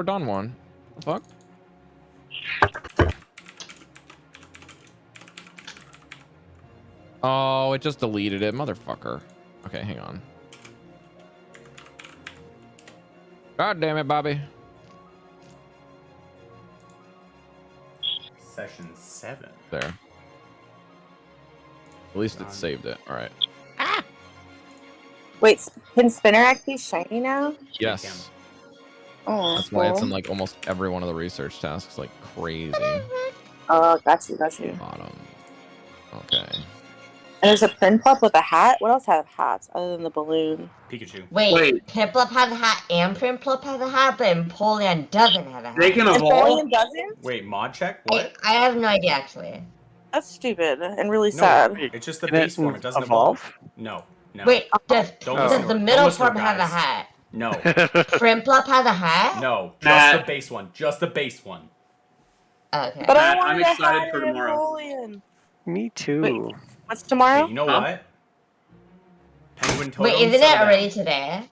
We're done one. The fuck? Oh, it just deleted it, motherfucker. Okay, hang on. God damn it, Bobby. Session 7. There. At least it saved it. All right. Wait, can Spinnerack be shiny now? Yes. Oh, that's why it's in like almost every one of the research tasks, like crazy. Oh, got you. Bottom. Okay. And there's a Prinplup with a hat. What else have hats other than the balloon? Pikachu. Wait. Piplup has a hat and Prinplup has a hat, but Empoleon doesn't have a hat. They can evolve. Empoleon doesn't? Wait, mod check? What? I have no idea actually. That's stupid and really No, sad. it's just the base form. It doesn't evolve. No. Wait, does Don't the middle listen to form her, have a guys. hat? No. Prinplup has a hat? No, just the base one. Just the base one. Okay. But I I'm wanted excited a hat for and tomorrow. Empoleon. Me too. Wait, what's tomorrow? Hey, you know what? Penguin Totem. Wait, isn't it already today?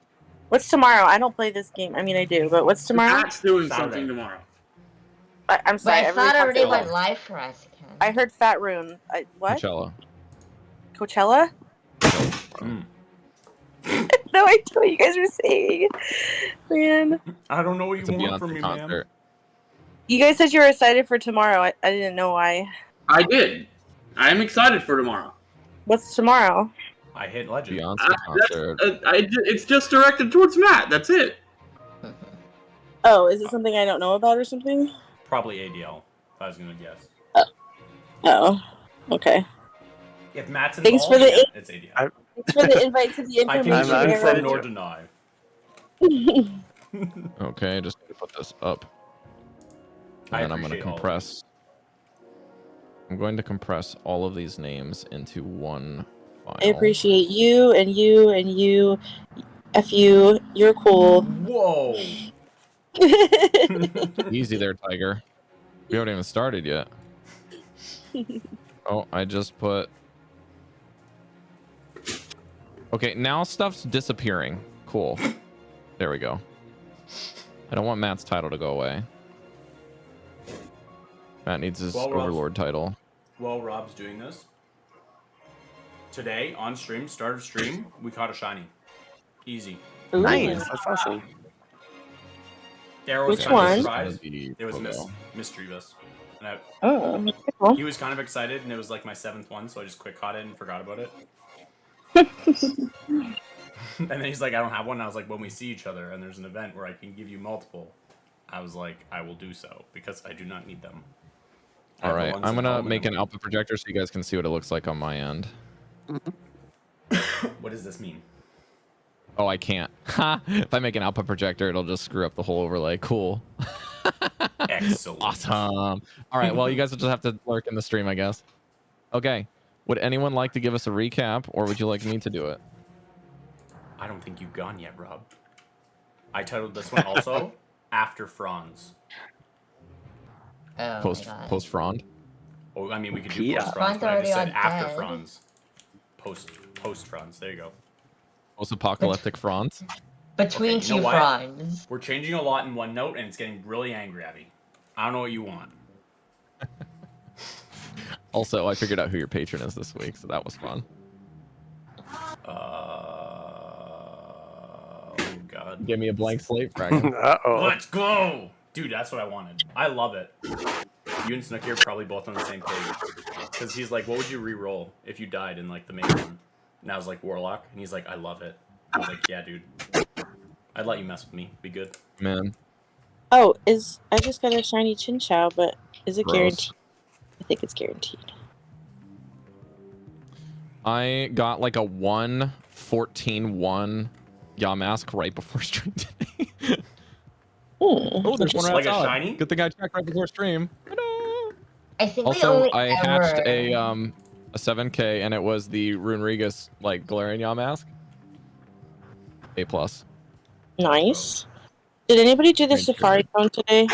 What's tomorrow? I don't play this game. I mean, I do, but what's tomorrow? Pat's doing Saturday. something tomorrow. I'm But sorry. I thought it already every went time- live for us. Ken. I heard Fat Rune. What? Coachella. Coachella? Mm. No idea what you guys were saying. Man. I don't know what It's you a want from Beyonce me, concert. man. You guys said you were excited for tomorrow. I didn't know why. I did. I am excited for tomorrow. What's tomorrow? I hit legend. Beyonce concert. It's just directed towards Matt. That's it. Oh, is it something I don't know about or something? Probably ADL. If I was gonna guess. Oh, okay. If Matt's Thanks involved, for the- yeah, it's ADL. Thanks for the invite to the I information. can neither confirm Aaron. nor deny. Okay, just need to put this up. I And I'm going to appreciate all of compress. I'm going to compress all of these names into one file. I appreciate you and you and you. F you. You're cool. Whoa! Easy there, Tiger. We haven't even started yet. Oh, I just put... Okay, now stuff's disappearing. Cool. There we go. I don't want Matt's title to go away. Matt needs his Well, Rob's- Overlord title. While Rob's doing this, today on stream, start of stream, we caught a shiny. Easy. Ooh. Nice. That's awesome. Darryl was Which kind of one? surprised. The It was PoGo. Mischievous. And Oh, that's cool. he was kind of excited, and it was like my 7th one, so I just quick caught it and forgot about it. And then he's like, I don't have one. And I was like, when we see each other and there's an event where I can give you multiple, I was like, I will do so because I do not need them. I All have the right, ones I'm in gonna home make and an output projector so you guys can see what it looks like on my end. What does this mean? Oh, I can't. Ha! If I make an output projector, it'll just screw up the whole overlay. Cool. Excellent. Awesome. All right, well, you guys will just have to lurk in the stream, I guess. Okay. Would anyone like to give us a recap, or would you like me to do it? I don't think you've gone yet, Rob. I titled this one also After Franz. Oh Post my god. post frond. Oh, I mean, we could do Yeah. post Franz, Franz but I just already said after dead. Franz. Post Franz. There you go. Post apocalyptic fronds. Between Okay, you know two what? fronds. We're changing a lot in OneNote, and it's getting really angry at me. I don't know what you want. Also, I figured out who your patron is this week, so that was fun. Oh god. Give me a blank slate, Bracken. Uh-oh. Let's go, dude. That's what I wanted. I love it. You and Snooki are probably both on the same page. Because he's like, what would you re-roll if you died in like the main one? And I was like, Warlock, and he's like, I love it. I was like, yeah, dude. I'd let you mess with me. Be good. Man, Oh, I just got a shiny Chinchou, but is it Gross. guaranteed? I think it's guaranteed. I got like a 1-14-1 Yamask right before stream today. Oh, there's one Like right a outside. shiny? Good thing I checked right before stream. Ta-da! I think we Also, only I ever... hatched a 7K, and it was the Rune Regus like Galarian Yamask. A+. Nice. Did anybody do the Thank you. Safari phone today?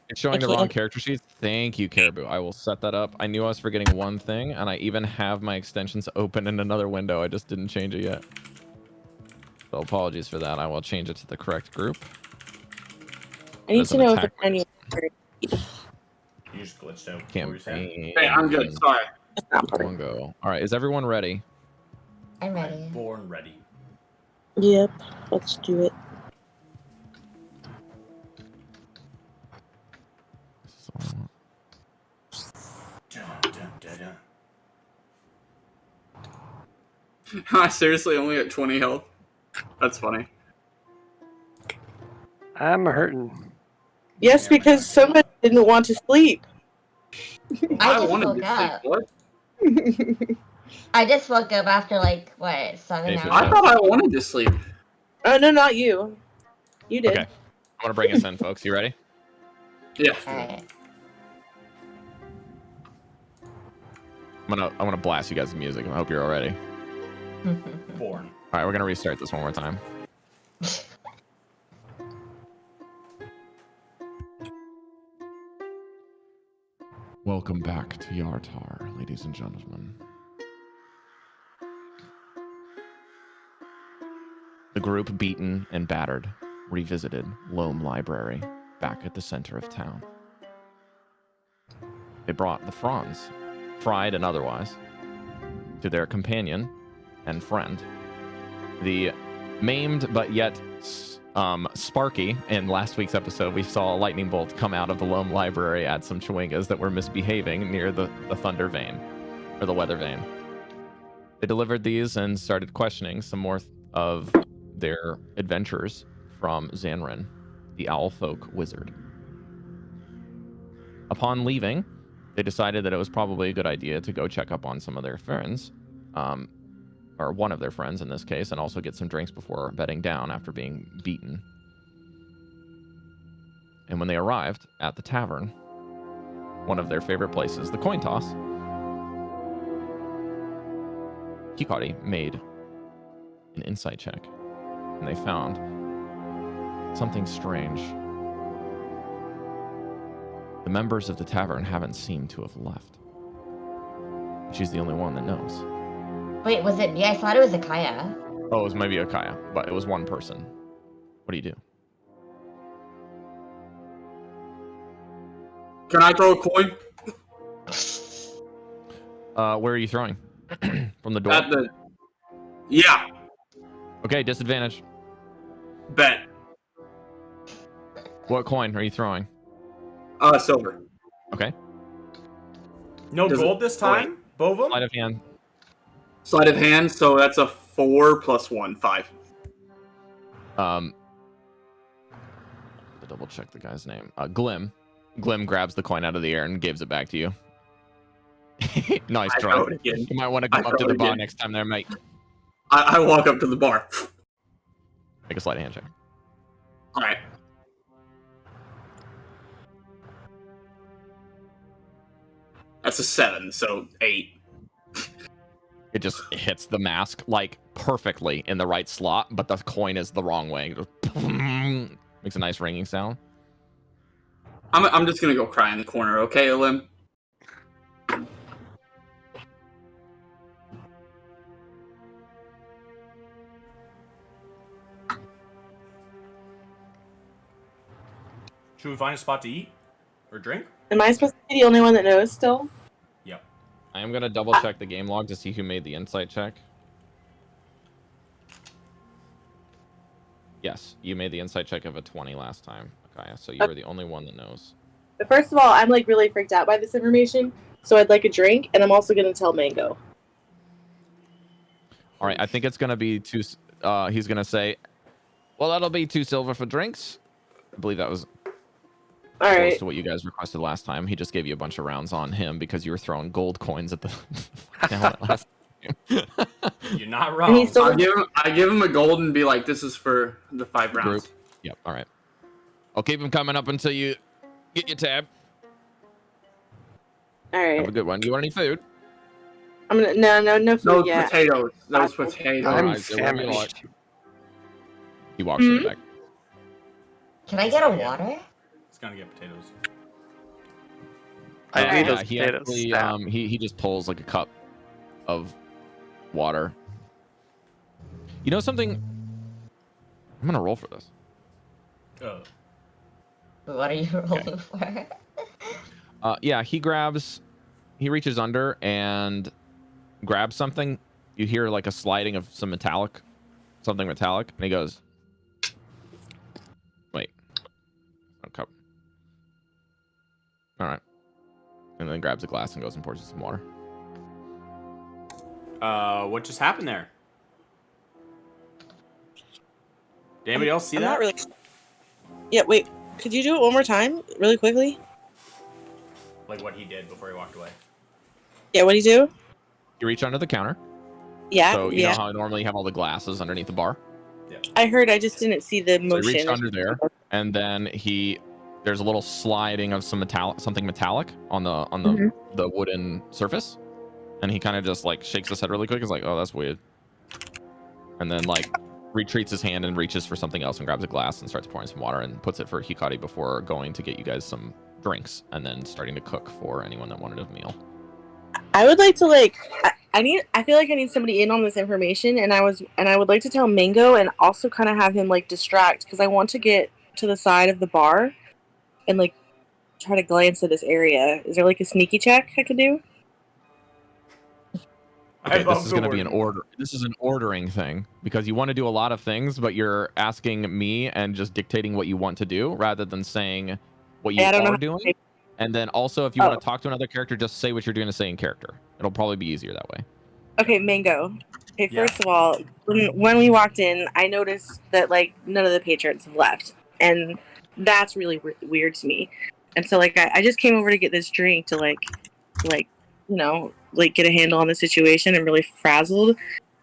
It's showing I the wrong can't- character sheets. Thank you, Caribou. I will set that up. I knew I was forgetting one thing, and I even have my extensions open in another window. I just didn't change it yet. So apologies for that. I will change it to the correct group. I need As to an know if attack it's any. You just glitched out. What were you saying? campaign. Hey, I'm good. Sorry. It's not part. PoGo. All right, is everyone ready? I'm I'm ready. born ready. Yep. Let's do it. This is all I want. Dun, dun, dun, dun. I seriously only at 20 health. That's funny. I'm hurting. Yes, Yeah, because somebody didn't want to sleep. I just wanted woke to sleep. up. What? I just woke up after like what 7 Hey, hours. I thought I wanted to sleep. Oh no, not you. You did. Okay, I'm gonna bring us in, folks. You ready? Yeah. All right. I'm gonna blast you guys with music. I hope you're all ready. Born. All right, we're gonna restart this one more time. Welcome back to Yartar, ladies and gentlemen. The group, beaten and battered, revisited Loam Library back at the center of town. They brought the fronds, fried and otherwise, to their companion and friend, the maimed but yet Sparky. In last week's episode, we saw a lightning bolt come out of the Loam Library at some Chewingas that were misbehaving near the Thunder Vein, or the Weather Vein. They delivered these and started questioning some more of their adventures from Zanrin, the Owlfolk wizard. Upon leaving, they decided that it was probably a good idea to go check up on some of their friends, or one of their friends in this case, and also get some drinks before bedding down after being beaten. And when they arrived at the tavern, one of their favorite places, the coin toss, Hikari made an insight check, and they found something strange. The members of the tavern haven't seemed to have left. She's the only one that knows. Wait, was it me? I thought it was Akaya. Oh, it was maybe Akaya, but it was one person. What do you do? Can I throw a coin Where are you throwing? From the door? at the? Yeah. Okay, disadvantage. Bet. What coin are you throwing? Silver. Okay. No Does gold it- this time, Bovum? Sleight of hand. Sleight of hand. So that's a 4 plus 1, 5. To double check the guy's name. Glim. Glim grabs the coin out of the air and gives it back to you. Nice I try. throw it again. You might want to come I up to throw the it bar again. next time there, mate. I walk up to the bar. Make a sleight of hand check. All right. That's a 7, so 8. It just hits the mask like perfectly in the right slot, but the coin is the wrong way. It goes, makes a nice ringing sound. I'm just gonna go cry in the corner, okay, Elim? Should we find a spot to eat or drink? Am I supposed to be the only one that knows still? Yep. I am going to double check the game log to see who made the insight check. Yes, you made the insight check of a 20 last time, Akaya, so you were the only one that knows. But first of all, I'm like really freaked out by this information, so I'd like a drink, and I'm also gonna tell Mango. All right, I think it's going to be two. He's going to say, well, that'll be 2 silver for drinks. I believe that was All close right. to what you guys requested last time. He just gave you a bunch of rounds on him because you were throwing gold coins at the last time. You're not And wrong. he's still I give him a gold and be like, this is for the 5 rounds. Group. Yep, all right. I'll keep him coming up until you get your tab. all Have right. a good one. You want any food? I'm gonna no food Those yet. potatoes. Those potatoes. All I'm right, so whatever you like. famished. He walks in the back. Can I get a water? It's gonna get potatoes. I Alright. need Yeah, those he potatoes. actually Snap. he just pulls like a cup of water. You know something? I'm gonna roll for this. What are you rolling for? Yeah, he reaches under and grabs something. You hear like a sliding of something metallic, and he goes, "Wait, okay, all right," and then grabs a glass and goes and pours some water. What just happened there? Did anybody else see I'm that? not really. Yeah, wait. Could you do it one more time, really quickly? Like what he did before he walked away. Yeah, what'd he do? You reach under the counter. Yeah, So you yeah. know how normally you have all the glasses underneath the bar. I heard. I just didn't see the So he motion. reached under there, and then there's a little sliding of something metallic on the wooden surface, and he kind of just like shakes his head really quick. He's like, "Oh, that's weird," and then like retreats his hand and reaches for something else and grabs a glass and starts pouring some water and puts it for Hikari before going to get you guys some drinks and then starting to cook for anyone that wanted a meal. I would like to I feel like I need somebody in on this information, and I would like to tell Mango and also kind of have him like distract, because I want to get to the side of the bar and like try to glance at this area. Is there like a sneaky check I could do? Okay, this is going to be an order. This is an ordering thing because you want to do a lot of things, but you're asking me and just dictating what you want to do rather than saying what you are doing. And then also, if you want to talk to another character, just say what you're doing to say in character. It'll probably be easier that way. Okay, Mango. Okay, first of all, when we walked in, I noticed that like none of the patrons have left, and that's really weird to me. And so like I just came over to get this drink to like you know, like get a handle on the situation. I'm really frazzled,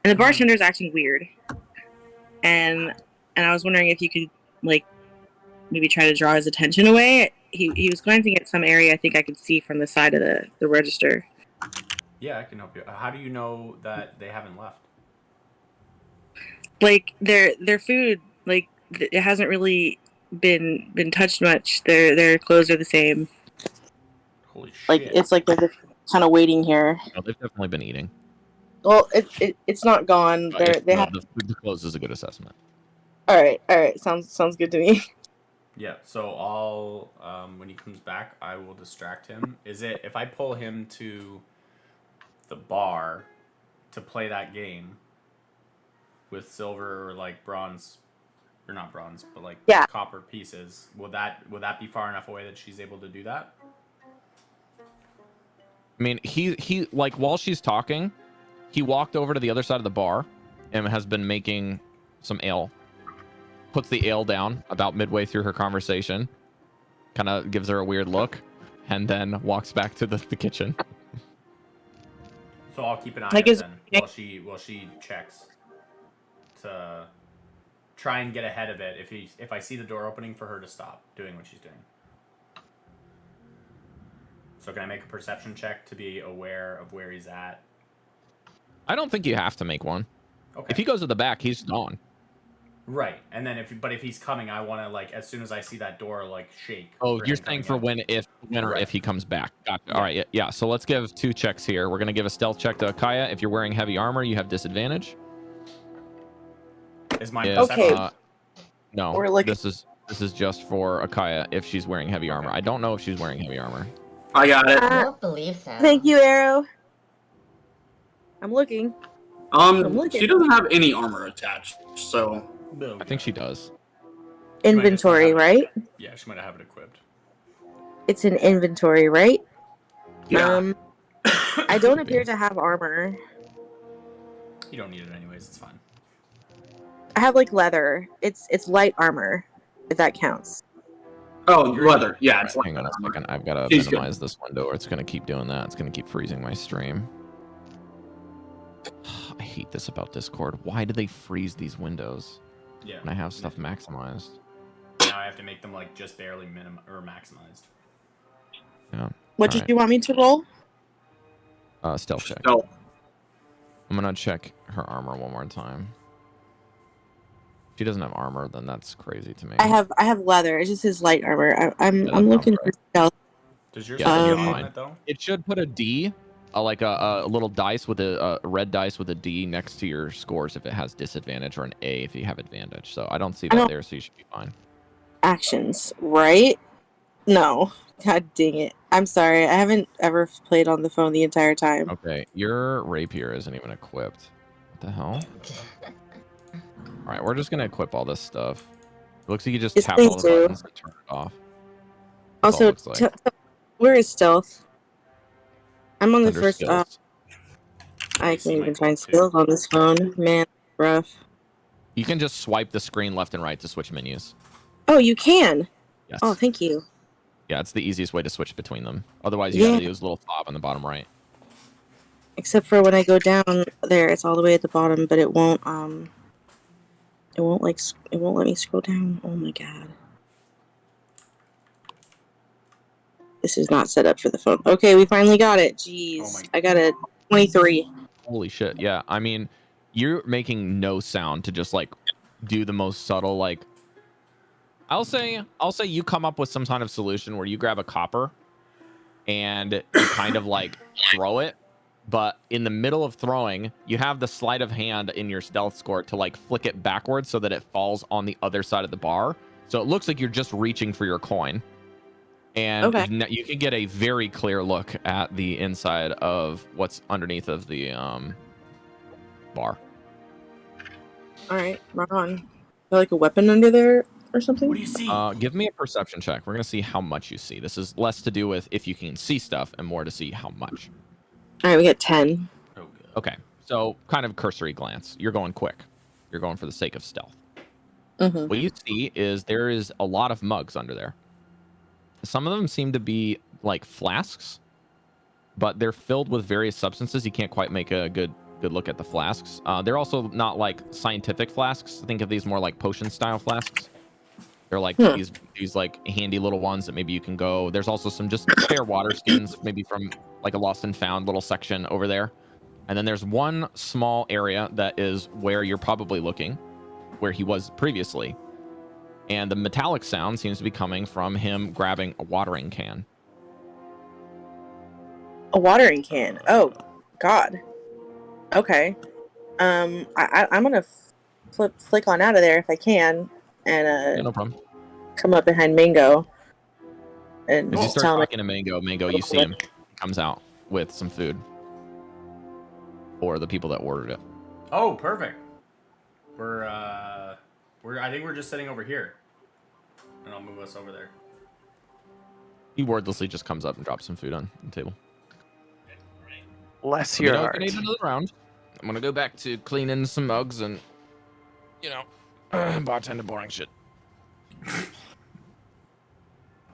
and the bartender's acting weird, and I was wondering if you could like maybe try to draw his attention away. He was glancing at some area I think I could see from the side of the register. Yeah, I can help you. How do you know that they haven't left? Like their food, like it hasn't really been touched much. Their clothes are the same. Holy shit! Like it's like they're just kind of waiting here. No, they've definitely been eating. Well, it's not gone. The clothes is a good assessment. All right. Sounds good to me. Yeah. So I'll when he comes back, I will distract him. Is it if I pull him to the bar to play that game with silver or like bronze, or not bronze, but like copper pieces? Will that be far enough away that she's able to do that? I mean, he like while she's talking, he walked over to the other side of the bar and has been making some ale. Puts the ale down about midway through her conversation, kind of gives her a weird look, and then walks back to the kitchen. So I'll keep an eye out then while she checks to try and get ahead of it. If I see the door opening, for her to stop doing what she's doing. So can I make a perception check to be aware of where he's at? I don't think you have to make one. Okay. If he goes to the back, he's gone. Right, and then if he's coming, I want to like as soon as I see that door like shake. Oh, you're saying for when or if he comes back. Gotcha. Yeah. All right, yeah. So let's give 2 checks here. We're gonna give a stealth check to Akaya. If you're wearing heavy armor, you have disadvantage. Is mine okay? No, like this is just for Akaya if she's wearing heavy armor. I don't know if she's wearing heavy armor. I got it. I don't believe so. Thank you, Arrow. I'm looking. She doesn't have any armor attached, so. I think she does. Inventory, right? Yeah, she might have it equipped. It's an inventory, right? Yeah. I don't appear to have armor. You don't need it anyways. It's fine. I have like leather. It's light armor, if that counts. Oh, leather. Yeah. It's hang on a second. I've got to minimize this window, or it's going to keep doing that. It's going to keep freezing my stream. I hate this about Discord. Why do they freeze these windows? Yeah. When I have stuff maximized. Now I have to make them like just barely maximized. Yeah. What did you want me to roll? Stealth check. Stealth. I'm gonna check her armor one more time. If she doesn't have armor, then that's crazy to me. I have leather. It's just his light armor. I'm looking for stealth. Does yours you're fine. It should put a D. Like a little dice with a red dice with a D next to your scores if it has disadvantage, or an A if you have advantage. So I don't see that there, so you should be fine. Actions, right? No. God dang it. I'm sorry. I haven't ever played on the phone the entire time. Okay, your rapier isn't even equipped. What the hell? All right, we're just gonna equip all this stuff. It looks like you just Yes, tap please all the do. buttons and turn it off. That's all it Also, looks like. where is stealth? I'm on the Under first. skills. I see can't my even cloak, find too. skills on this phone. Man, rough. You can just swipe the screen left and right to switch menus. Oh, you can. Yes. Oh, thank you. Yeah, it's the easiest way to switch between them. Otherwise, you gotta Yeah. use a little fob on the bottom right. Except for when I go down there, it's all the way at the bottom, but it won't. It won't let me scroll down. Oh my god. This is not set up for the phone. Okay, we finally got it. Jeez, Oh my- I got a 23. Holy shit! Yeah, I mean, you're making no sound to just like do the most subtle like. I'll say you come up with some kind of solution where you grab a copper and you kind of like throw it, but in the middle of throwing, you have the sleight of hand in your stealth score to like flick it backwards so that it falls on the other side of the bar. So it looks like you're just reaching for your coin. And Okay. you can get a very clear look at the inside of what's underneath of the bar. All right, right on. Is there like a weapon under there or something? What do you see? Give me a perception check. We're gonna see how much you see. This is less to do with if you can see stuff and more to see how much. All right, we got 10. Oh, God. Okay, so kind of cursory glance. You're going quick. You're going for the sake of stealth. Mm-hmm. What you see is there is a lot of mugs under there. Some of them seem to be like flasks, but they're filled with various substances. You can't quite make a good look at the flasks. They're also not like scientific flasks. Think of these more like potion style flasks. They're like these like handy little ones that maybe you can go. There's also some just spare water skins, maybe from like a lost and found little section over there. And then there's one small area that is where you're probably looking, where he was previously. And the metallic sound seems to be coming from him grabbing a watering can. A watering can. Oh, God. Okay. I'm gonna flick on out of there if I can, and Yeah, no problem. come up behind Mango. And As you just start tell him. talking to Mango, you see him. He comes out with some food for the people that ordered it. Oh, perfect. I think we're just sitting over here, and I'll move us over there. He wordlessly just comes up and drops some food on the table. Bless your heart. Need another round. I'm gonna go back to cleaning some mugs and, bartender boring shit.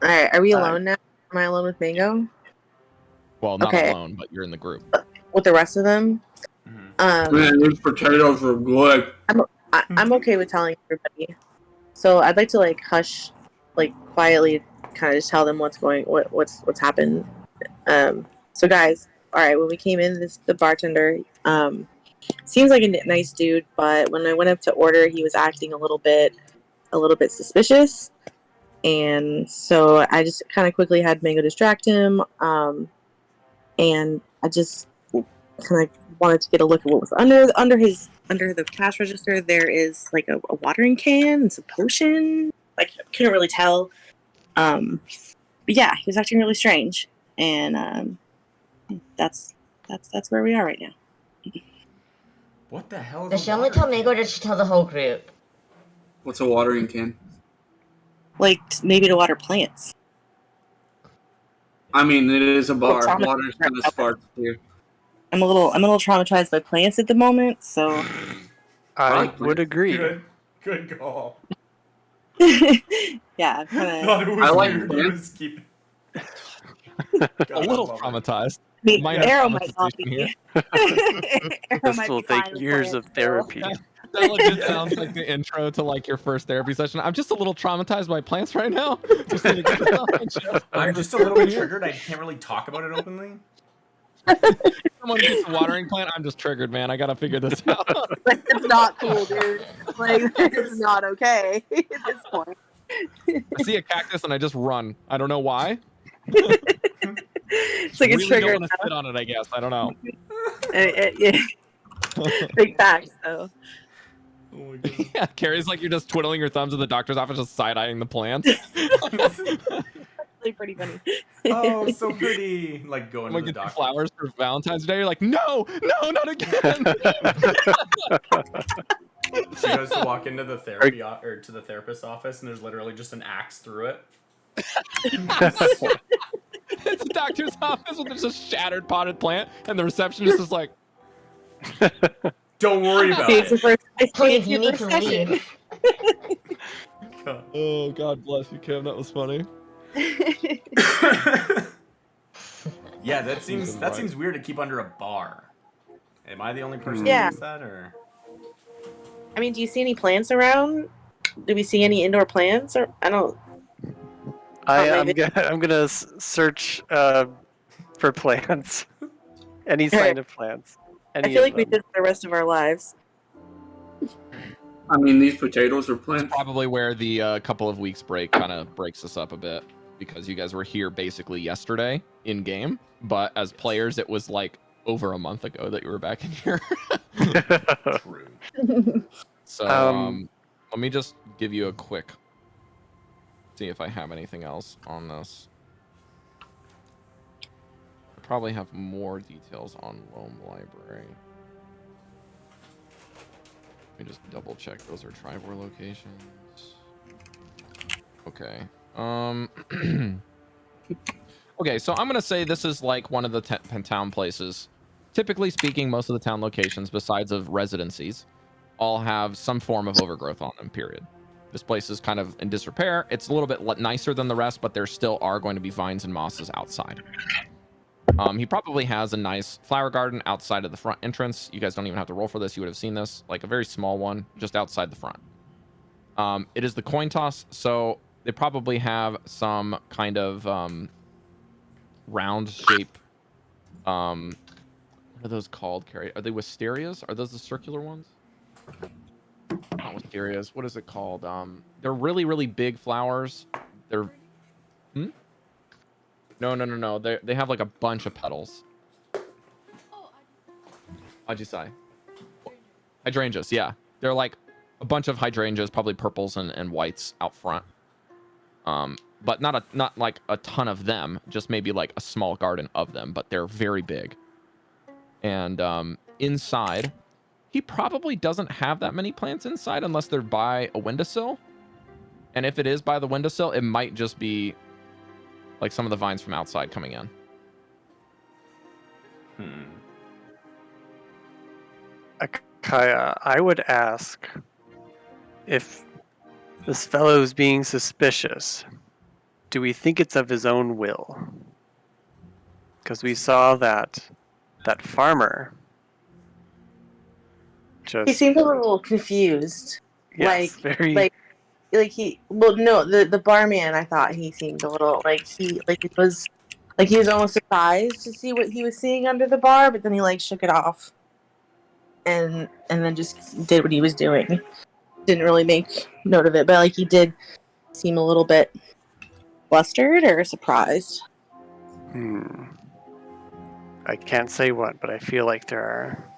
All right, are we alone now? Am I alone with Mango? Well, not Okay. alone, but you're in the group. With the rest of them? Man, these potatoes are good. I'm okay with telling everybody. So I'd like to like hush, like quietly, kind of just tell them what's happened. So guys, all right, when we came in, the bartender seems like a nice dude, but when I went up to order, he was acting a little bit suspicious, and so I just kind of quickly had Mango distract him, and I just kind of wanted to get a look at what was under the cash register. There is like a watering can and some potion. Like, I couldn't really tell. But yeah, he was acting really strange, and that's where we are right now. What the hell? Does she only tell Mango or does she tell the whole group? What's a watering can? Like, maybe to water plants. I mean, it is a bar. Well, Water's kind of sparse here. I'm a little traumatized by plants at the moment, so I would agree. Good call. yeah, I'm kind Thought it was I like weird. plants. I was keeping- A little traumatized. of Minor Arrow might not traumatization be. here. Arrow This might will be fine take with years plants of still. therapy. That legit sounds like the intro to like your first therapy session. I'm just a little traumatized by plants right now. Just need to get this off my chest. I'm just a little bit triggered. I can't really talk about it openly. Someone gets a watering plant. I'm just triggered, man. I gotta figure this out. Like, it's not cool, dude. Like, it's not okay at this point. I see a cactus and I just run. I don't know why. It's like Really a don't trigger. want to sit on it. I guess I don't know. Yeah. Big facts, though. Oh my god. Yeah, Carrie's like you're just twiddling your thumbs in the doctor's office, just side eyeing the plants. actually pretty funny. Oh, so pretty. Like going I'm to gonna the get you doctor. flowers for Valentine's Day. You're like, no, not again. She goes to walk into the therapy or to the therapist's office, and there's literally just an axe through it. It's a doctor's office with just a shattered potted plant, and the receptionist is like, Don't worry about See, it's your it. first, I see Please, it's you your need first to session. leave. oh, God bless you, Kim. That was funny. Yeah, that seems Right. weird to keep under a bar. Am I the only person Yeah. who thinks that, or? I mean, do you see any plants around? Do we see any indoor plants? Or I don't. I'm gonna search for plants. Any sign of plants. I Any feel of like we them. did for the rest of our lives. I mean, these potatoes are That's plants. probably where the couple of weeks break kind of breaks us up a bit, because you guys were here basically yesterday in game, but as players, it was like over a month ago that you were back in here. True. So let me just give you a quick see if I have anything else on this. I probably have more details on Loam Library. Let me just double check those are Trivor locations. Okay. Okay, so I'm gonna say this is like one of the town places. Typically speaking, most of the town locations, besides of residencies, all have some form of overgrowth on them, period. This place is kind of in disrepair. It's a little bit nicer than the rest, but there still are going to be vines and mosses outside. He probably has a nice flower garden outside of the front entrance. You guys don't even have to roll for this. You would have seen this, like a very small one just outside the front. It is the coin toss, so they probably have some kind of round shape. What are those called, Carrie? Are they wisterias? Are those the circular ones? Not wisterias. What is it called? They're really, really big flowers. They're No. They have like a bunch of petals. Ajisai. Hydrangeas, yeah. They're like a bunch of hydrangeas, probably purples and whites out front. But not like a ton of them, just maybe like a small garden of them, but they're very big. And inside, he probably doesn't have that many plants inside unless they're by a windowsill. And if it is by the windowsill, it might just be like some of the vines from outside coming in. Kaya, I would ask if this fellow's being suspicious. Do we think it's of his own will? Because we saw that farmer. He seemed a little confused. Yes, very. Like the barman. I thought he seemed a little it was like he was almost surprised to see what he was seeing under the bar, but then he like shook it off, and then just did what he was doing. Didn't really make note of it, but like he did seem a little bit flustered or surprised. I can't say what, but I feel like there are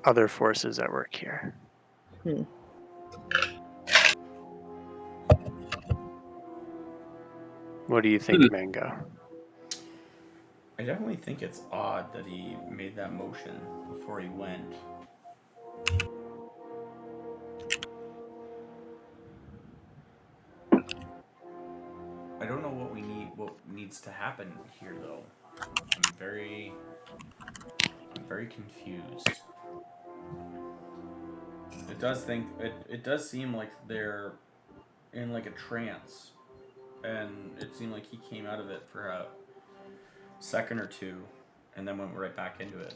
other forces at work here. What do you think, Mango? I definitely think it's odd that he made that motion before he went. I don't know what needs to happen here, though. I'm very confused. It does seem like they're in like a trance, and it seemed like he came out of it for a second or two, and then went right back into it.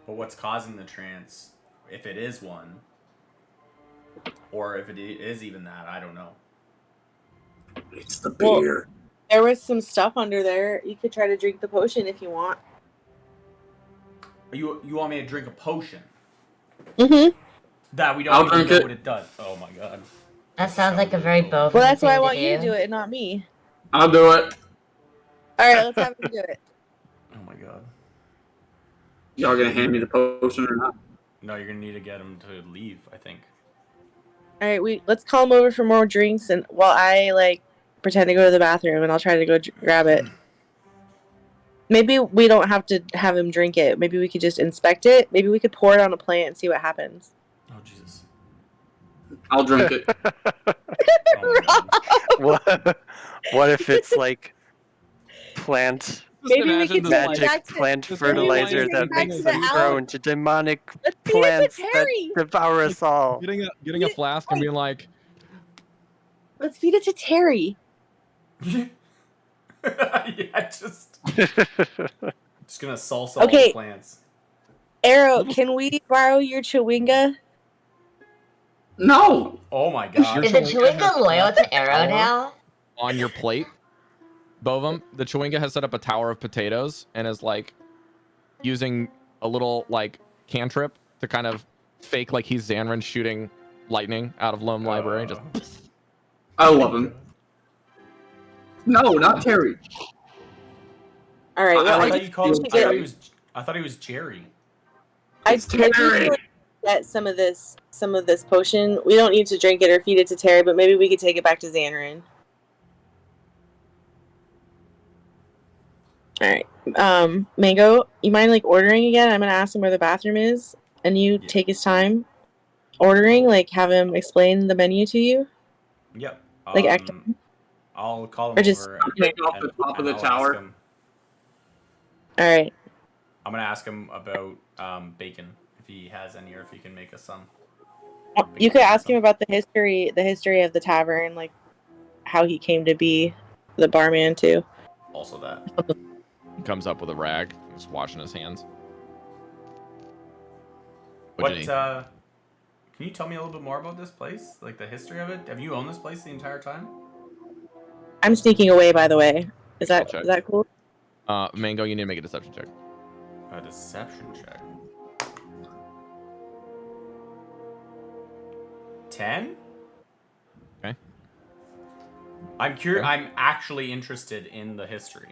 But what's causing the trance, if it is one, or if it is even that, I don't know. It's the beer. There was some stuff under there. You could try to drink the potion if you want. You want me to drink a potion? Mm-hmm. That we I'll don't even drink know it. what it does. Oh my god. That sounds like a very bold Well, that's thing why I to want you to do it, and not me. I'll do it. All right, let's have him do it. Oh my god. Y'all gonna hand me the potion or not? No, you're gonna need to get him to leave, I think. All right, let's call him over for more drinks, and while I pretend to go to the bathroom, and I'll try to go grab it. Maybe we don't have to have him drink it. Maybe we could just inspect it. Maybe we could pour it on a plant and see what happens. Oh Jesus. I'll drink it. Oh, my God. What if it's like plant Maybe we could take it back magic to plant just fertilizer imagine that back makes to them the grow owl. into demonic Let's feed it plants to that Terry. devour us all. Getting a flask and being like, Let's feed it to Terry. Yeah, just gonna salsa all Okay. the plants. Arrow, can we borrow your chewinga? No. Oh my God. Is the Chewinga loyal to Arrow now? on your plate, Bovum, the Chewinga has set up a tower of potatoes and is like using a little like cantrip to kind of fake like he's Xanran shooting lightning out of Loam Library. Just I love him. No, not Terry. All right. I Well, I I, thought just you called him need to get- Terry. I thought he was Jerry. It's Terry. get some of this potion. We don't need to drink it or feed it to Terry, but maybe we could take it back to Xanran. All right. Mango, you mind like ordering again? I'm gonna ask him where the bathroom is, and you Yeah. take his time ordering. Like, have him explain the menu to you. Yep. Like, I'll call him Or just- over. Take off the top of the I'll tower. ask him- All right. I'm gonna ask him about bacon, if he has any, or if he can make us some. You could ask him about the history of the tavern, like how he came to be the barman too. Also that. He comes up with a rag, just washing his hands. What? you need? Can you tell me a little bit more about this place? Like the history of it? Have you owned this place the entire time? I'm sneaking away, by the way. Is I'll check. that cool? Mango, you need to make a deception check. A deception check. 10? Okay. I'm curious. Okay. I'm actually interested in the history.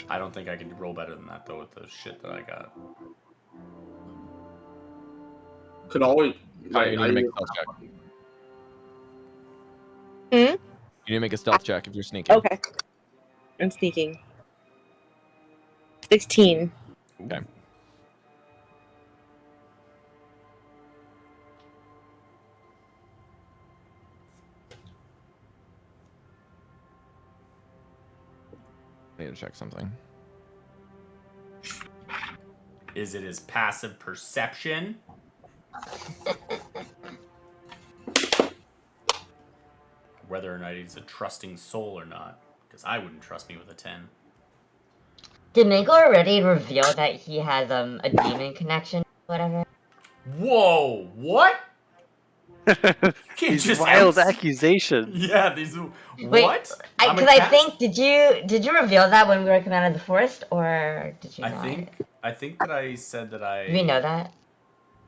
I don't think I can roll better than that though with the shit that I got. Could always. You need to make a stealth check. Hmm? You need to make a stealth check if you're sneaking. Okay. I'm sneaking. 16. Okay. I need to check something. Is it his passive perception? Whether or not he's a trusting soul or not. Because I wouldn't trust me with a 10. Did Mango already reveal that he has a demon connection? Whatever. Whoa! What? These just wild outs- accusations. Yeah, these. Wait, What? I'm a Because I cat? think did you reveal that when we were coming out of the forest, or did you I not? think that I said that I. Do we know that?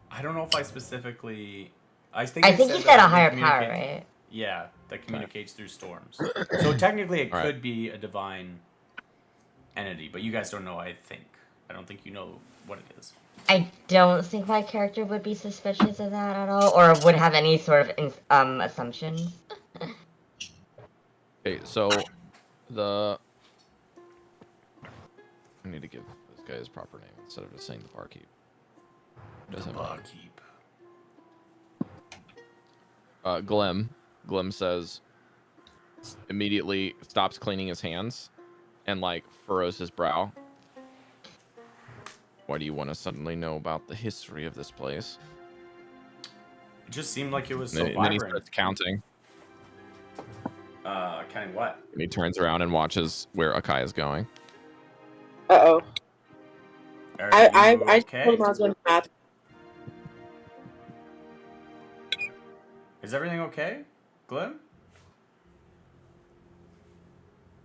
I don't know if I specifically. I think I think he said that a they higher power, communicate- right? Yeah, that communicates through storms. So technically, it All right. could be a divine entity, but you guys don't know. I don't think you know what it is. I don't think my character would be suspicious of that at all, or would have any sort of assumptions. Okay, so I need to give this guy his proper name instead of just saying the barkeep. Doesn't matter. Barkeep. Glim says, immediately stops cleaning his hands and like furrows his brow. Why do you want to suddenly know about the history of this place? It just seemed like it was so And then he vibrant. starts counting. Counting what? And he turns around and watches where Akai is going. Uh-oh. Are I you okay? told him I was going to the bathroom. Is everything okay, Glim?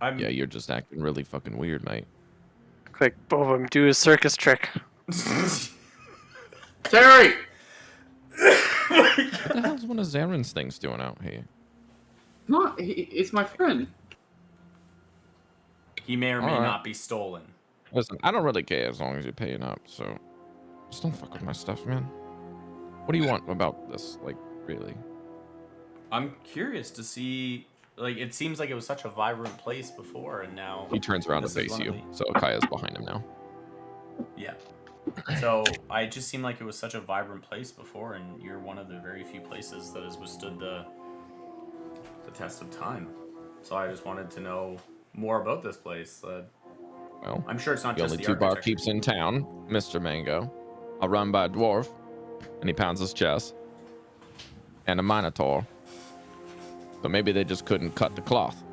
I'm. Yeah, you're just acting really fucking weird, mate. Quick, Bovum, do a circus trick. Terry! What the hell's one of Zaren's things doing out here? Not. It's my friend. He may or may Alright. not be stolen. Listen, I don't really care as long as you're paying up, so just don't fuck with my stuff, man. What do you want about this, like, really? I'm curious to see. Like, it seems like it was such a vibrant place before, and now He turns around to this is face one of you, the- so Akaya's behind him now. Yeah. So I just seemed like it was such a vibrant place before, and you're one of the very few places that has withstood the test of time. So I just wanted to know more about this place. Well, I'm sure it's not the just only the two architecture. barkeeps in town, Mr. Mango, are run by a dwarf, and he pounds his chest, and a minotaur. So maybe they just couldn't cut the cloth.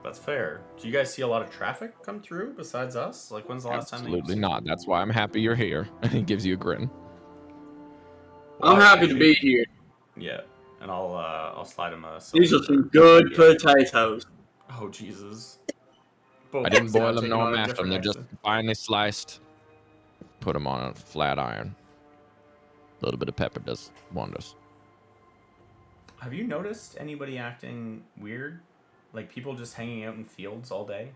That's fair. Do you guys see a lot of traffic come through besides us? Like, when's the last time that you've Absolutely seen- not. That's why I'm happy you're here. And he gives you a grin. Well, I'm I happy to be appreciate- here. Yeah, and I'll slide him a. These are silver some for- good Yeah. potatoes. Oh Jesus! I didn't boil them taking nor on a mash them. different They're just accent. finely sliced. Put them on a flat iron. A little bit of pepper does wonders. Have you noticed anybody acting weird? Like people just hanging out in fields all day?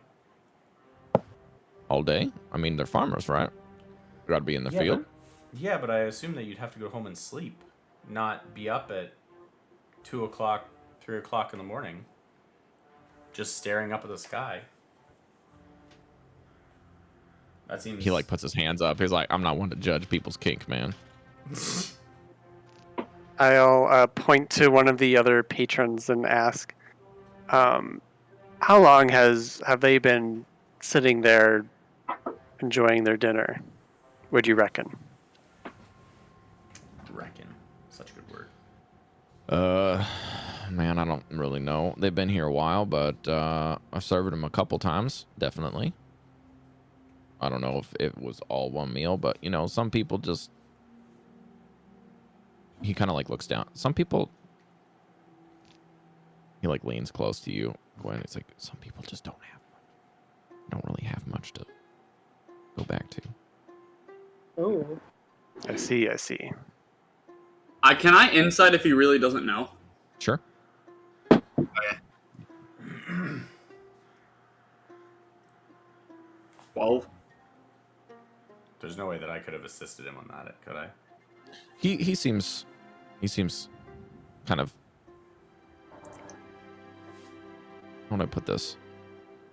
All day? I mean, they're farmers, right? They gotta be in the Yeah, field. Yeah, but I assume that you'd have to go home and sleep, not be up at 2 o'clock, 3 o'clock in the morning, just staring up at the sky. That seems. He like puts his hands up. He's like, I'm not one to judge people's kink, man. I'll point to one of the other patrons and ask, how long have they been sitting there enjoying their dinner? Would you reckon? Reckon. Such a good word. Man, I don't really know. They've been here a while, but I've served them a couple times, definitely. I don't know if it was all one meal, but you know, some people just. He kind of like looks down. Some people. He like leans close to you, Gwen. It's like some people just don't really have much to go back to. Oh. I see. Can I insight if he really doesn't know? Sure. 12. There's no way that I could have assisted him on that, could I? He seems kind of. How do I put this?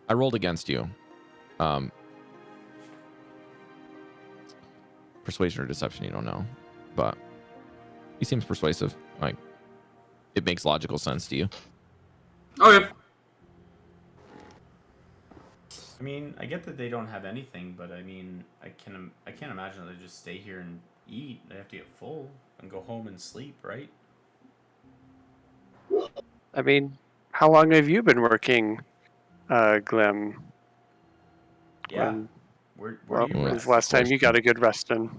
I rolled against you. Persuasion or deception, you don't know, but he seems persuasive. Like it makes logical sense to you. Okay. I mean, I get that they don't have anything, but I mean, I can't imagine that they just stay here and eat. They have to get full and go home and sleep, right? I mean, how long have you been working, Glim? Yeah. When- Where Well, do you Well, when's rest? the last time you got a good rest in?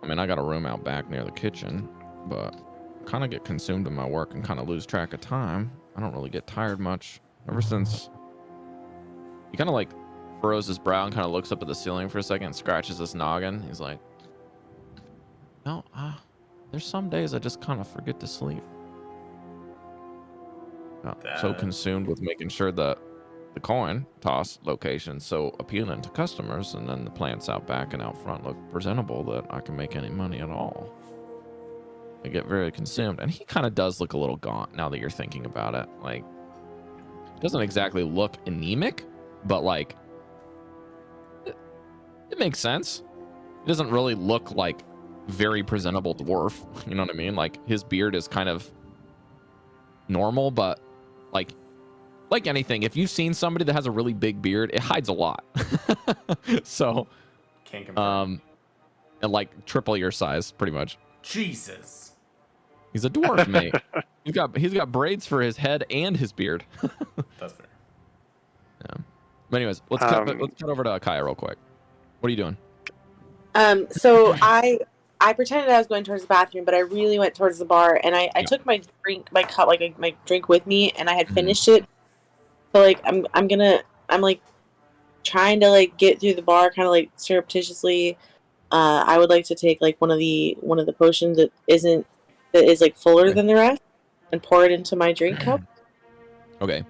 I mean, I got a room out back near the kitchen, but kind of get consumed in my work and kind of lose track of time. I don't really get tired much ever since. He kind of like furrows his brow and kind of looks up at the ceiling for a second, scratches his noggin. He's like, "No, there's some days I just kind of forget to sleep. Got so That- consumed with making sure that the coin toss location so appealing to customers, and then the plants out back and out front look presentable that I can make any money at all. I get very consumed." And he kind of does look a little gaunt now that you're thinking about it. Like, doesn't exactly look anemic, but like it makes sense. He doesn't really look like very presentable dwarf. You know what I mean? Like his beard is kind of normal, but like anything, if you've seen somebody that has a really big beard, it hides a lot. So, Can't confirm. and like triple your size, pretty much. Jesus. He's a dwarf, mate. He's got braids for his head and his beard. That's fair. Yeah. But anyways, let's cut over to Akaya real quick. What are you doing? So I pretended I was going towards the bathroom, but I really went towards the bar, and I took my drink, my cup, like my drink with me, and I had finished it. So like I'm like trying to like get through the bar, kind of like surreptitiously. I would like to take like one of the potions that is like fuller than the rest, and pour it into my drink cup. Okay.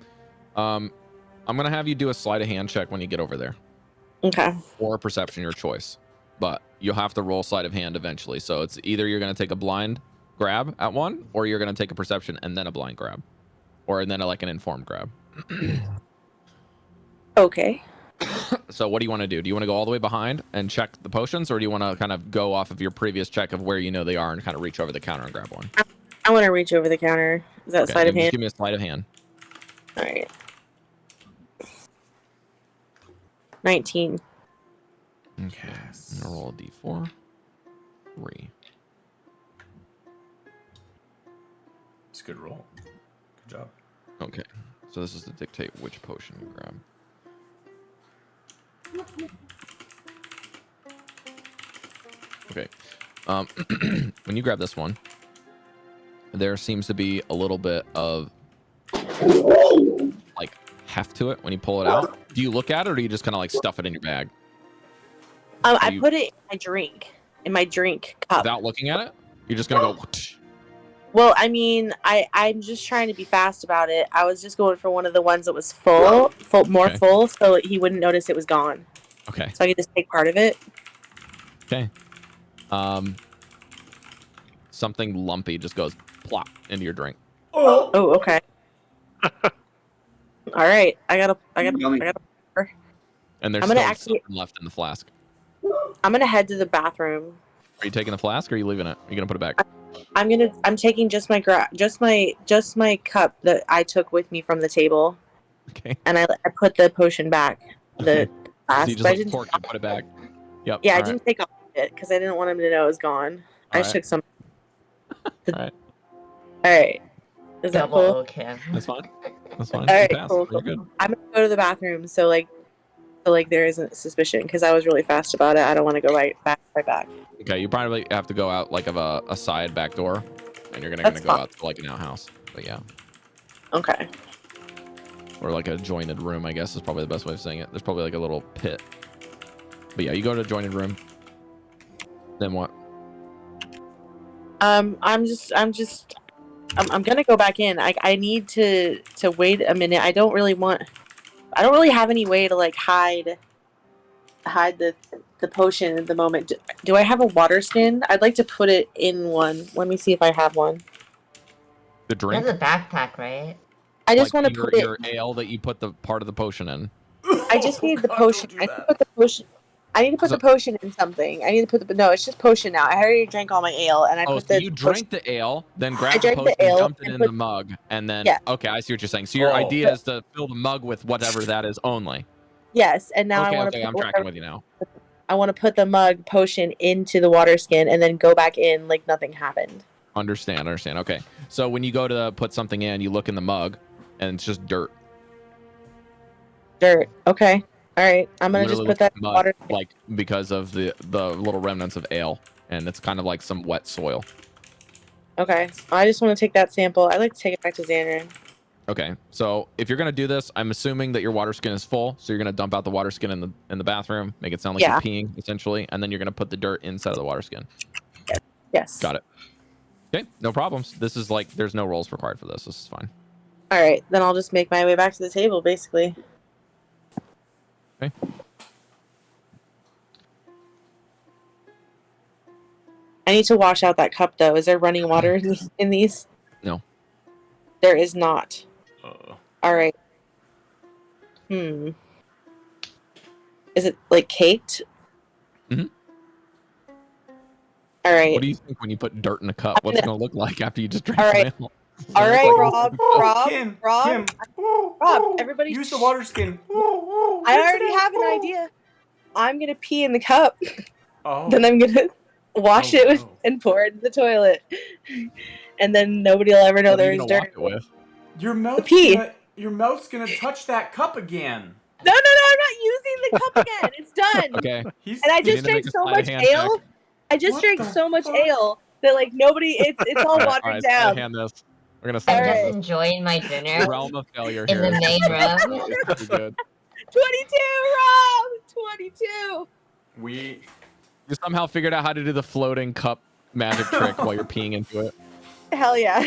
I'm gonna have you do a sleight of hand check when you get over there, Okay. or perception, your choice. But you'll have to roll sleight of hand eventually. So it's either you're gonna take a blind grab at one, or you're gonna take a perception and then a blind grab, or and then like an informed grab. Okay. So what do you want to do? Do you want to go all the way behind and check the potions, or do you want to kind of go off of your previous check of where you know they are and kind of reach over the counter and grab one? I want to reach over the counter. Is that sleight of Just hand? give me a sleight of hand. All right. 19. Okay. I'm gonna roll a d4. 3. It's a good roll. Good job. Okay. So this is to dictate which potion you grab. Okay. When you grab this one, there seems to be a little bit of like heft to it when you pull it out. Do you look at it, or do you just kind of like stuff it in your bag I put it in my drink cup. without looking at it? You're just gonna go. Well, I mean, I'm just trying to be fast about it. I was just going for one of the ones that was full, Okay. full, so he wouldn't notice it was gone. Okay. So I could just take part of it. Okay. Something lumpy just goes plop into your drink. Oh. Oh, okay. All right, I gotta. And there's I'm gonna still actually- something left in the flask. I'm gonna head to the bathroom. Are you taking the flask, or are you leaving it? Are you gonna put it back? I'm taking just my cup that I took with me from the table, Okay. and I put the potion back. The Okay. So glass, you but I just didn't. cork and put it back. Yep. Yeah, I all right. didn't take all of it because I didn't want him to know it was gone. I just Alright. took some. All right. All right. Is that Double cool? oak him. That's fine. That's fine. All You right, passed. cool. You're good. I'm gonna go to the bathroom, so there isn't suspicion because I was really fast about it. I don't want to go right back. Okay, you probably have to go out like of a side back door, and you're gonna That's go fine. out to like an outhouse. But yeah, Okay. or like a jointed room, I guess is probably the best way of saying it. There's probably like a little pit. But yeah, you go to a jointed room. Then what? I'm gonna go back in. I need to wait a minute. I don't really have any way to like hide the potion at the moment. Do I have a water skin? I'd like to put it in one. Let me see if I have one. The drink? That's a backpack, right? I just Like want to put it. your ale that you put the part of the potion in. I just need the God, potion. don't I do need to that. put the potion. I need to put So- the potion in something. I need to put the no. It's just potion now. I already drank all my ale, and I Oh, put so the you potion- drank the ale, then grabbed the drank the potion, ale dumped it and in put- the mug, and then Yeah. okay, I see what you're saying. So your Oh. idea is to fill the mug with whatever that is only. Yes, and now Okay, I want okay, to. I'm tracking with you now. I want to put the mug potion into the water skin and then go back in like nothing happened. Understand. Okay. So when you go to put something in, you look in the mug, and it's just dirt. Dirt. Okay. All right. I'm gonna just Literally put that looks in like water. mud, like because of the little remnants of ale, and it's kind of like some wet soil. Okay. I just want to take that sample. I like to take it back to Xanran. Okay, so if you're gonna do this, I'm assuming that your water skin is full, so you're gonna dump out the water skin in the bathroom, make it sound like Yeah. you're peeing essentially, and then you're gonna put the dirt inside of the water skin. Yes. Got it. Okay, no problems. This is like there's no rolls required for this. This is fine. All right. Then I'll just make my way back to the table, basically. Okay. I need to wash out that cup, though. Is there running water in these? No. There is not. Uh, All right. Is it like caked? Mhm. All right. What do you think when you put dirt in a cup? What's it gonna look like after you just drink All some right. ale? It's All gonna right, look like- Rob. Kim, Rob. Kim. Everybody use the shh. water skin. I already have an idea. I'm gonna pee in the cup, Oh. then I'm gonna wash Oh, it with, no. and pour it in the toilet, and then nobody will ever know What are you there's gonna dirt. walk it with? Your mouth's gonna touch that cup again. No, I'm not using the cup again. It's done. Okay. He's And I You need just to drank make a so sleight of much hand ale. check. I just What drank the so much fuck? ale that like nobody. It's all All right, watered all right, down. hand this. We're gonna I'm send Alright. just enjoying my dinner realm of failure in here. the main room. It's pretty good. 22, Rob. 22. we You somehow figured out how to do the floating cup magic trick while you're peeing into it. Hell yeah.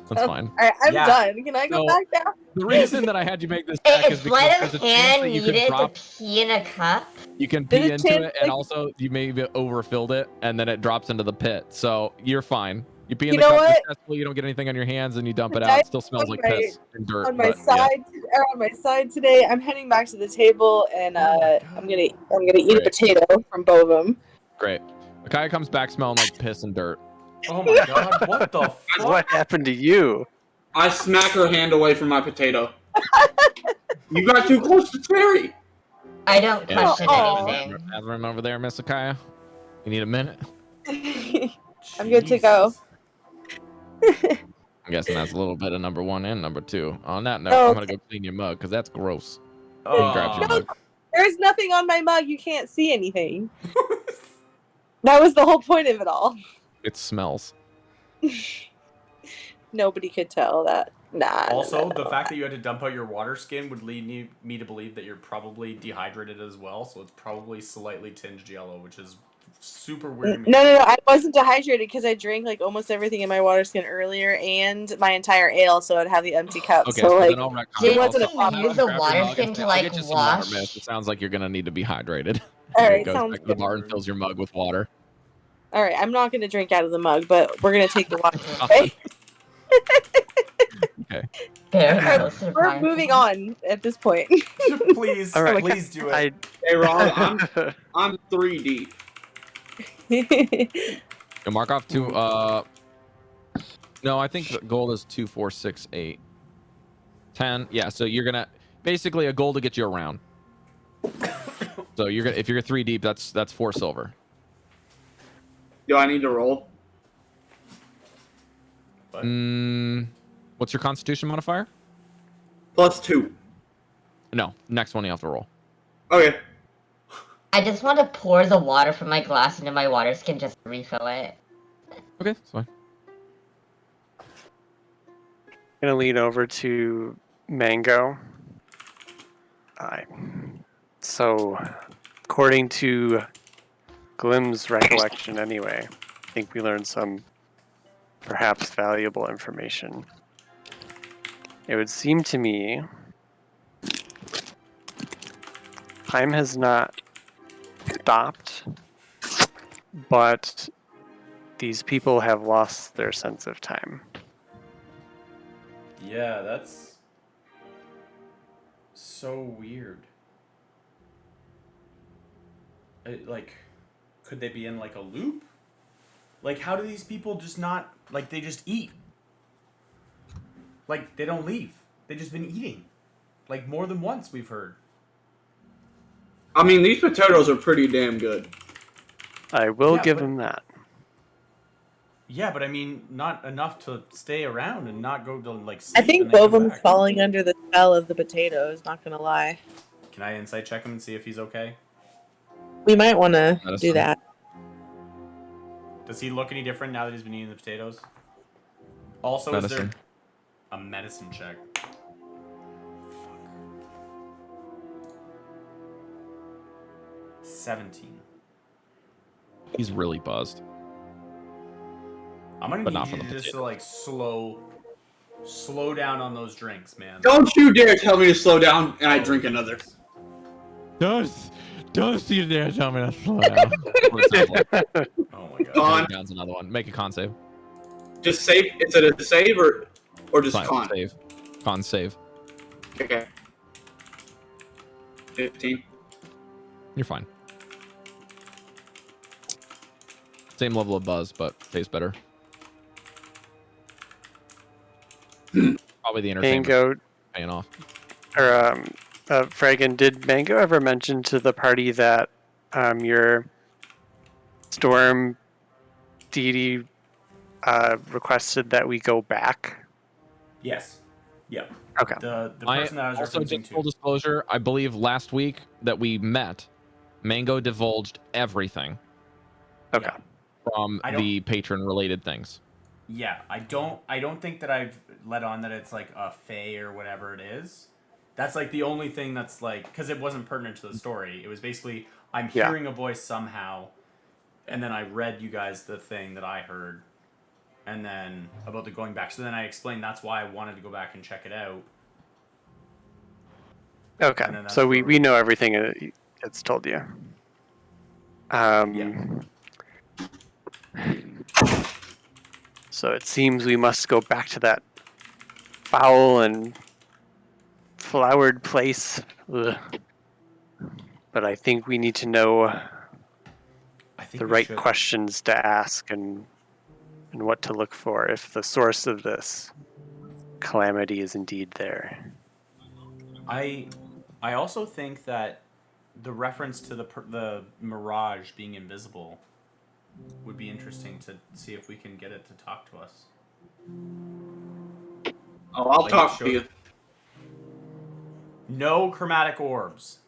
That's Oh. fine. All right, I'm Yeah. done. Can I go So- back now? The reason that I had you make this check is If because sleight there's of a chance hand that you needed can drop, to pee in a cup, you can There's pee a into chance, it, and like- also you maybe overfilled it, and then it drops into the pit. So you're fine. You pee in You the know cup what? successfully, you don't get anything on your hands, and you dump it I- out. It still smells on like my- piss and dirt. On my but, yeah. side, on my side today, I'm heading back to the table, and I'm gonna eat a Great. potato from both of them. Great. Akaya comes back smelling like piss and dirt. Oh my god, what the fuck? What happened to you? I smack her hand away from my potato. You got too close to Terry. I don't Yeah. question Aw. anything. Tavern over there, Miss Akaya. You need a minute? I'm good to go. Jesus. I'm guessing that's a little bit of number 1 and number 2. On that note, Oh, I'm gonna go clean your mug because that's gross. He grabs your Oh. mug. There's nothing on my mug. You can't see anything. That was the whole point of it all. It smells. Nobody could tell that. Nah. Also, the fact that you had to dump out your water skin would lead me to believe that you're probably dehydrated as well, so it's probably slightly tinged yellow, which is super weird to me. No. I wasn't dehydrated because I drank like almost everything in my water skin earlier and my entire ale, so I'd have the empty cup. Okay, so so like, then I'll retcon it it. wasn't I'll a have use him the grab your water mug and skin say, to, "I'll like, get you some water, wash." miss." It sounds like you're gonna need to be hydrated. all He right, goes sounds back to the good. bar and fills your mug with water. All right, I'm not gonna drink out of the mug, but we're gonna take the water. Okay? Okay. Very Alright, close to the We're prize. moving on at this point. Please, All right. please do it. I Hey, Ron, I'm 3 deep. You'll mark off 2. No, I think the goal is 2, 4, 6, 8, 10. Yeah, so you're gonna basically a goal to get you around. So you're gonna if you're 3 deep, that's 4 silver. Do I need to roll? What's your Constitution modifier? +2. No, next one you have to roll. Okay. I just want to pour the water from my glass into my water skin just to refill it. Okay, that's fine. gonna lean over to Mango. So, according to Glim's recollection, anyway, I think we learned some perhaps valuable information. It would seem to me time has not stopped, but these people have lost their sense of time. Yeah, that's so weird. Like, could they be in like a loop? Like, how do these people just not, like, they just eat? Like, they don't leave. They just been eating. Like, more than once, we've heard. I mean, these potatoes are pretty damn good. I will Yeah, give but- them that. Yeah, but I mean, not enough to stay around and not go to, like, I sleep think and then come Bovum's back. falling under the spell of the potatoes, not gonna lie. Can I insight check him and see if he's okay? We might want to That is do fine. that. Does he look any different now that he's been eating the potatoes? Also, is Medicine. there a medicine check? Fuck. 17. He's really buzzed. I'm gonna But not need you from to the just to, like, slow down on those drinks, man. Don't you dare tell me to slow down and I drink another. Don't you dare tell me to slow down. What it sounds like. Oh my god. Con. Down's another one. Make a con save. Just save. Is it a save or just Fine, con? save. Con save. Okay. 15. You're fine. Same level of buzz, but tastes better. Probably the entertainment Mango, paying off. or Fragan, did Mango ever mention to the party that your storm deity requested that we go back? Yes. Yep. Okay. The I person that I was also, referencing just full to. disclosure, I believe last week that we met, Mango divulged everything Okay. Yeah. from I don't- the patron-related things. Yeah, I don't think that I've let on that it's like a fae or whatever it is. That's like the only thing that's like, because it wasn't pertinent to the story. It was basically I'm Yeah. hearing a voice somehow, and then I read you guys the thing that I heard, and then about the going back. So then I explained that's why I wanted to go back and check it out. Okay. And then that's So where we know everything it's told you. So it seems we must go back to that foul and flowered place. Ugh. But I think we need to know I think the we right should. questions to ask and what to look for if the source of this calamity is indeed there. I also think that the reference to the mirage being invisible would be interesting to see if we can get it to talk to us. Oh, I'll Like, talk it to you. showed- No chromatic orbs.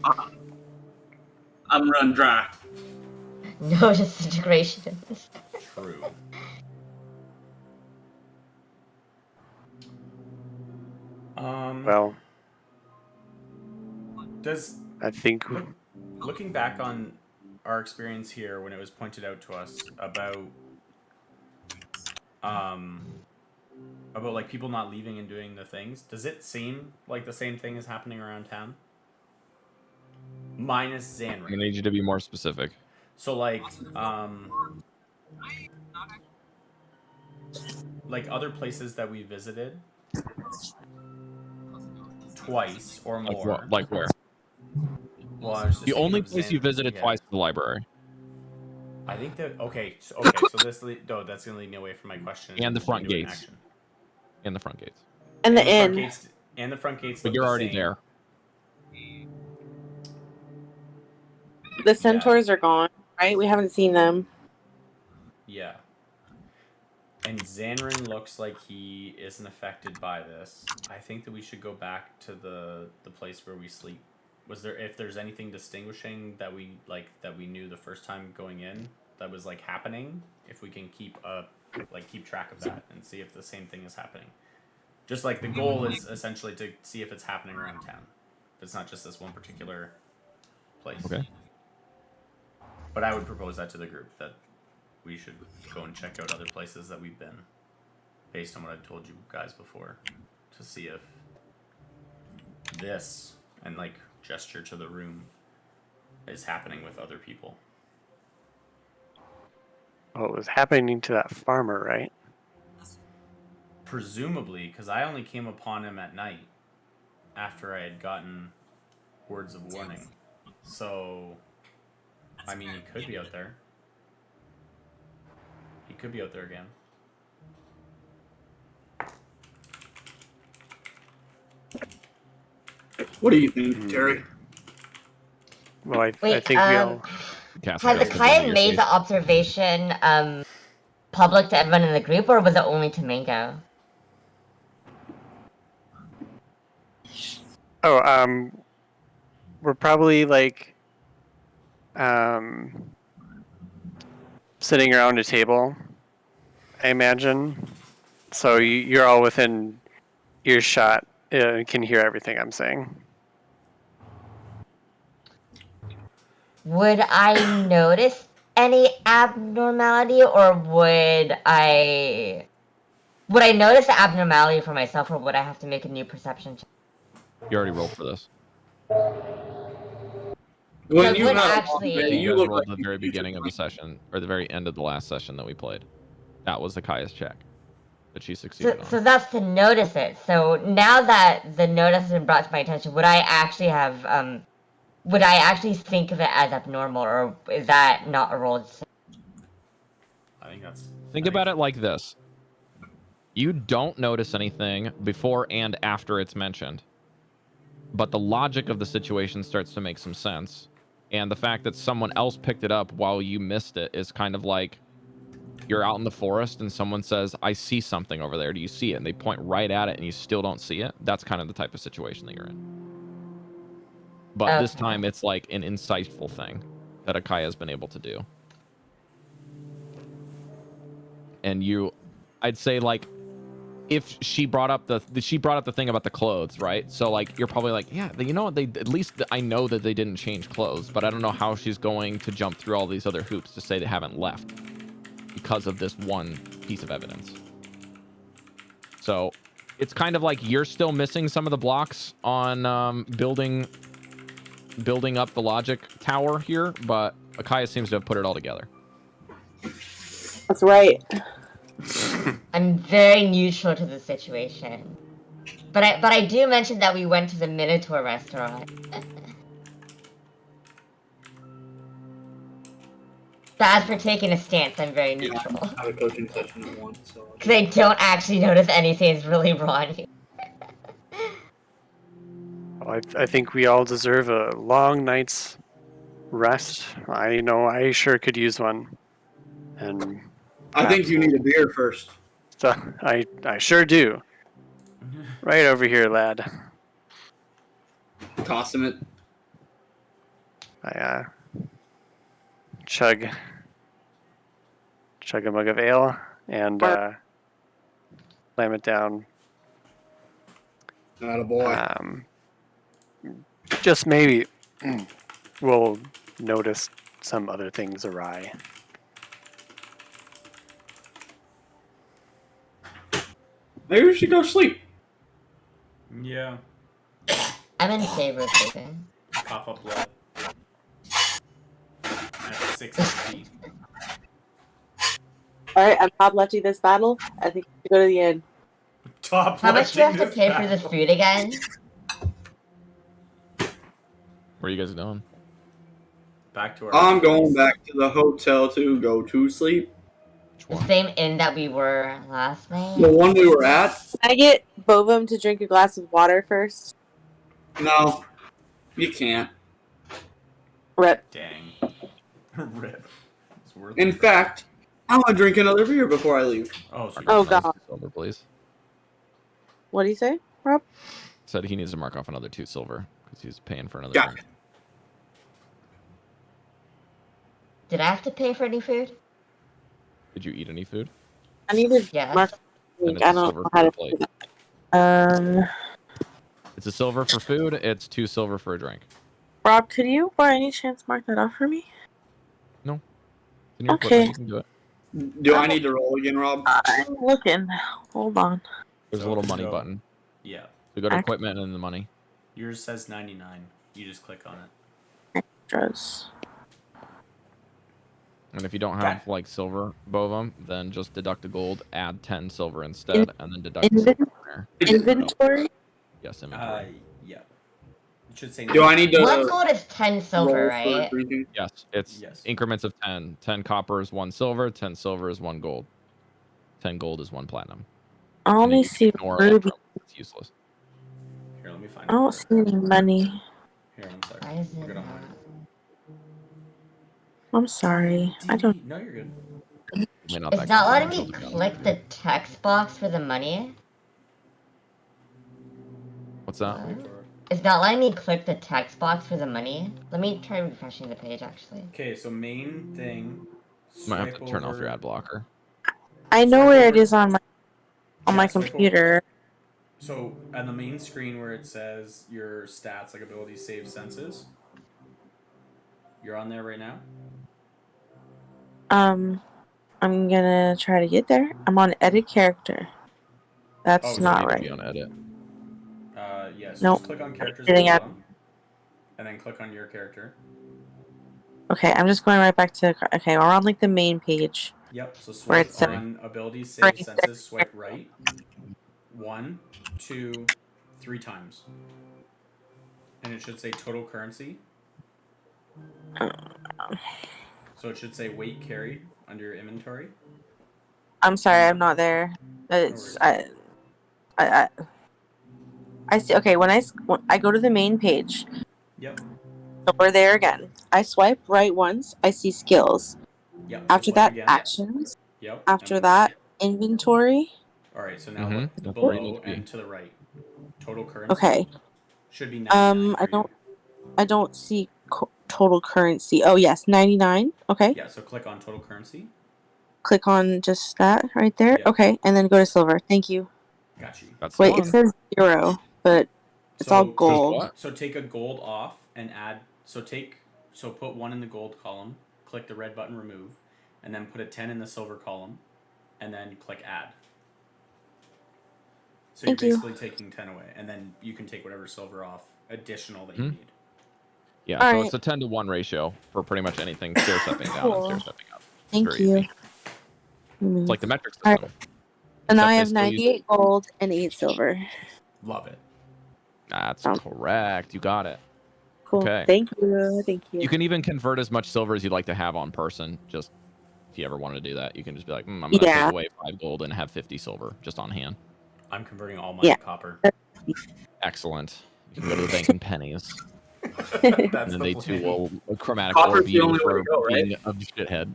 I'm run dry. No disintegration in this. True. Well, Does I think looking back on our experience here when it was pointed out to us about like people not leaving and doing the things, does it seem like the same thing is happening around town? Minus I'm gonna Zanric. need you to be more specific. So like other places that we visited twice or Like more. what? Like where? Well, I was just The thinking only of place you visited yeah. twice is the library I think that okay. So this that's gonna lead me away from my question and the front into an gates. action. And the front gates. And the front inn. gates and the front gates. But Look you're the already same. there. The centaurs are gone, right? We haven't seen them. Yeah. And Zanrin looks like he isn't affected by this. I think that we should go back to the place where we sleep. Was there, if there's anything distinguishing that we knew the first time going in that was like happening, if we can keep track of that and see if the same thing is happening. Just like the goal is essentially to see if it's happening around town. If it's not just this one particular place. Okay. But I would propose that to the group, that we should go and check out other places that we've been, based on what I've told you guys before, to see if this, and like gesture to the room, is happening with other people. well, it was happening to that farmer, right? Presumably, because I only came upon him at night after I had gotten words of warning. So, I mean, he could be out there. He could be out there again. What do you think, Terry? Well, I Wait, think we all. Castle has goes to Akaya your made safe. the observation public to everyone in the group, or was it only to Mango? Oh, we're probably like sitting around a table, I imagine. So you're all within earshot. Can hear everything I'm saying. Would I notice any abnormality, or would I notice the abnormality for myself, or would I have to make a new perception check? You already rolled for this. When So you would have actually- You you guys look rolled like at the very beginning of the session, or the very end of the last session that we played. That was Akaya's check that she succeeded So on. that's to notice it. So now that the notice has been brought to my attention, would I actually have would I actually think of it as abnormal, or is that not a roll? I think that's... Think about it like this. You don't notice anything before and after it's mentioned. But the logic of the situation starts to make some sense. And the fact that someone else picked it up while you missed it is kind of like you're out in the forest and someone says, I see something over there. Do you see it? And they point right at it and you still don't see it. That's kind of the type of situation that you're in. But this time it's like an insightful thing that Akaya has been able to do. And I'd say like, if she brought up the thing about the clothes, right? So like you're probably like, yeah, you know what? They at least I know that they didn't change clothes, but I don't know how she's going to jump through all these other hoops to say they haven't left because of this one piece of evidence. So it's kind of like you're still missing some of the blocks on building up the logic tower here, but Akaya seems to have put it all together. That's right. I'm very neutral to the situation. But I do mention that we went to the Minotaur restaurant. So as for taking a stance, I'm very Yeah, neutral. I had a coaching session at 1, so. Because I don't actually notice anything is really wrong here. Well, I think we all deserve a long night's rest. I know I sure could use one. And I think you need a beer first. so I sure do. Right over here, lad. Toss him it. I chug a mug of ale and slam it down. Attaboy. Just maybe we'll notice some other things awry. Maybe we should go sleep. Yeah. I'm in favor of sleeping. Cough up blood. At 60 feet. Alright, I'm top lefty this battle. I think we should go to the end. Top How much do I have to lefting pay this for this battle. food again? Where are you guys going? Back to our. I'm going back to the hotel to go to sleep. Which The one? same inn that we were last night? The one we were at? Can I get Bovum to drink a glass of water first? No, you can't. Rip. Dang. Rip. It's worth In it. fact, I'm gonna drink another beer before I leave. Oh, sweet. Oh, Another God. 2 silver, please. What do you say, Rob? Said he needs to mark off another 2 silver because he's paying for another Gotcha. drink. Did I have to pay for any food? Did you eat any food? I need to Yes. mark. Then it's I a don't silver know for how a to plate. do that. It's a silver for food. It's 2 silver for a drink. Rob, could you by any chance mark that off for me? In your Okay. equipment, you can do it. Do I need to roll again, Rob? I'm looking. Hold on. There's So a little if you money go- button. Yeah. So go to Ac- equipment and the money. Yours says 99. You just click on it. Extras. And if you don't Okay. have like silver bovum, then just deduct the gold, add 10 silver instead, and then deduct the Inven- silver from there. Inventory. Yes, inventory. Yeah. It should say. Do I need to One gold is 10 silver, roll for right? drinking? Yes, it's Yes. increments of 10. 10 copper is 1 silver, 10 silver is 1 gold. 10 gold is 1 platinum. I And then only you see ignore ruby. electrum. It's useless. Here, let me find I it. don't see any money. Here, one sec. Why is We're it gonna not? find it. I'm sorry. I don't. No, you're good. May not It's that not good, letting but me something else. click the text box for the money. What's that? Wait for it. It's not letting me click the text box for the money. Let me try refreshing the page, actually. Okay, so main thing. You might have to swipe turn off your over- ad blocker. I know Swipe where it over- is on my swipe over. computer. So on the main screen where it says your stats, like abilities, save, senses. You're on there right now. I'm gonna try to get there. I'm on edit character. That's Oh, so not You need to right. be on edit. Yeah. So Nope. just click on characters Getting at the out. bottom, and then click on your character. Okay, I'm just going right back to. Okay, we're on like the main page. Yep. So Where swipe it's on abilities, save, right senses. Swipe right. 1, 2, 3 times. And it should say total currency. So it should say weight carried under your inventory. I'm sorry, I'm not there. It's I see. Okay, when I go to the main page, Yep. so we're there again. I swipe right once. I see skills. Yep. So After click that, again. actions. Yep. After and- that, inventory. All right. So now Mhm, look that's where you below need to be. and to the right. Total currency. Okay. Should be 99 I for you. don't see total currency. Oh yes, 99. Okay. Yeah. So click on total currency. Click on just that right there. Yeah. Okay, and then go to silver. Thank you. Got you. That's the Wait, one. it says 0, but it's all So- gold. what? So take a gold off and add. So put 1 in the gold column. Click the red button, remove, and then put a 10 in the silver column, and then click add. So Thank you're you. basically taking 10 away, and then you can take whatever silver off additional that Hmm. you need. Yeah, All so right. it's a 10 to 1 ratio for pretty much anything stair stepping down and Cool. stair stepping up. Thank Very you. easy. It's like the metric All system. right. And now I Except have they still use- 98 gold and 8 silver. Love it. That's Sounds correct. You got it. cool. Okay. Thank you. Thank you. You can even convert as much silver as you'd like to have on person. Just if you ever want to do that, you can just be like, I'm going to take Yeah. away 5 gold and have 50 silver just on hand. I'm converting all my Yeah. copper. Excellent. You can go to the bank in pennies. That's And then the they plan. too will chromatic Copper's orb the you only way for to go, right? being a shithead.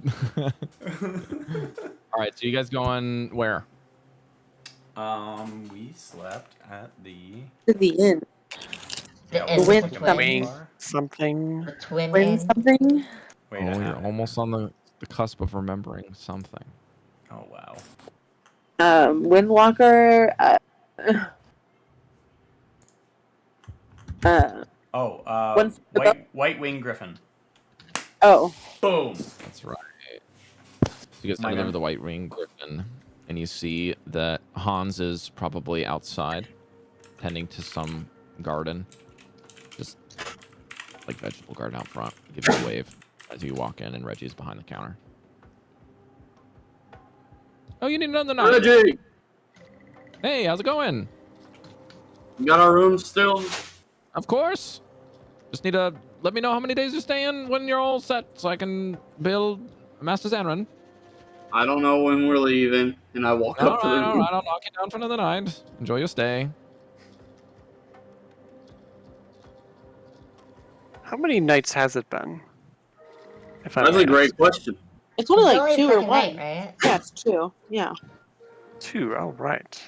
All right, so you guys going where? We slept at the. To the inn. The Yeah, inn was with it with like the a twins. Wing bar? something. The twin Win inn. something? Wait, Oh, you're almost on the cusp of remembering something. Oh wow. Windwalker. One- White Wing Griffin. Oh. Boom. That's right. So you guys My deliver man. the White Ring Griffin, and you see that Hans is probably outside, tending to some garden, just like vegetable garden out front. Give you a wave as you walk in, and Reggie's behind the counter. Oh, you need another night. Reggie, Hey, how's it going? you got our room still? Of course. Just need to let me know how many days you're staying when you're all set, so I can build Master Zanran. I don't know when we're leaving, and I walk All up to the right, all room. right. I'll knock you down for another night. Enjoy your stay. How many nights has it been? If I That's may a great ask. question. It's only It's like only 2 or second 1. night, right? Yeah, it's 2. Yeah. 2. Oh, right.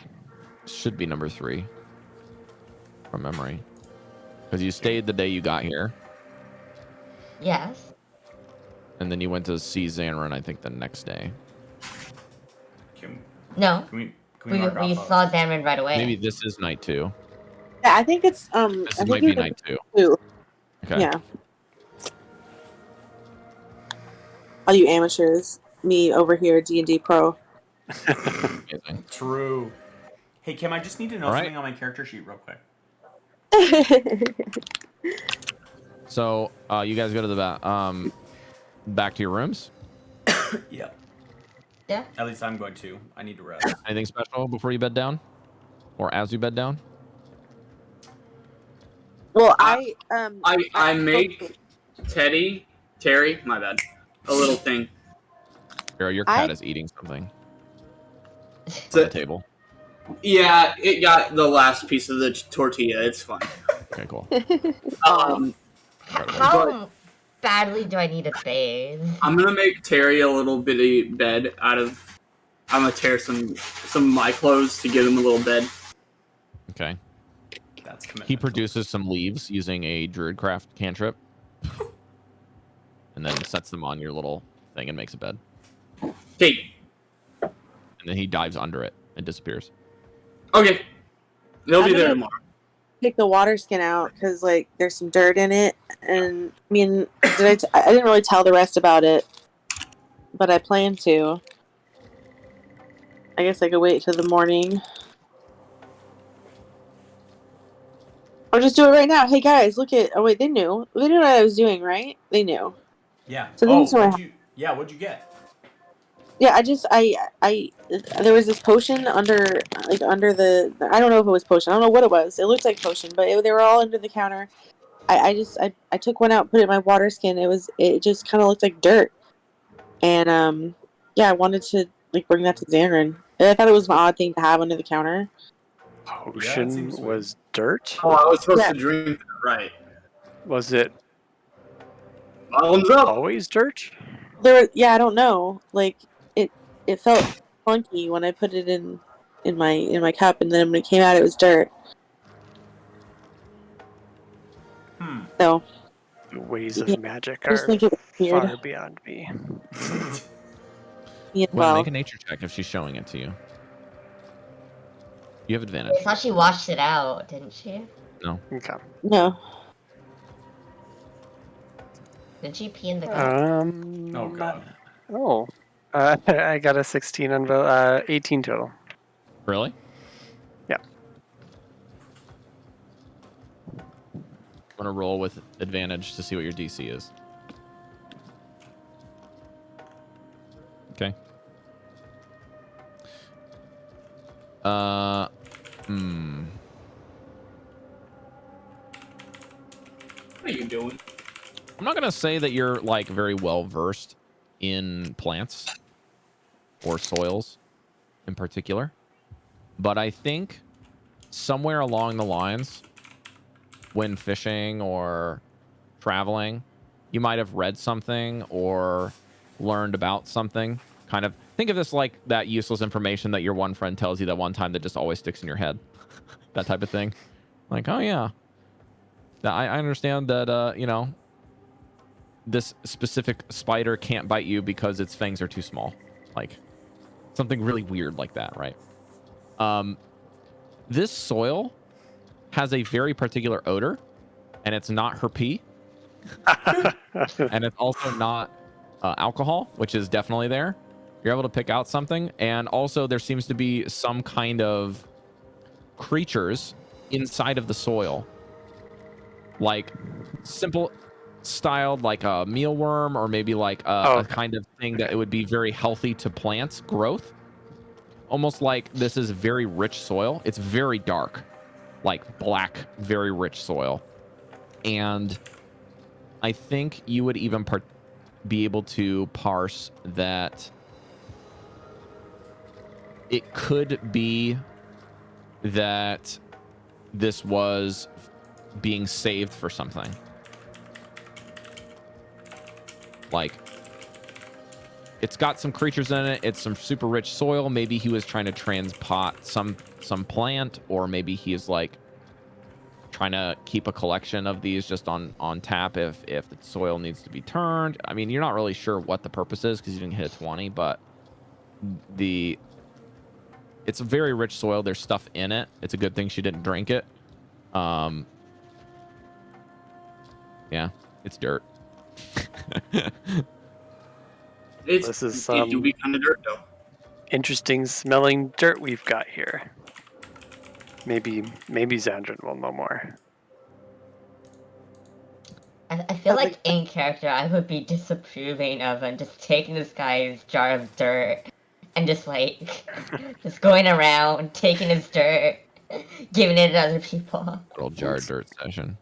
Should be number 3 from memory. Because you stayed the day you got here, Yes. and then you went to see Zanran, I think, the next day. Can, No. can we We mark off? saw Xamarin right away. Maybe this is night 2. Yeah, I think it's This I might think be it's night 2. 2. Okay. Yeah. All you amateurs, me over here, D&D pro. Amazing. True. Hey Kim, I just need to know All right. something on my character sheet real quick. So you guys go to the back to your rooms. Yeah. Yeah. At least I'm going to. I need to rest. Anything special before you bed down, or as you bed down? Well, I make Terry, my bad, a little thing. Or your cat is eating something on So- the table. Yeah, it got the last piece of the tortilla. It's fine. Okay, cool. How badly do I need to bathe? I'm gonna make Terry a little bitty bed out of. I'm gonna tear some of my clothes to give him a little bed. Okay. That's commitment. He produces some leaves using a druidcraft cantrip, and then sets them on your little thing and makes a bed. Okay. And then he dives under it and disappears. Okay. They'll be I'm there gonna- tomorrow. take the water skin out because like there's some dirt in it, and I mean, I didn't really tell the rest about it, but I plan to. I guess I could wait till the morning, or just do it right now. Hey guys, look at. Oh wait, they knew. They knew what I was doing, right? They knew. Yeah. So Oh, this is what what'd you get? Yeah, I there was this potion under the, I don't know if it was potion. I don't know what it was. It looked like potion, but they were all under the counter. I took one out, put it in my water skin. It just kind of looked like dirt, and yeah, I wanted to like bring that to Xanran. And I thought it was an odd thing to have under the counter. Potion seems sweet. was dirt? Oh, I was supposed Yeah. to drink that, right. Was it Bottoms up. always dirt? I don't know. Like it felt funky when I put it in my cup, and then when it came out, it was dirt. So The ways Yeah, of magic I just are think it was weird. far beyond me. Yeah, Well, well, make a nature check if she's showing it to you. You have advantage. I thought she washed it out, didn't she? Okay. no. Did she pee in the cup? Oh god. Oh. I got a 16 on 18 total. Really? Yeah. I'm gonna roll with advantage to see what your DC is. Okay. What are you doing? I'm not gonna say that you're like very well versed in plants or soils in particular, but I think somewhere along the lines, when fishing or traveling, you might have read something or learned about something. Kind of think of this like that useless information that your one friend tells you that one time that just always sticks in your head. That type of thing. Like, oh yeah, I understand that, you know, this specific spider can't bite you because its fangs are too small. Like something really weird like that, right? This soil has a very particular odor, and it's not her pee. And it's also not alcohol, which is definitely there. You're able to pick out something. And also there seems to be some kind of creatures inside of the soil. Like simple styled like a mealworm, or maybe like a kind of thing that it would be very healthy to plants growth. Almost like this is very rich soil. It's very dark, like black, very rich soil. And I think you would even be able to parse that it could be that this was being saved for something. Like, it's got some creatures in it. It's some super rich soil. Maybe he was trying to transpot some plant, or maybe he is like trying to keep a collection of these just on tap if the soil needs to be turned. I mean, you're not really sure what the purpose is because you didn't hit a 20, but it's a very rich soil. There's stuff in it. It's a good thing she didn't drink it. Yeah, it's dirt. This is it do be kind of dirt though. Interesting smelling dirt we've got here. Maybe Xandrin will know more. I feel like in character I would be disapproving of him just taking this guy's jar of dirt and just like just going around taking his dirt, giving it to other people. Little jar of dirt session.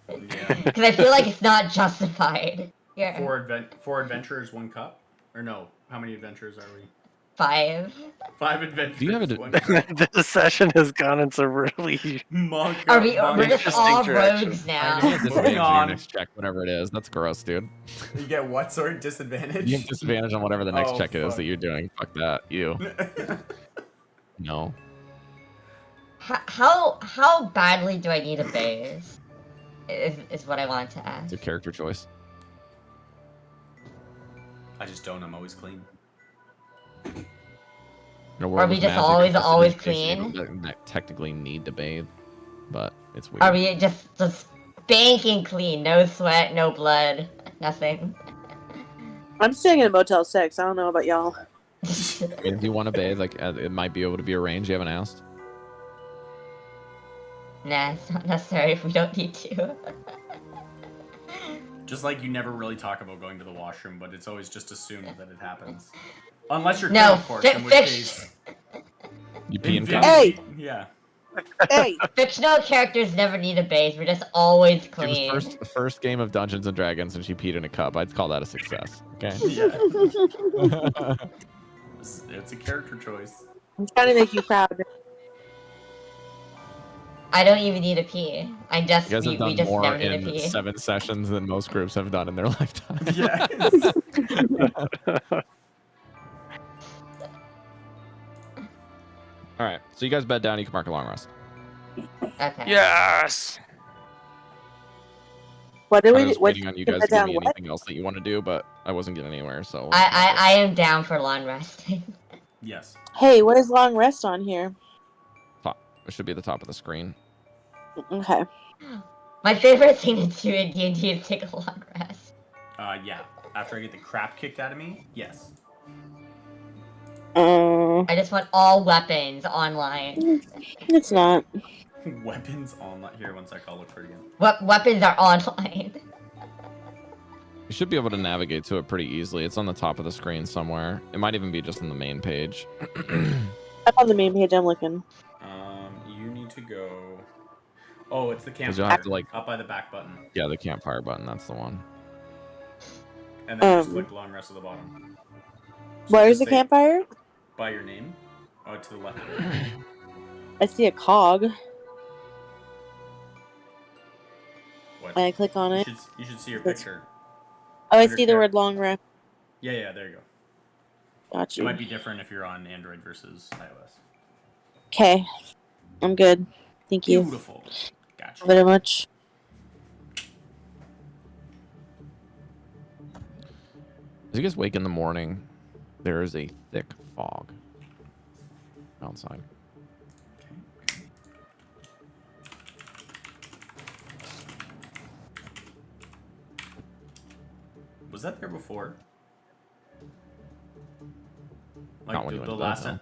Yeah. Because I feel like it's not justified. Yeah. Four adventurers, 1 cup? Or no? How many adventures are we? 5. 5 adventures. Do you have a one cup. This session has gone into really Monk Are up, we? monk We're just up. all direction. rogues You now. get disadvantage Moving on your on. next check, whatever it is. That's gross, dude. You get what sort of disadvantage? You get disadvantage on whatever the next Oh, check is fuck. that you're doing. Fuck that. You. No. How badly do I need a base? Is what I wanted to ask. It's a character choice. I just don't. I'm always clean. In a Are world we with just magic, always it's basically clean? you don't technically need to bathe, but it's weird. Are we just spanking clean? No sweat, no blood, nothing. I'm staying in Motel 6. I don't know about y'all. I mean, if you want to bathe, like it might be able to be arranged. You haven't asked. Nah, it's not necessary if we don't need to. Just like you never really talk about going to the washroom, but it's always just assumed that it happens. Unless you're No, Kim, of course, in which case... You pee and in cum. Hey! Yeah. Hey, Fictional characters never need a base. We're just always It clean. was first game of Dungeons and Dragons, and she peed in a cup. I'd call that a success. Okay. Yeah. It's a character choice. I'm trying to make you proud. I don't even need a pee. I just You guys have we done just more never need a in pee. 7 sessions than most groups have done in their lifetime. Yes. All right, so you guys bed down. You can mark a long rest. Okay. yes. What did I we? was What? waiting on you guys to give me anything else that you want to do, but I wasn't getting anywhere, so. I am down for long resting. Yes. Hey, what is long rest on here? It should be at the top of the screen. Okay. My favorite thing to do in D&D is take a long rest. Yeah. After I get the crap kicked out of me, yes. I just want all weapons online. It's not. Weapons online. Here, one sec. I'll look for it again. Weapons are online. You should be able to navigate to it pretty easily. It's on the top of the screen somewhere. It might even be just on the main page. I'm on the main page. I'm looking. You need to go. Oh, it's the 'Cause you'll campfire. have to, like- up by the back button, Yeah, the campfire button. That's the one. and then just click long rest at the bottom. So it Where's should the say campfire? by your name. Oh, to the left. I see a cog. What? When I click on You it. should see your That's- picture. Oh, I Under see the char- word long rest. Yeah, there you go. Got It you. might be different if you're on Android versus iOS. Okay. I'm good. Thank you Beautiful. Gotcha. very much. As you guys wake in the morning, there is a thick fog outside. Was that there before? Like Not when you went the to bed, last no. time?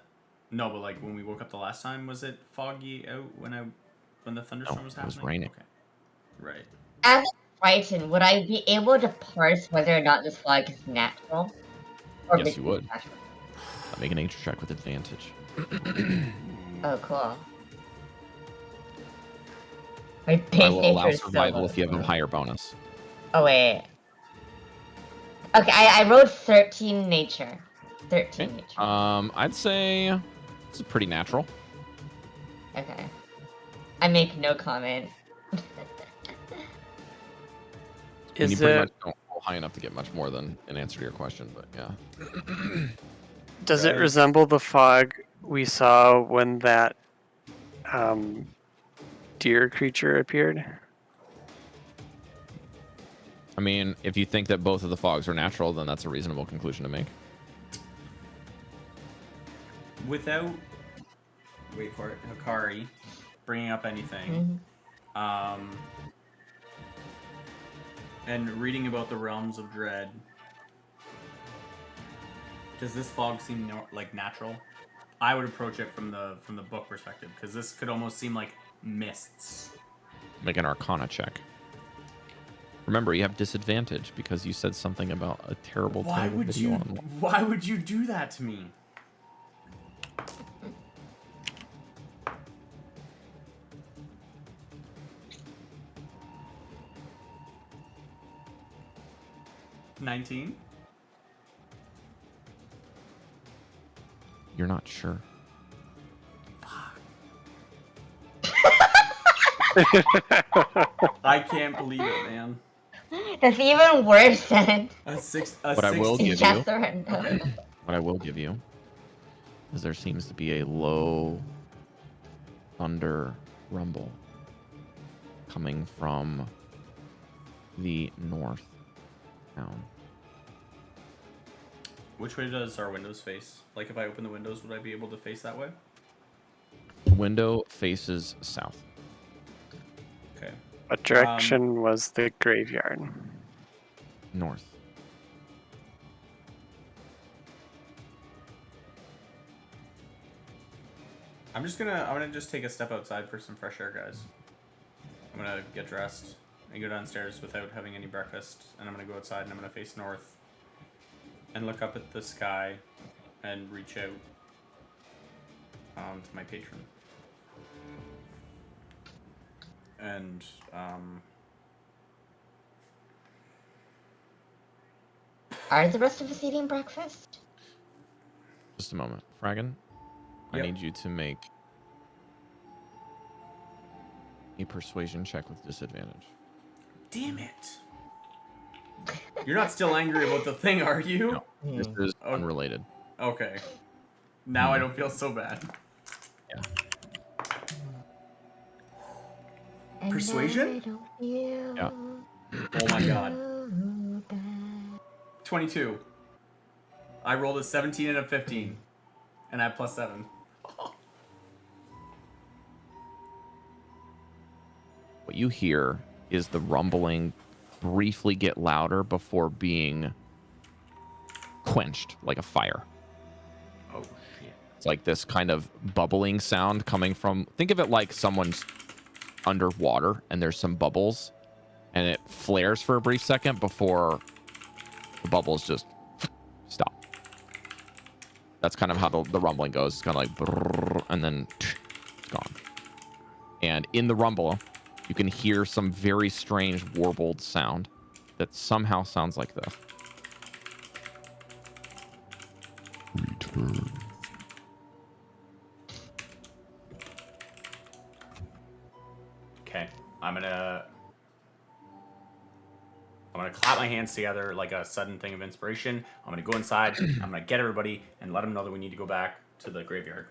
No, but like when we woke up the last time, was it foggy out when the thunderstorm was it was happening? raining. Okay. Right. As a Triton, would I be able to parse whether or not this flag is natural? Or Yes, you maybe would. natural? Make a nature check with advantage. Oh, cool. My I base will nature allow is so survival low. if you have a higher bonus. Oh, wait. Okay, I wrote 13 nature. 13 Okay. nature. I'd say it's pretty natural. Okay. I make no comment. And you Is pretty it? much don't roll high enough to get much more than an answer to your question, but yeah. Does it Right. resemble the fog we saw when that deer creature appeared? I mean, if you think that both of the fogs are natural, then that's a reasonable conclusion to make. Without, wait for it, Hikari bringing up anything, Mhm. and reading about the realms of dread, does this fog seem like natural? I would approach it from the book perspective, because this could almost seem like mists. Make an Arcana check. Remember, you have disadvantage because you said something about a terrible video online. Why would you do that to me? $19? You're not sure. I can't believe it, man. That's even worse than What I will give you, Chester and what I will give you, is there seems to be a low thunder rumble coming from the north town. Which way does our windows face? Like, if I open the windows, would I be able to face that way? The window faces south. Okay. What direction was the graveyard? North. I'm gonna just take a step outside for some fresh air, guys. I'm gonna get dressed and go downstairs without having any breakfast, and I'm gonna go outside and I'm gonna face north and look up at the sky and reach out to my patron. And Are the rest of us eating breakfast? Just a moment. Fragan, I Yep. need you to make a persuasion check with disadvantage. damn it! You're not still angry about the thing, are you? No. This is Oh. unrelated. Okay. Now I don't feel so bad. Yeah. And Persuasion? I don't feel Yeah. Oh my god. so bad. 22. I rolled a 17 and a 15. And I have +7. What you hear is the rumbling briefly get louder before being quenched like a fire. Oh shit. It's like this kind of bubbling sound coming from, think of it like someone's underwater and there's some bubbles and it flares for a brief second before the bubbles just stop. That's kind of how the rumbling goes. It's kind of like, brrr, and then it's gone. And in the rumble, you can hear some very strange warbled sound that somehow sounds like this. Return. Okay, I'm gonna clap my hands together like a sudden thing of inspiration. I'm gonna go inside. I'm gonna get everybody and let them know that we need to go back to the graveyard.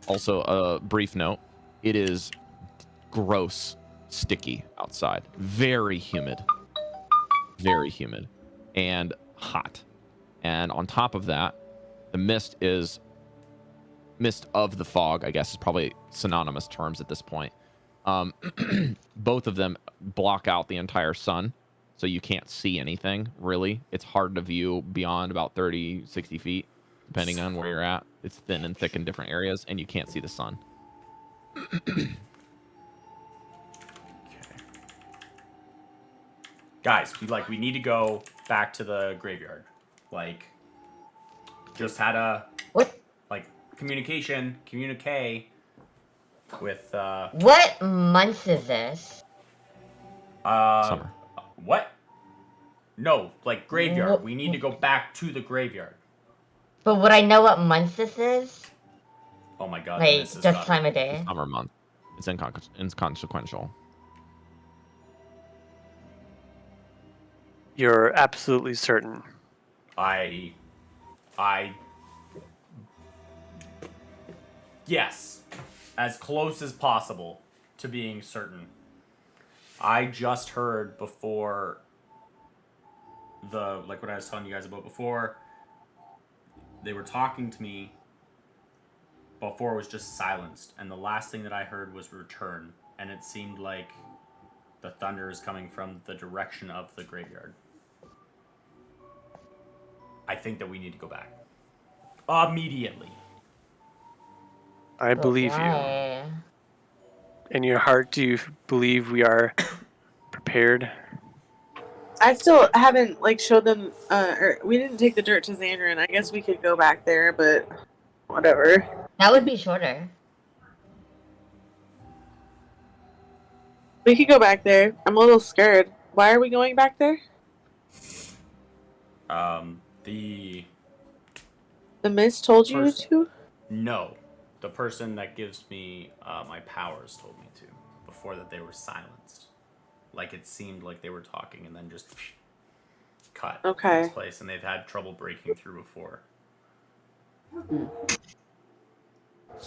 Also, a brief note: it is gross, sticky outside, very humid, and hot. And on top of that, the mist of the fog, I guess, is probably synonymous terms at this point. Both of them block out the entire sun, so you can't see anything, really. It's hard to view beyond about 30, 60 feet, depending on where you're at. It's thin and thick in different areas, and you can't see the sun. Guys, we need to go back to the graveyard. Just had a communique with What month is this? Summer. What? No, graveyard. Wh- We need to go back to the graveyard. But would I know what month this is? Oh my god. Like, this is just gotta- time of day? Summer month. It's inconsequential. You're absolutely certain. I yes, as close as possible to being certain. I just heard before what I was telling you guys about before. They were talking to me before it was just silenced, and the last thing that I heard was return, and it seemed like the thunder is coming from the direction of the graveyard. I think that we need to go back. Immediately. I believe you. Why? In your heart, do you believe we are prepared? I still haven't showed them. Or we didn't take the dirt to Xandrin. I guess we could go back there, but whatever. That would be shorter. We could go back there. I'm a little scared. Why are we going back there? The mist told you to? No. The person that gives me my powers told me to. Before that they were silenced. It seemed like they were talking and then just cut in this place. And they've had trouble breaking through before.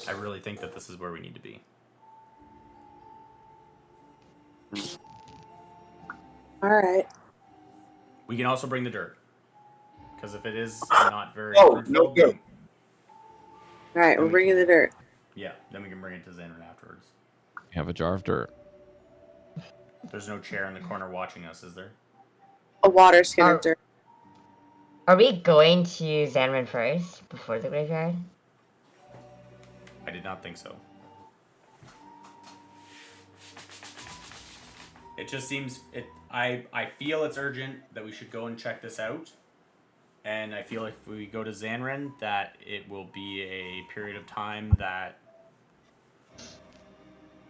I really think that this is where we need to be. Alright. We can also bring the dirt. Because if it is not very fruitful, no. Alright, we're bringing the dirt. yeah, then we can bring it to Xandrin afterwards. You have a jar of dirt. There's no chair in the corner watching us, is there? A water skin of dirt. Are we going to Xandrin first, before the graveyard? I did not think so. It just seems I feel it's urgent that we should go and check this out. And I feel if we go to Xandrin that it will be a period of time that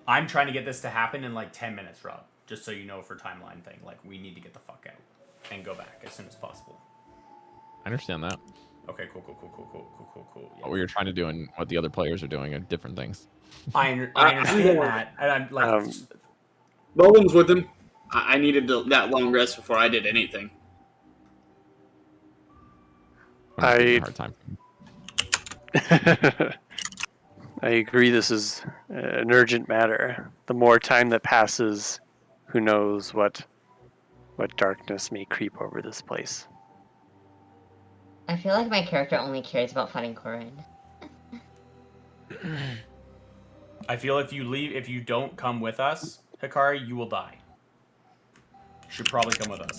I'm trying to get this to happen in 10 minutes, Rob. Just so you know for timeline thing. We need to get the fuck out and go back as soon as possible. I understand that. Okay, cool. Yeah. What you're trying to do and what the other players are doing are different things. I understand that. And I'm Bowen's with him. I needed that long rest before I did anything. I'm giving you a hard time. I agree this is an urgent matter. The more time that passes, who knows what darkness may creep over this place. I feel like my character only cares about fighting Corin. I feel if you don't come with us, Hikari, you will die. You should probably come with us.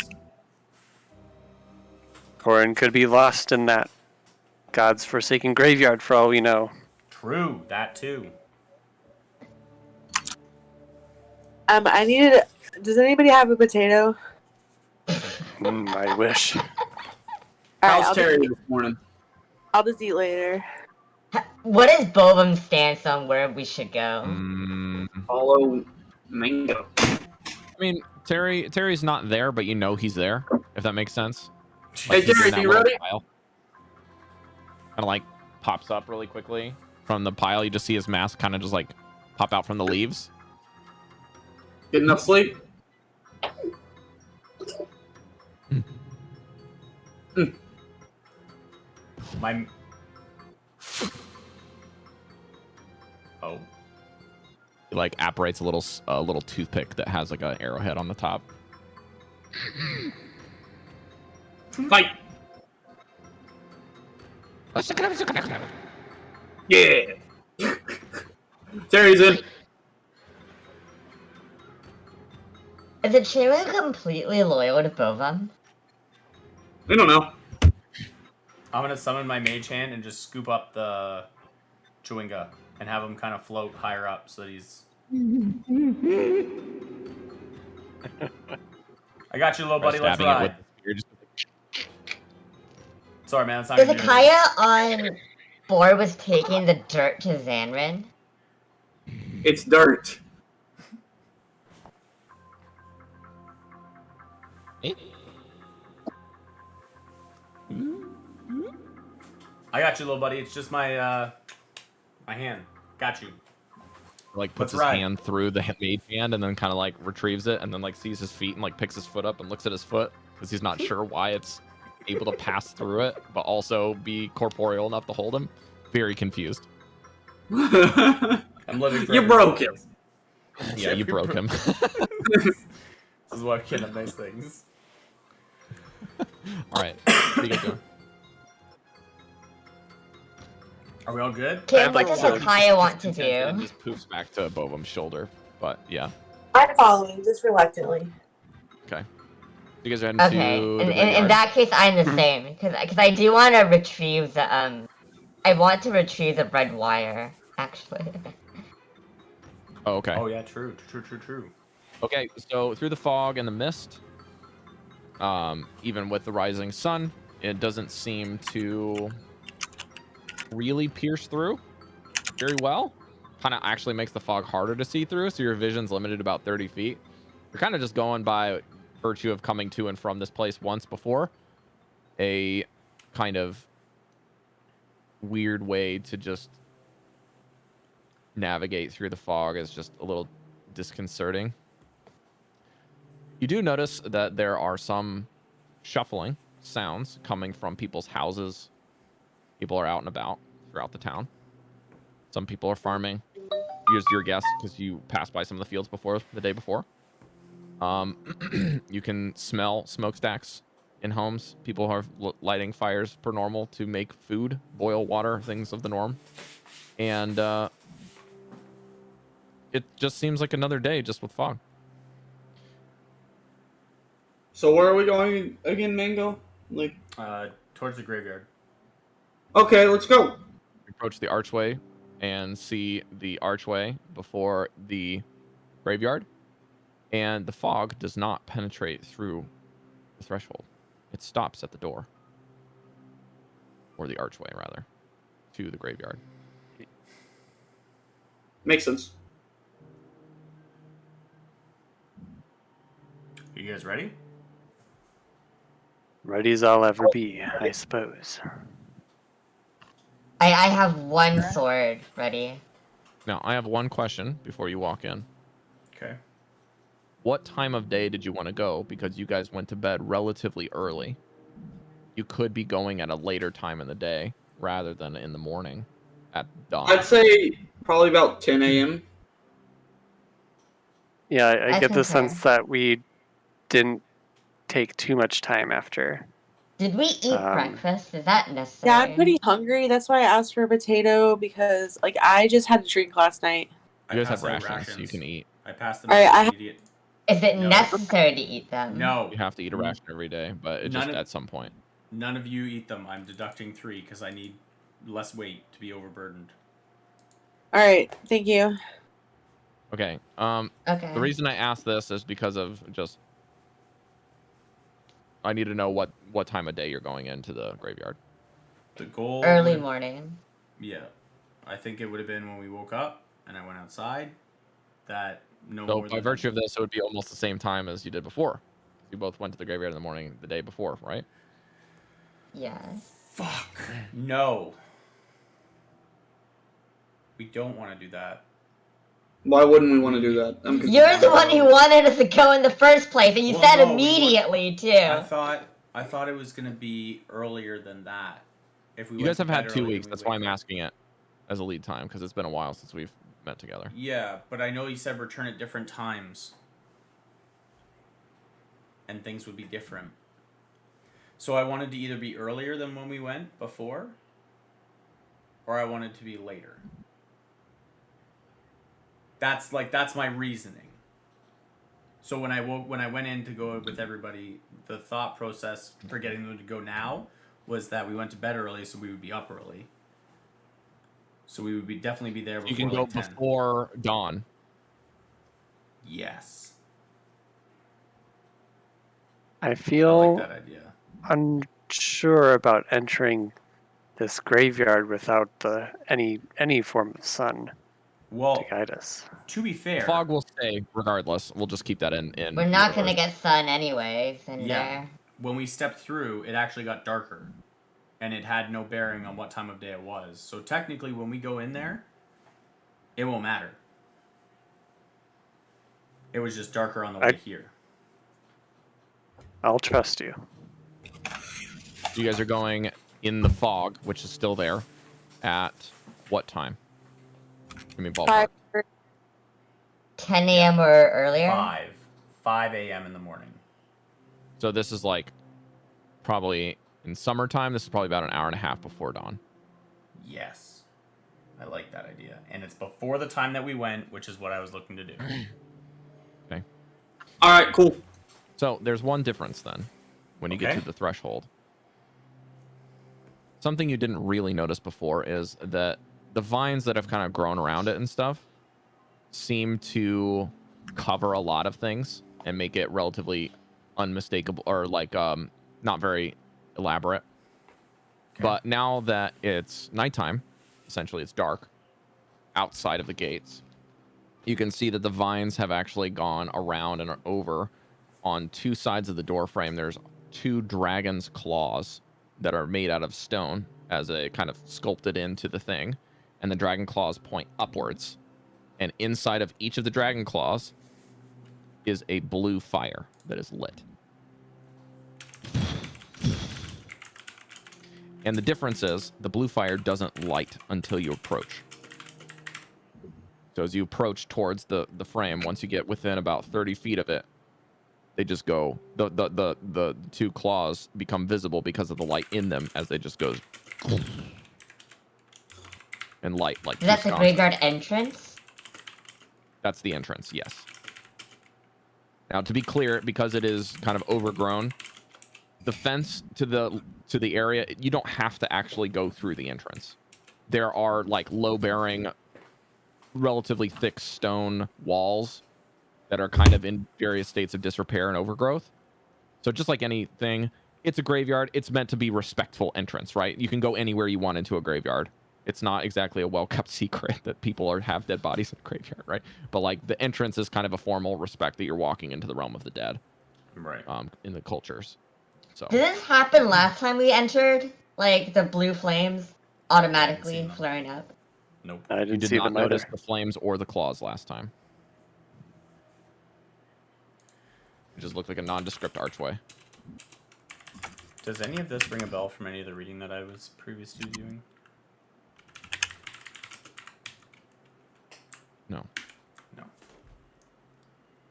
Corin could be lost in that God's forsaken graveyard for all we know. True, that too. Does anybody have a potato? I wish. Alright, How's Terry this morning? I'll just eat later. What is Bovum's stance on where we should go? Follow Mango. I mean, Terry's not there, but you know he's there, if that makes sense. Hey, he's in Terry, that you little ready? pile. Kind of like pops up really quickly from the pile. You just see his mask kind of just like pop out from the leaves. Get enough sleep? My. Oh. He like apparates a little toothpick that has like an arrowhead on the top. Fight! Yeah! Terry's in. Is it Shaman completely loyal to Bovum? I don't know. I'm gonna summon my mage hand and just scoop up the Chewinga and have him kind of float higher up so that he's. I got you, little buddy. Let's Stabbing it with ride. the spear, just Sorry, man. That's not Is gonna do Akaya on board with taking the dirt to Xanrin? It's dirt. I got you, little buddy. It's just my my hand. Got you. like puts Let's his ride. hand through the mage hand and then kind of like retrieves it and then like sees his feet and like picks his foot up and looks at his foot because he's not sure why it's able to pass through it but also be corporeal enough to hold him. Very confused. I'm living for You every broke day. him. Yeah, you broke him. This is why I can't have nice things. All right. What are you guys doing? Are we all good? Kim, what like does to- Akaya want to It do? just poofs back to Bovum's shoulder, but yeah. I'm following, just reluctantly. Okay. You guys are heading Okay, to in the graveyard? that case, I'm the same because I do want to retrieve the I want to retrieve the red wire actually. Oh, okay. Oh yeah, true. Okay, so through the fog and the mist, even with the rising sun, it doesn't seem to really pierce through very well. Kind of actually makes the fog harder to see through, so your vision's limited about 30 feet. You're kind of just going by virtue of coming to and from this place once before. A kind of weird way to just navigate through the fog is just a little disconcerting. You do notice that there are some shuffling sounds coming from people's houses. People are out and about throughout the town. Some people are farming. Here's your guess because you passed by some of the fields before the day before. You can smell smokestacks in homes. People are lighting fires per normal to make food, boil water, things of the norm. And it just seems like another day just with fog. So where are we going again, Mango? Like, Towards the graveyard. okay, let's go. You approach the archway and see the archway before the graveyard, and the fog does not penetrate through the threshold. It stops at the door, or the archway rather, to the graveyard. Makes sense. Are you guys ready? Ready as I'll ever be, I suppose. I have one sword ready. Now, I have one question before you walk in. Okay. What time of day did you want to go? Because you guys went to bed relatively early. You could be going at a later time in the day rather than in the morning at dawn. I'd say probably about 10 a.m. Yeah, I I get the concur. sense that we didn't take too much time after. Did we eat breakfast? Is that necessary? Yeah, I'm pretty hungry. That's why I asked for a potato because, like, I just had a drink last night. You guys have passed out rations you can eat. I passed them. All right, out I to have- idiot. Is it No. necessary to eat them? No, You have to eat a ration every day, but it just None of- at some point. none of you eat them. I'm deducting 3 because I need less weight to be overburdened. All right, thank you. Okay. Okay. The reason I asked this is because of just I need to know what time of day you're going into the graveyard. The goal. Early would've- morning. Yeah, I think it would have been when we woke up and I went outside. That no So more by than virtue of this, it would be almost the same time as you did before. You both went to the graveyard in the morning the day before, right? Yes. Fuck. No. We don't want to do that. Why wouldn't we want to do that? I'm confused. You're the one who wanted us to go in the first place, and you Well, said no, we want- immediately too. I thought it was gonna be earlier than that. If we You went guys to have bed had 2 early, then weeks. we That's wake why I'm up. asking it as a lead time, because it's been a while since we've met together. Yeah, but I know you said return at different times. And things would be different. So I wanted to either be earlier than when we went before, or I wanted to be later. That's my reasoning. So when I went in to go with everybody, the thought process for getting them to go now was that we went to bed early, so we would be up early. So we would definitely be there before You can go 10. before dawn. Yes. I I feel like that idea. unsure about entering this graveyard without any form of sun to Well, guide us. to be fair, Fog will stay regardless. We'll just keep that in. We're not your gonna orders. get sun anyways in Yeah. there. when we stepped through, it actually got darker. And it had no bearing on what time of day it was. So technically, when we go in there, it won't matter. It was just darker on the way here. I'll trust you. You guys are going in the fog, which is still there, at what time? I mean, ballpark. 10 a.m. or earlier. 5 a.m. in the morning. So this is like probably in summertime. This is probably about an hour and a half before dawn. Yes. I like that idea. And it's before the time that we went, which is what I was looking to do. Okay. All right, cool. So there's one difference then when you get Okay. to the threshold. Something you didn't really notice before is that the vines that have kind of grown around it and stuff seem to cover a lot of things and make it relatively unmistakable, or like not very elaborate. Okay. But now that it's nighttime, essentially it's dark outside of the gates, you can see that the vines have actually gone around and are over on 2 sides of the door frame. There's 2 dragon's claws that are made out of stone as a kind of sculpted into the thing, and the dragon claws point upwards, and inside of each of the dragon claws is a blue fire that is lit. And the difference is the blue fire doesn't light until you approach. So as you approach towards the frame, once you get within about 30 feet of it, they just go, the 2 claws become visible because of the light in them as they just goes and light like Is that the two graveyard entrance? That's the entrance, yes. Now, to be clear, because it is kind of overgrown, the fence to the area, you don't have to actually go through the entrance. There are like low-bearing, relatively thick stone walls that are kind of in various states of disrepair and overgrowth. So just like anything, it's a graveyard. It's meant to be respectful entrance, right? You can go anywhere you want into a graveyard. It's not exactly a well-kept secret that people have dead bodies in a graveyard, right? But like the entrance is kind of a formal respect that you're walking into the realm of the dead, Right. in the cultures. So Did this happen last time we entered? Like the blue flames automatically seen them. flaring up? Nope. I you didn't did see not them notice either. the flames or the claws last time. It just looked like a nondescript archway. Does any of this ring a bell from any of the reading that I was previously doing? No. No.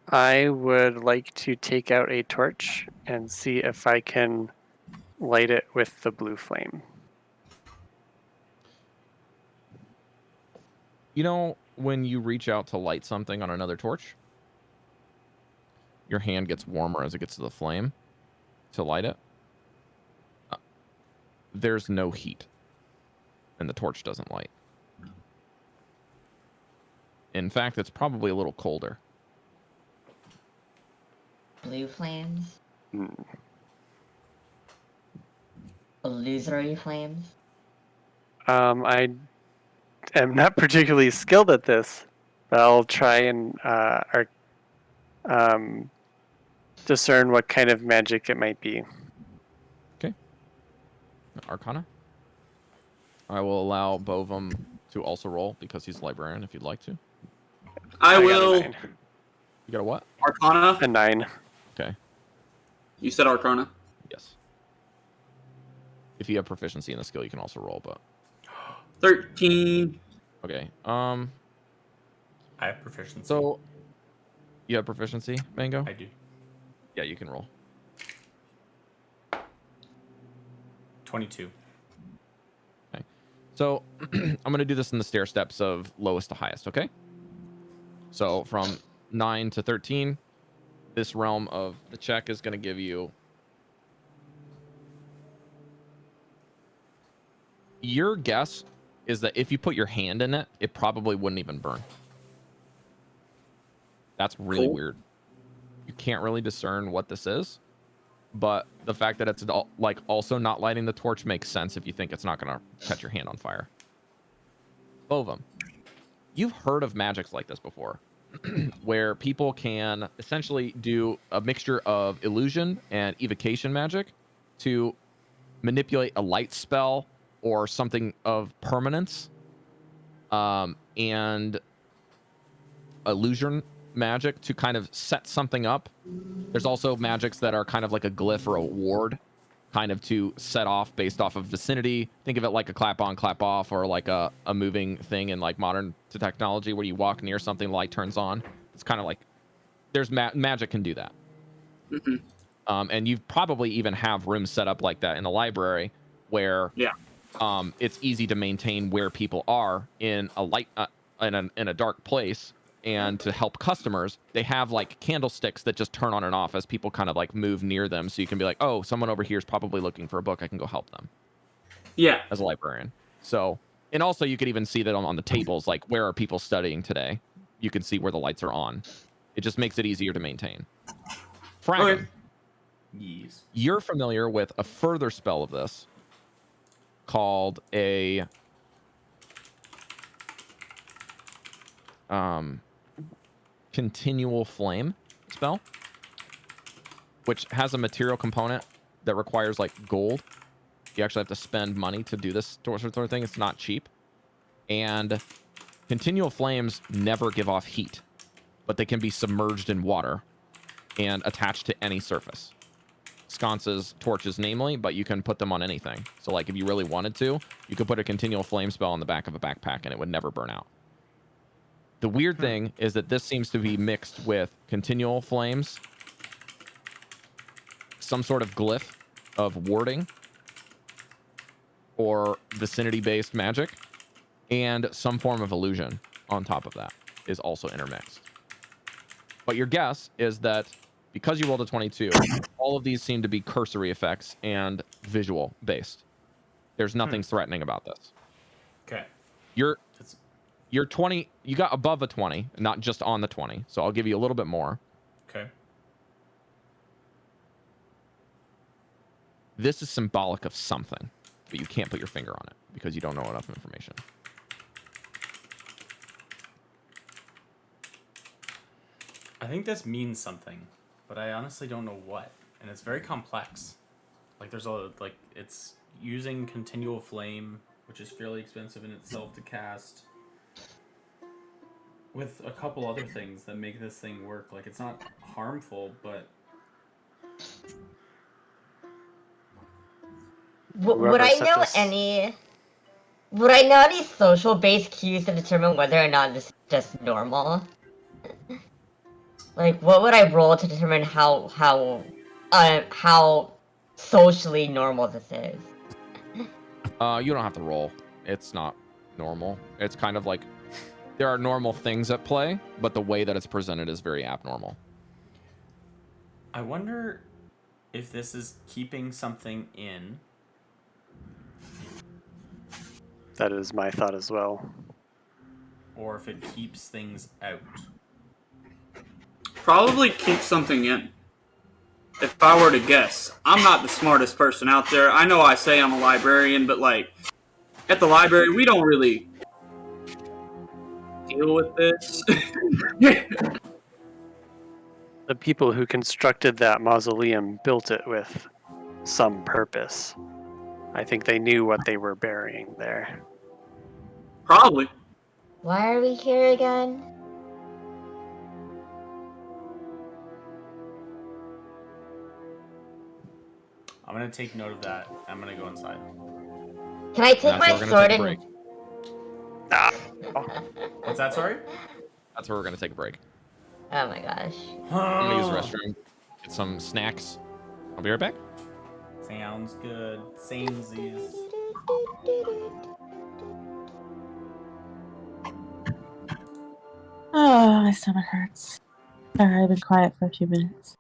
I would like to take out a torch and see if I can light it with the blue flame. You know, when you reach out to light something on another torch, your hand gets warmer as it gets to the flame to light it. There's no heat, and the torch doesn't light. In fact, it's probably a little colder. Blue flames? Hmm. Illusory flames? I am not particularly skilled at this, but I'll try and discern what kind of magic it might be. Arcana. I will allow Bovum to also roll because he's a librarian if you'd like to. I got a will. 9. You got a what? Arcana. A 9. Okay. You said Arcana. Yes. If you have proficiency in the skill, you can also roll, but 13. okay. I have proficiency. So you have proficiency, Mango? I do. Yeah, you can roll. 22. Okay. So I'm gonna do this in the stair steps of lowest to highest, okay? So from 9 to 13, this realm of the check is gonna give you your guess is that if you put your hand in it, it probably wouldn't even burn. That's really Cool. weird. You can't really discern what this is, but the fact that it's like also not lighting the torch makes sense if you think it's not going to catch your hand on fire. Bovum, you've heard of magics like this before, where people can essentially do a mixture of illusion and evocation magic to manipulate a light spell or something of permanence, and illusion magic to kind of set something up. There's also magics that are kind of like a glyph or a ward, kind of to set off based off of vicinity. Think of it like a clap on, clap off, or like a moving thing in like modern technology where you walk near something, the light turns on. It's kind of like there's magic can do that. Mm-hmm. And you probably even have rooms set up like that in the library where it's easy to maintain where people are in a light in a dark place. And to help customers, they have like candlesticks that just turn on and off as people kind of like move near them. So you can be like, oh, someone over here is probably looking for a book. I can go help them. Yeah. As a librarian. So, and also you could even see that on the tables, like where are people studying today? You can see where the lights are on. It just makes it easier to maintain. Fragum, Okay. Yes. you're familiar with a further spell of this called a Continual Flame spell, which has a material component that requires like gold. You actually have to spend money to do this sort of thing. It's not cheap. And Continual Flames never give off heat, but they can be submerged in water and attached to any surface. Sconces, torches, namely, but you can put them on anything. So like if you really wanted to, you could put a Continual Flame spell on the back of a backpack and it would never burn out. The weird thing is that this seems to be mixed with Continual Flames, some sort of glyph of warding or vicinity-based magic, and some form of illusion on top of that is also intermixed. But your guess is that because you rolled a 22, all of these seem to be cursory effects and visual-based. There's nothing threatening about this. Okay. You're 20, you got above a 20, not just on the 20. So I'll give you a little bit more. Okay. This is symbolic of something, but you can't put your finger on it because you don't know enough information. I think this means something, but I honestly don't know what. And it's very complex. Like it's using Continual Flame, which is fairly expensive in itself to cast, with a couple other things that make this thing work. Like, it's not harmful, but Would I know any social-based cues to determine whether or not this is just normal? Like, what would I roll to determine how socially normal this is? You don't have to roll. It's not normal. It's kind of like there are normal things at play, but the way that it's presented is very abnormal. I wonder if this is keeping something in. That is my thought as well. Or if it keeps things out. Probably keep something in. If I were to guess, I'm not the smartest person out there. I know I say I'm a librarian, but like, at the library, we don't really deal with this. The people who constructed that mausoleum built it with some purpose. I think they knew what they were burying there. Probably. Why are we here again? I'm gonna take note of that. I'm gonna go inside. Can I take That's my where we're gonna sword take a and... break. What's that? Sorry. That's where we're gonna take a break. Oh my gosh. I'm gonna use the restroom, get some snacks. I'll be right back. Sounds good. Samesies. Oh, my stomach hurts. Sorry, I've been quiet for a few minutes.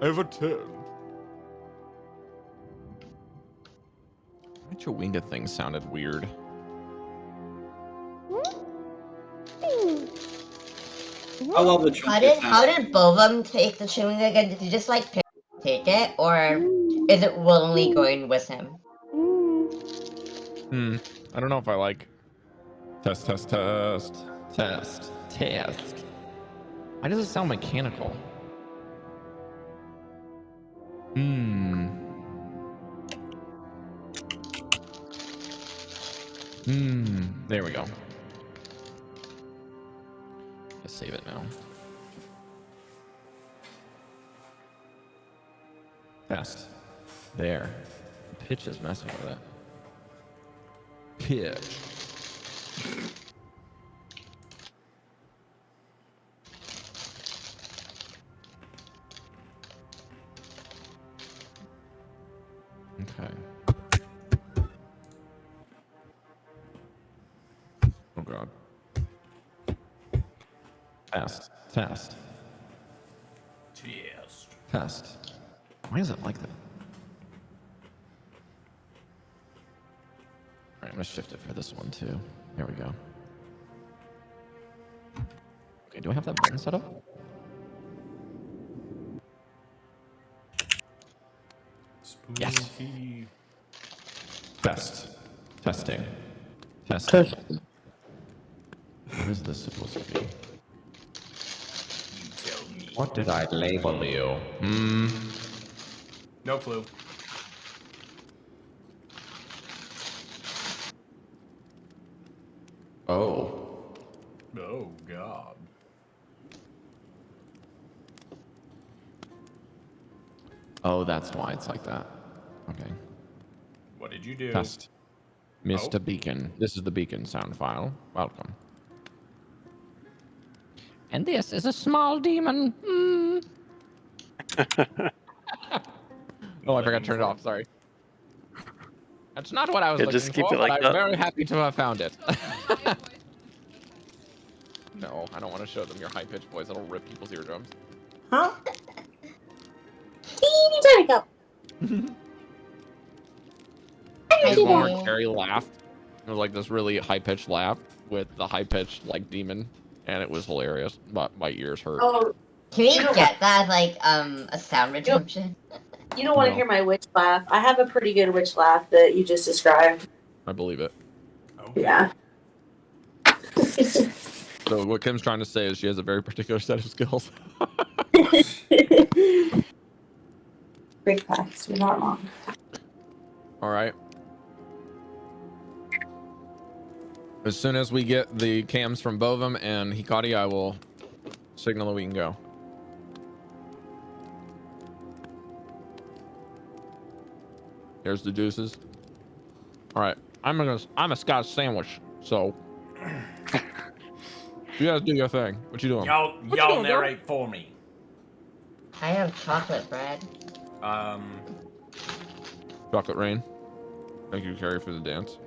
I have a 10. That Chewinga thing sounded weird. I love the trumpet How sound. did Bovum take the chewing again? Did he just like take it, or is it willingly going with him? I don't know if I like test. Why does it sound mechanical? There we go. Let's save it now. Test. There. The pitch is messing with it. Pitch. Okay. Oh god. Test. Why is it like that? Alright, I'm gonna shift it for this one too. There we go. Okay, do I have that button set up? Yes. Testing. What is this supposed to be? What did I label you? No clue. Oh. Oh god. Oh, that's why it's like that. Okay. What did you do? Test. Missed a beacon. This is the beacon sound file. Welcome. And this is a small demon. Oh, I forgot to turn it off. Sorry. That's not what I was Yeah, looking just keep for, it like but I'm that. very happy to have found it. No, I don't want to show them your high-pitched voice. That'll rip people's eardrums. Huh? Teeny tiny cup. There's one where Carrie laughed. It was like this really high-pitched laugh with the high-pitched like demon, and it was hilarious. But my ears hurt. Oh, Can we get that like a sound redemption? you don't want to No. hear my witch laugh. I have a pretty good witch laugh that you just described. I believe it. Okay. Yeah. So what Kim's trying to say is she has a very particular set of skills. Great facts. You're not wrong. All right. As soon as we get the cams from Bovum and Hikari, I will signal that we can go. Here's the deuces. All right. I'm a Scotch sandwich, so you guys do your thing. What you doing? Y'all doing, narrate for me. I have chocolate bread. Chocolate rain. Thank you, Carrie, for the dance.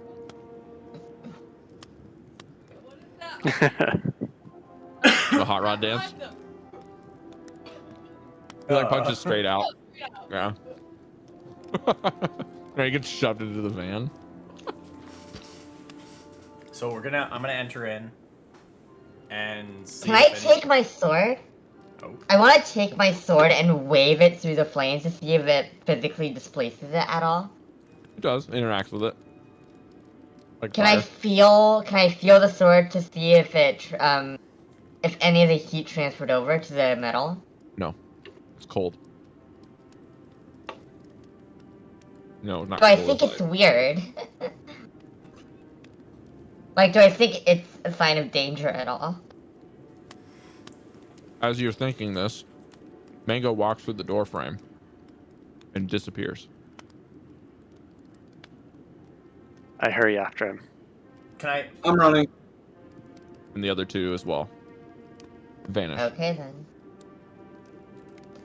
The hot rod dance. He like punches straight out. Yeah. And he gets shoved into the van. So I'm gonna enter in and see. Can I take my sword? Oh. I want to take my sword and wave it through the flames to see if it physically displaces it at all. It does. Interacts with it. Like Can fire. I feel the sword to see if it if any of the heat transferred over to the metal? No. It's cold. No, not Do I cold. think it's weird? Like, do I think it's a sign of danger at all? As you're thinking this, Mango walks through the door frame and disappears. I hurry after him. Can I? I'm running. And the other two as well. Vanish. Okay then.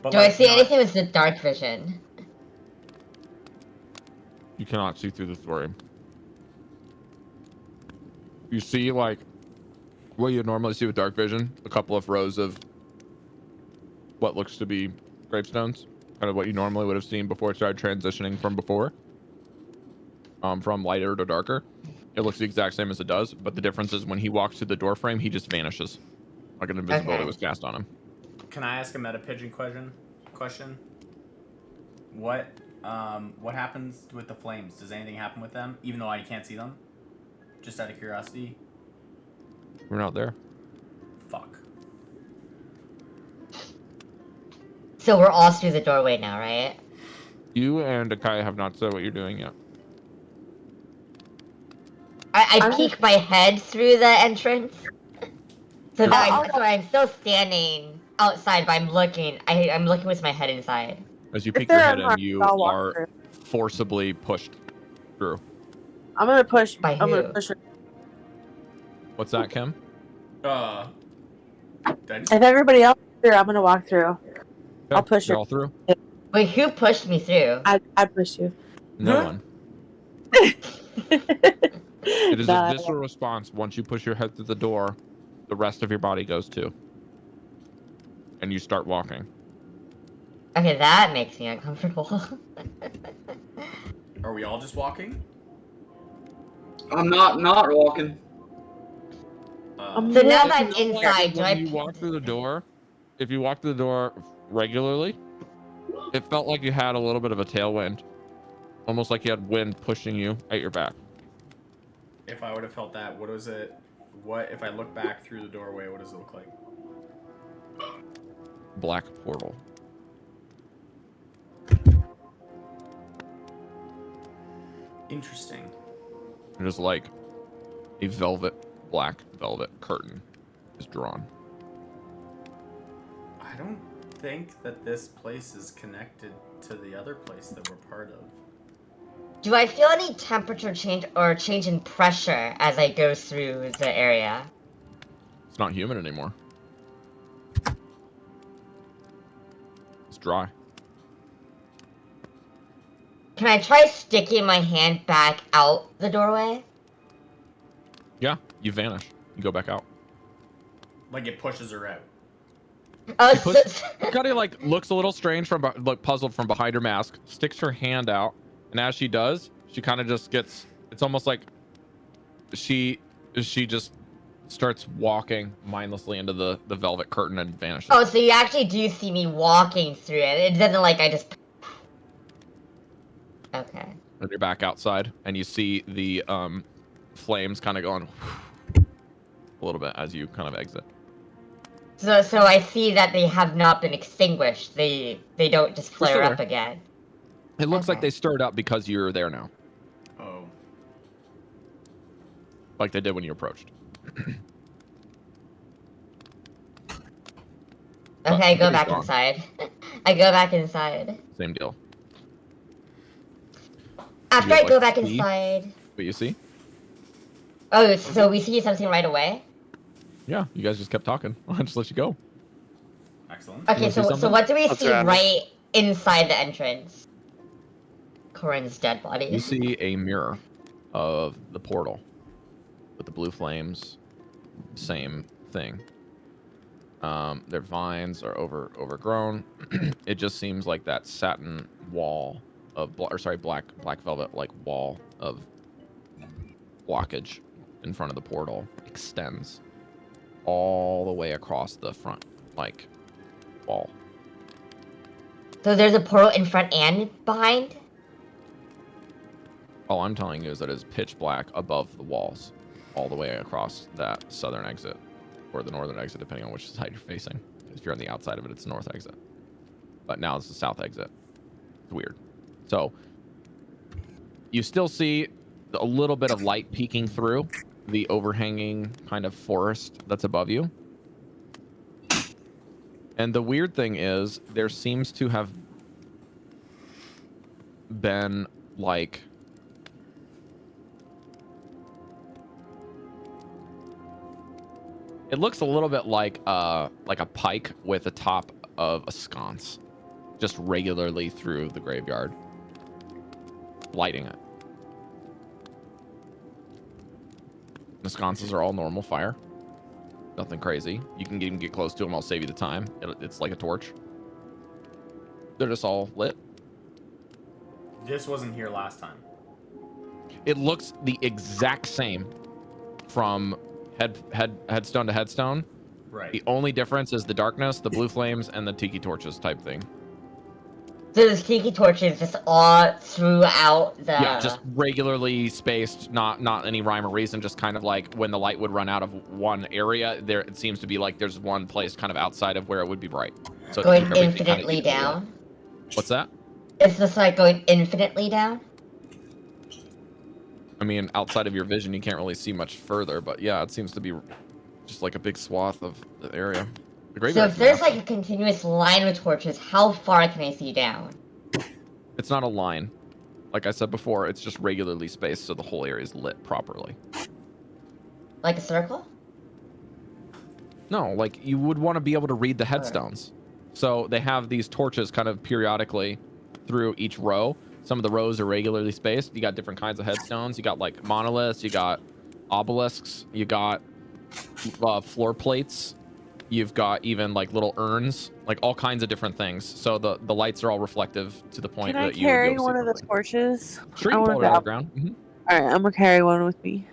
But Do I like, see not- anything with the dark vision? You cannot see through the frame. You see, like, what you normally see with dark vision, a couple of rows of what looks to be gravestones. kind of what you normally would have seen before it started transitioning from before. From lighter to darker. It looks the exact same as it does, but the difference is when he walks through the door frame, he just vanishes. Like an invisibility was cast on him. Can I ask a meta pigeon question? What happens with the flames? Does anything happen with them, even though I can't see them? Just out of curiosity. We're not there. Fuck. So we're all through the doorway now, right? You and Akai have not said what you're doing yet. I peek my head through the entrance. So that I'm still standing outside, but I'm looking with my head inside. As you peek your head in, you are forcibly pushed through. I'm gonna push. By I'm who? gonna push her. What's that, Kim? If everybody else is through, I'm gonna walk through. Okay, I'll push you're her. all through? Wait, who pushed me through? I pushed you. No one. It is a visceral response. Once you push your head through the door, the rest of your body goes too. And you start walking. Okay, that makes me uncomfortable. Are we all just walking? I'm not walking. So now that I'm Like inside, when you walk through the door, if you walk through the door regularly, it felt like you had a little bit of a tailwind. Almost like you had wind pushing you at your back. If I would have felt that, what was it? What if I look back through the doorway? What does it look like? Black portal. Interesting. It is like a black velvet curtain is drawn. I don't think that this place is connected to the other place that we're part of. do I feel any temperature change or change in pressure as I go through the area? It's not humid anymore. It's dry. Can I try sticking my hand back out the doorway? Yeah, you vanish. You go back out. Like it pushes her out. Oh, Cuddy like looks a little strange puzzled from behind her mask, sticks her hand out, and as she does, she kind of just gets. It's almost like she just starts walking mindlessly into the velvet curtain and vanishes. Oh, so you actually do see me walking through it. It doesn't like I just. Okay. And you're back outside, and you see the flames kind of going a little bit as you kind of exit. So I see that they have not been extinguished. They don't just flare up again. It looks like they stirred up because you're there now. Oh. Like they did when you approached. Okay, I go back inside. I go back inside. Same deal. After I go back inside. What you see? Oh, so we see something right away? Yeah, you guys just kept talking. I'll just let you go. Excellent. Okay, so what do we see right inside the entrance? Corin's dead body. You see a mirror of the portal with the blue flames. Same thing. Their vines are overgrown. It just seems like that satin wall of black velvet like wall of blockage in front of the portal extends all the way across the front like wall. So there's a portal in front and behind? All I'm telling you is that it's pitch black above the walls all the way across that southern exit or the northern exit, depending on which side you're facing. If you're on the outside of it, it's the north exit. But now it's the south exit. It's weird. So you still see a little bit of light peeking through the overhanging kind of forest that's above you. And the weird thing is there seems to have been like it looks a little bit like a pike with the top of a sconce just regularly through the graveyard, lighting it. The sconces are all normal fire. Nothing crazy. You can even get close to them. I'll save you the time. It's like a torch. They're just all lit. This wasn't here last time. It looks the exact same from headstone to headstone. Right. The only difference is the darkness, the blue flames, and the tiki torches type thing. So the tiki torches just all throughout the... Yeah, just regularly spaced, not any rhyme or reason, just kind of like when the light would run out of one area, there it seems to be like there's one place kind of outside of where it would be bright. So going infinitely down? What's that? Is this like going infinitely down? I mean, outside of your vision, you can't really see much further, but yeah, it seems to be just like a big swath of the area. So if there's like a continuous line of torches, how far can I see down? It's not a line. Like I said before, it's just regularly spaced so the whole area is lit properly. Like a circle? No, like you would want to be able to read the headstones. So they have these torches kind of periodically through each row. Some of the rows are regularly spaced. You got different kinds of headstones. You got like monoliths, you got obelisks, you got floor plates. You've got even like little urns, like all kinds of different things. So the lights are all reflective to the point Can I that you would be carry able to one see of the perfectly. torches? Sure, I you wanna pull it out grab- of the ground. All right, I'm gonna carry one with me.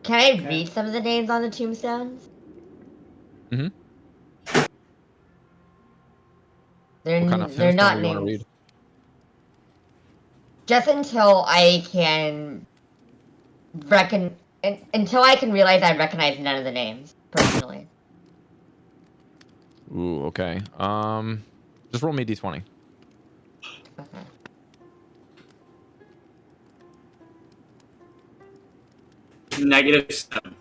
Can I read some of the names on the tombstones? Mm-hmm. They're, What kind of they're not tombstone do you want to names. read? Just until I can until I can realize I recognize none of the names, personally. Ooh, okay. Just roll me a d20. Okay. -7.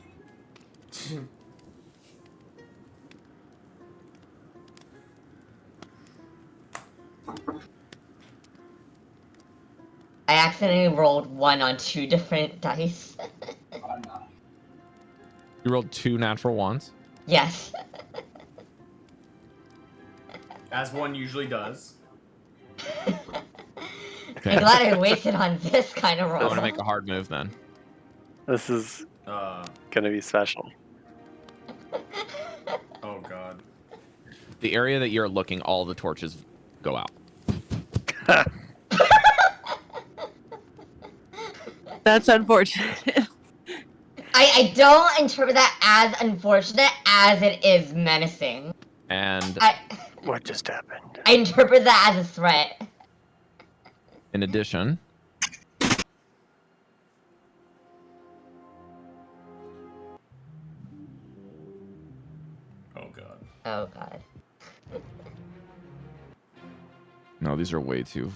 I accidentally rolled 1 on 2 different dice. You rolled 2 natural ones. Yes. As one usually does. Okay. I'm glad I wasted on this kind of I roll. want to make a hard move then. This is gonna be special. Oh god. The area that you're looking, all the torches go out. That's unfortunate. I don't interpret that as unfortunate as it is menacing. And What just happened? I interpret that as a threat. in addition, Oh god. Oh god. no, these are way too.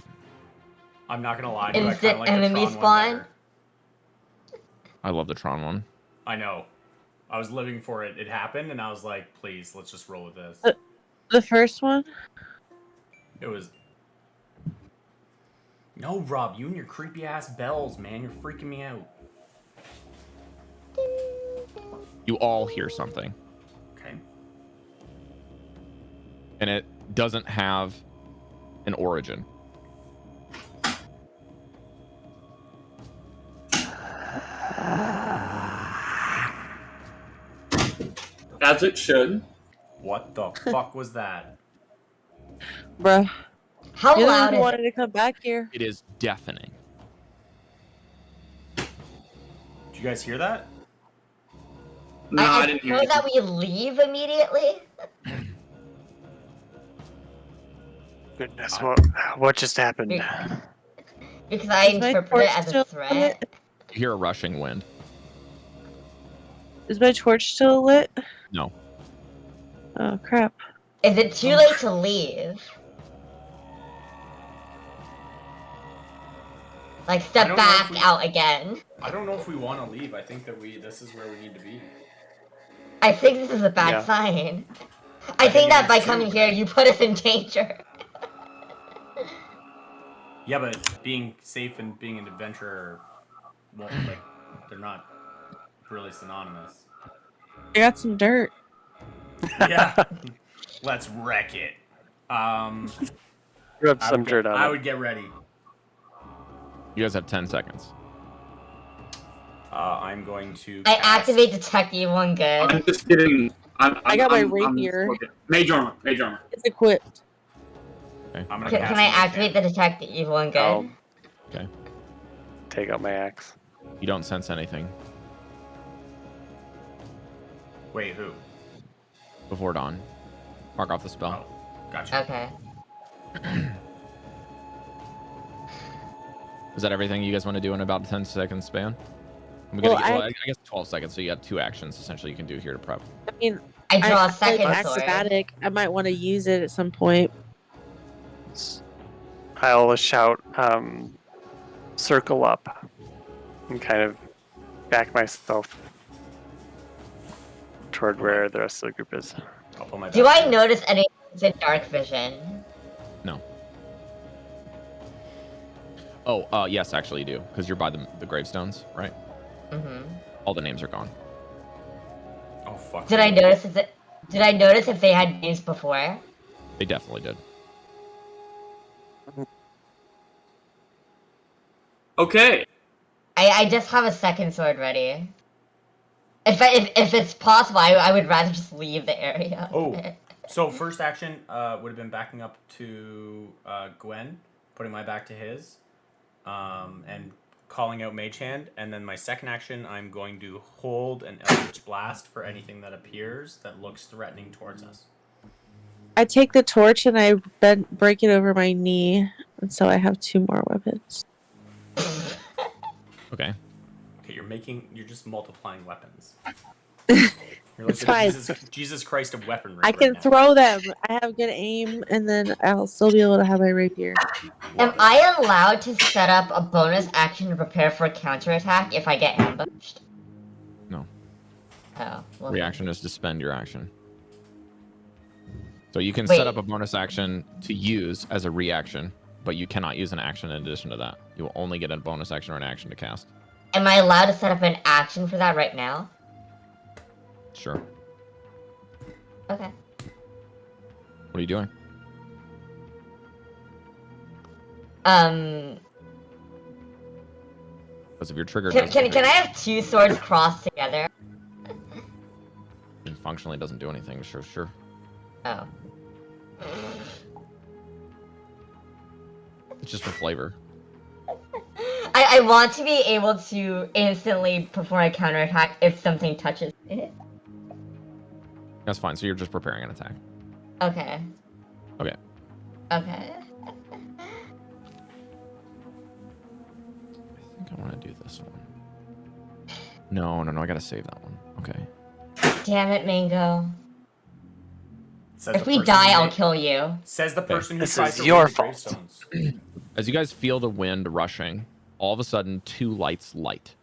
I'm not gonna lie to you, I Instant kinda like the enemy Tron spawn? one better. I love the Tron one. I know. I was living for it. It happened, and I was like, please, let's just roll with this. The first one? It was... No, Rob, you and your creepy ass bells, man. You're freaking me out. You all hear something, Okay. and it doesn't have an origin. As it should. What the fuck was that? Bruh. How You're the one loud who is wanted it? to come back here. It is deafening. Did you guys hear that? No, I I didn't hear suppose that anything. we leave immediately? Goodness, what just happened? Because I Is my interpret it torch as a still threat. lit? You hear a rushing wind. Is my torch still lit? No. Oh crap. Is it too late to leave? Like, I step don't know if back we- out again. I don't know if we want to leave. I think that this is where we need to be. I think this is a bad Yeah. sign. I I think think that it by is too. coming here, you put us in danger. Yeah, but being safe and being an adventurer, well, like, they're not really synonymous. I got some dirt. Yeah. Let's wreck it. Rub I some would dirt get, on I it. would get ready. You guys have 10 seconds. I'm going to. I cast- activate Detect Evil Good. I'm just kidding. I got my rapier. Mage armor. Mage armor. It's equipped. Okay. I'm gonna Can cast I Mage activate the Hand. detect evil and good? I'll Okay. take out my axe. You don't sense anything Wait, who? before dawn. Mark off the spell. Oh, gotcha. Okay. Is that everything you guys want to do in about a 10-second span? I guess 12 seconds, so you have 2 actions essentially you can do here to prep. I mean, I draw a like second sword. acrobatic. I might want to use it at some point. I'll shout, circle up, and kind of back myself toward where the rest of the group is. I'll pull my Do back I sword. notice any in dark vision? No. Oh, yes, actually you do, because you're by the gravestones, right? Mm-hmm. All the names are gone. Oh fuck. Did I notice Did I notice if they had names before? They definitely did. Okay. I just have a second sword ready. If it's possible, I would rather just leave the area. Oh, so first action would have been backing up to Gwen, putting my back to his, and calling out Mage Hand. And then my second action, I'm going to hold an Eldritch Blast for anything that appears that looks threatening towards us. I take the torch and I break it over my knee, and so I have 2 more weapons. Okay. Okay, you're just multiplying weapons. You're like It's the fine. Jesus Christ of weaponry. I can right now. throw them. I have good aim, and then I'll still be able to have my rapier. Am I allowed to set up a bonus action to prepare for a counterattack if I get ambushed? No. Oh. Well, Reaction is to spend your action. So you can Wait. set up a bonus action to use as a reaction, but you cannot use an action in addition to that. You will only get a bonus action or an action to cast. Am I allowed to set up an action for that right now? Sure. Okay. What are you doing? Because if your trigger Can I have 2 swords crossed together? functionally doesn't do anything, sure. Oh. It's just for flavor. I want to be able to instantly perform a counterattack if something touches it. That's fine. So you're just preparing an attack. Okay. Okay. Okay. I think I want to do this one. No, I gotta save that one. Okay. Damn it, Mango. Says If the we person die, who I'll made- kill you. Says the person who This tries is to your raid the fault. gravestones. As you guys feel the wind rushing, all of a sudden 2 lights light.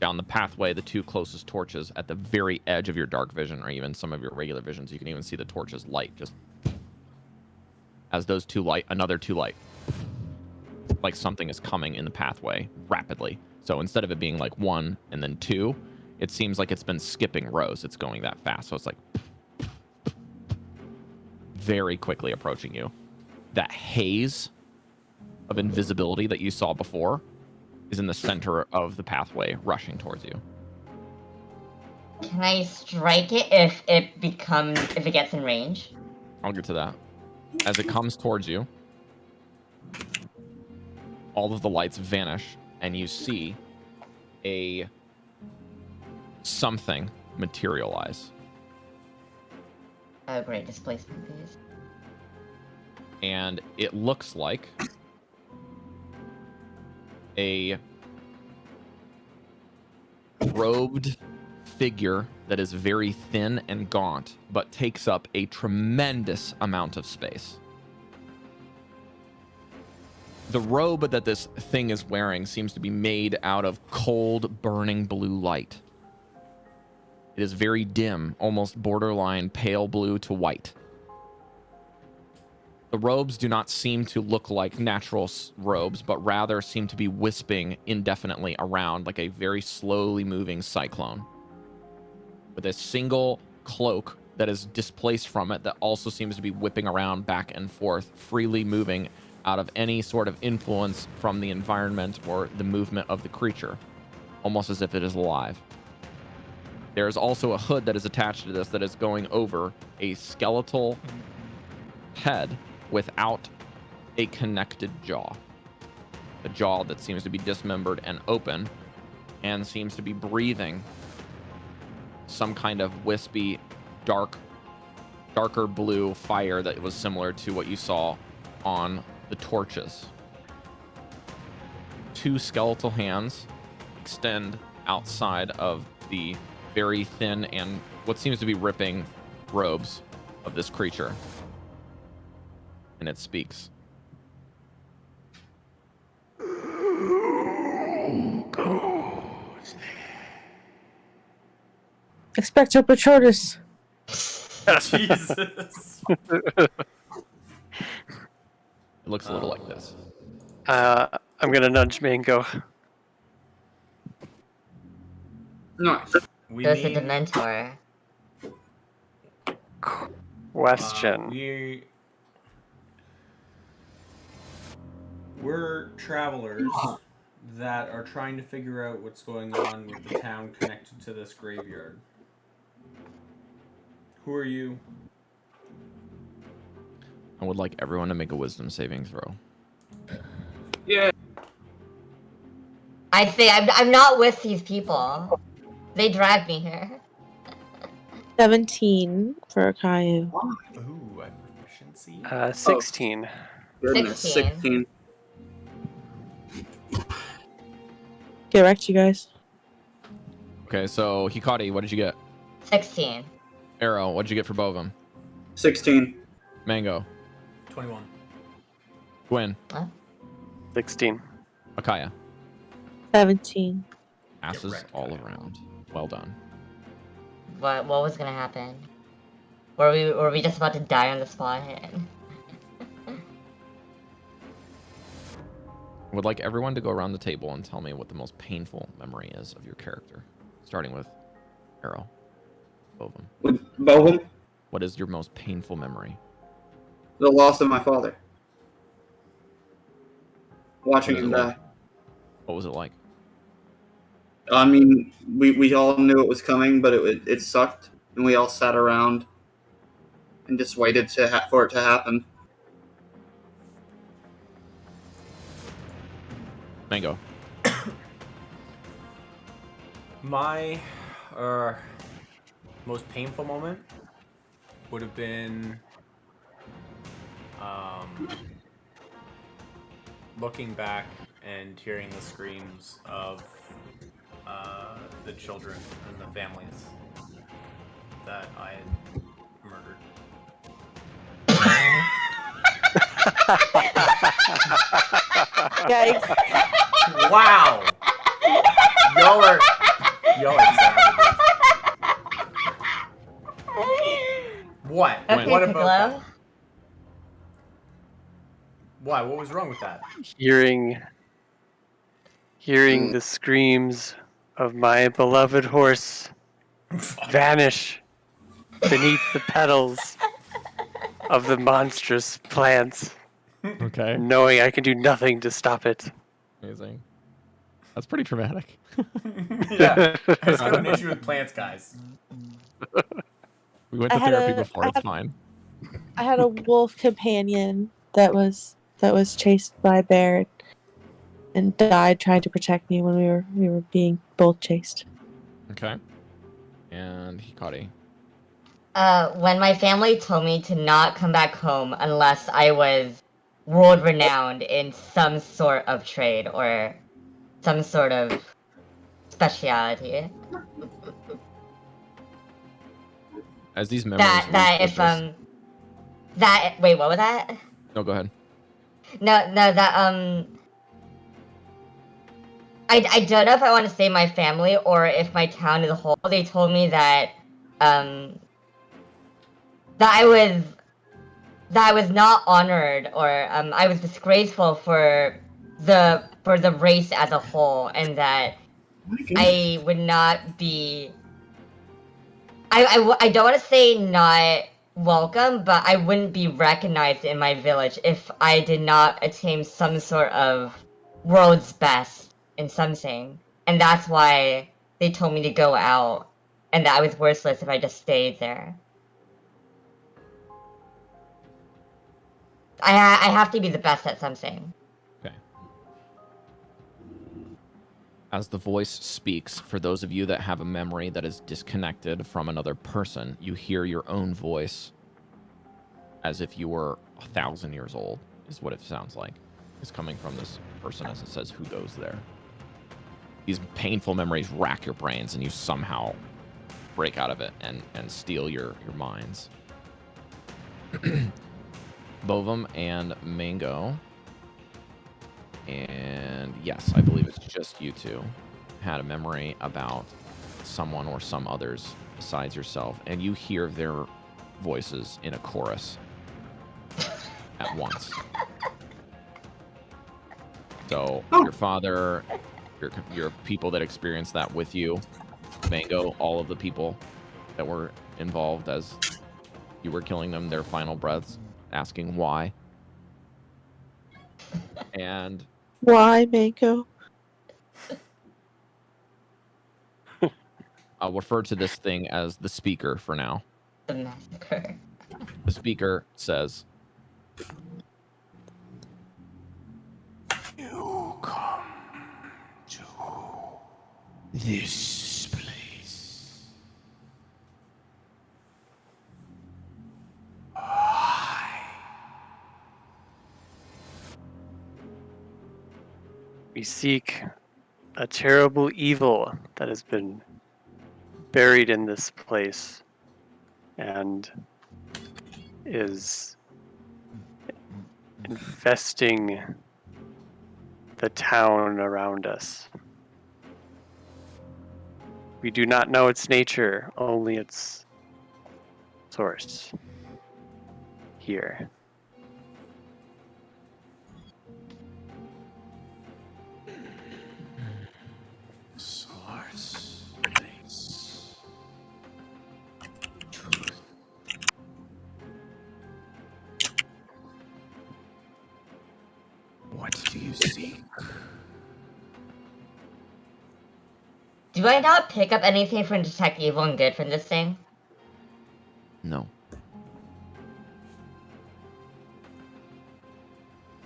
Down the pathway, the 2 closest torches at the very edge of your dark vision, or even some of your regular visions, you can even see the torches light just as those 2 light, another 2 light. Like something is coming in the pathway rapidly. So instead of it being like 1 and then 2, it seems like it's been skipping rows. It's going that fast. So it's like very quickly approaching you. That haze of invisibility that you saw before is in the center of the pathway rushing towards you. Can I strike it if it gets in range? I'll get to that. As it comes towards you, all of the lights vanish and you see a something materialize. Oh great, displacement please. And it looks like a robed figure that is very thin and gaunt, but takes up a tremendous amount of space. The robe that this thing is wearing seems to be made out of cold, burning blue light. It is very dim, almost borderline pale blue to white. The robes do not seem to look like natural robes, but rather seem to be wisping indefinitely around like a very slowly moving cyclone. With a single cloak that is displaced from it that also seems to be whipping around back and forth, freely moving out of any sort of influence from the environment or the movement of the creature, almost as if it is alive. There is also a hood that is attached to this that is going over a skeletal head without a connected jaw. A jaw that seems to be dismembered and open, and seems to be breathing some kind of wispy, darker blue fire that was similar to what you saw on the torches. 2 skeletal hands extend outside of the very thin and what seems to be ripping robes of this creature. And it speaks. Expecto Patronus. Jesus. It looks a little like this. I'm gonna nudge Mango. Nice. We There's a mean, Dementor. Question. we're travelers that are trying to figure out what's going on with the town connected to this graveyard. Who are you? I would like everyone to make a wisdom saving throw. Yeah. I'd say I'm not with these people. They dragged me here. 17 for Akayu. Ooh, I have proficiency. 16. Goodness, 16. 16. Get wrecked, you guys. Okay, so Hikari, what did you get? 16. Arrow, what did you get for both of them? 16. Mango, 21. Gwen, 16. Akaya. 17. Asses wrecked, all Akaya. around. Well done. What was gonna happen? Were we just about to die on the spot? I would like everyone to go around the table and tell me what the most painful memory is of your character. Starting with Arrow. Both of them. With Bohum, What is your most painful memory? the loss of my father. Watching What was him it die. like? What was it like? I mean, we all knew it was coming, but it sucked, and we all sat around and just waited for it to happen. Mango. My most painful moment would have been looking back and hearing the screams of the children and the families that I had murdered. Yikes. Wow! Y'all are savages. What? Okay, What about Piccolo. that? Why? What was wrong with that? Hearing the screams of my beloved horse vanish beneath the petals of the monstrous plants, Okay. knowing I can do nothing to stop it. Amazing. That's pretty traumatic. Yeah, I just got an issue with plants, guys. We went to I had therapy a- before. I It's had- fine. I had a wolf companion that was chased by a bear and died trying to protect me when we were being both chased. Okay. And Hikari. When my family told me to not come back home unless I was world renowned in some sort of trade or some sort of speciality. As these memories Wait, what was that? No, go ahead. I don't know if I want to say my family or if my town as a whole. They told me that I was not honored or I was disgraceful for the race as a whole, and that I would not be. I don't want to say not welcome, but I wouldn't be recognized in my village if I did not attain some sort of world's best in something. And that's why they told me to go out, and that I was worthless if I just stayed there. I have to be the best at something. Okay. As the voice speaks, for those of you that have a memory that is disconnected from another person, you hear your own voice as if you were 1,000 years old, is what it sounds like. It's coming from this person as it says, who goes there? These painful memories rack your brains, and you somehow break out of it and steal your minds. Bovum and Mango. And yes, I believe it's just you two had a memory about someone or some others besides yourself, and you hear their voices in a chorus at once. So your father, your people that experienced that with you, Mango, all of the people that were involved as you were killing them, their final breaths, asking why. And Why, Mako? I'll refer to this thing as the speaker for now. The massacre. The speaker says, You come to this place. We seek a terrible evil that has been buried in this place and is infesting the town around us. We do not know its nature, only its source. Here. Source, place, truth. What do you seek? Do I not pick up anything from Detect Evil and Good from this thing? no.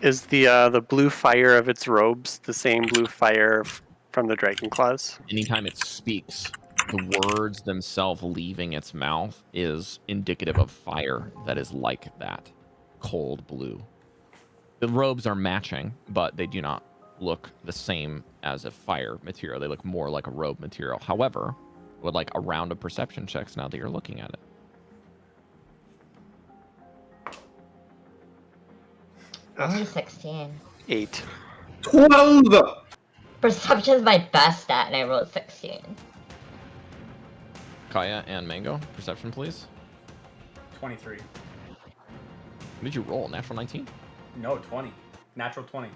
Is the blue fire of its robes the same blue fire from the dragon claws? Anytime it speaks, the words themselves leaving its mouth is indicative of fire that is like that. Cold blue. The robes are matching, but they do not look the same as a fire material. They look more like a robe material. However, I would like a round of perception checks now that you're looking at it. Only 16. 8. 12! Perception's my best stat, and I rolled 16. Kaya and Mango, perception, please. 23. What did you roll? Natural 19? No, 20. Natural 20.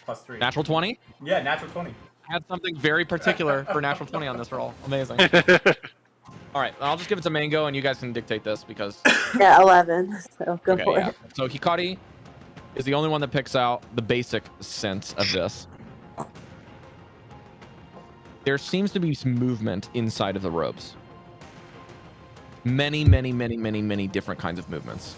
Plus 3. Natural 20? Yeah, natural 20. I had something very particular for natural 20 on this roll. Amazing. All right, I'll just give it to Mango, and you guys can dictate this because... Yeah, 11. So go for it. So Hikari is the only one that picks out the basic sense of this. There seems to be some movement inside of the robes. Many, many, many, many, many different kinds of movements.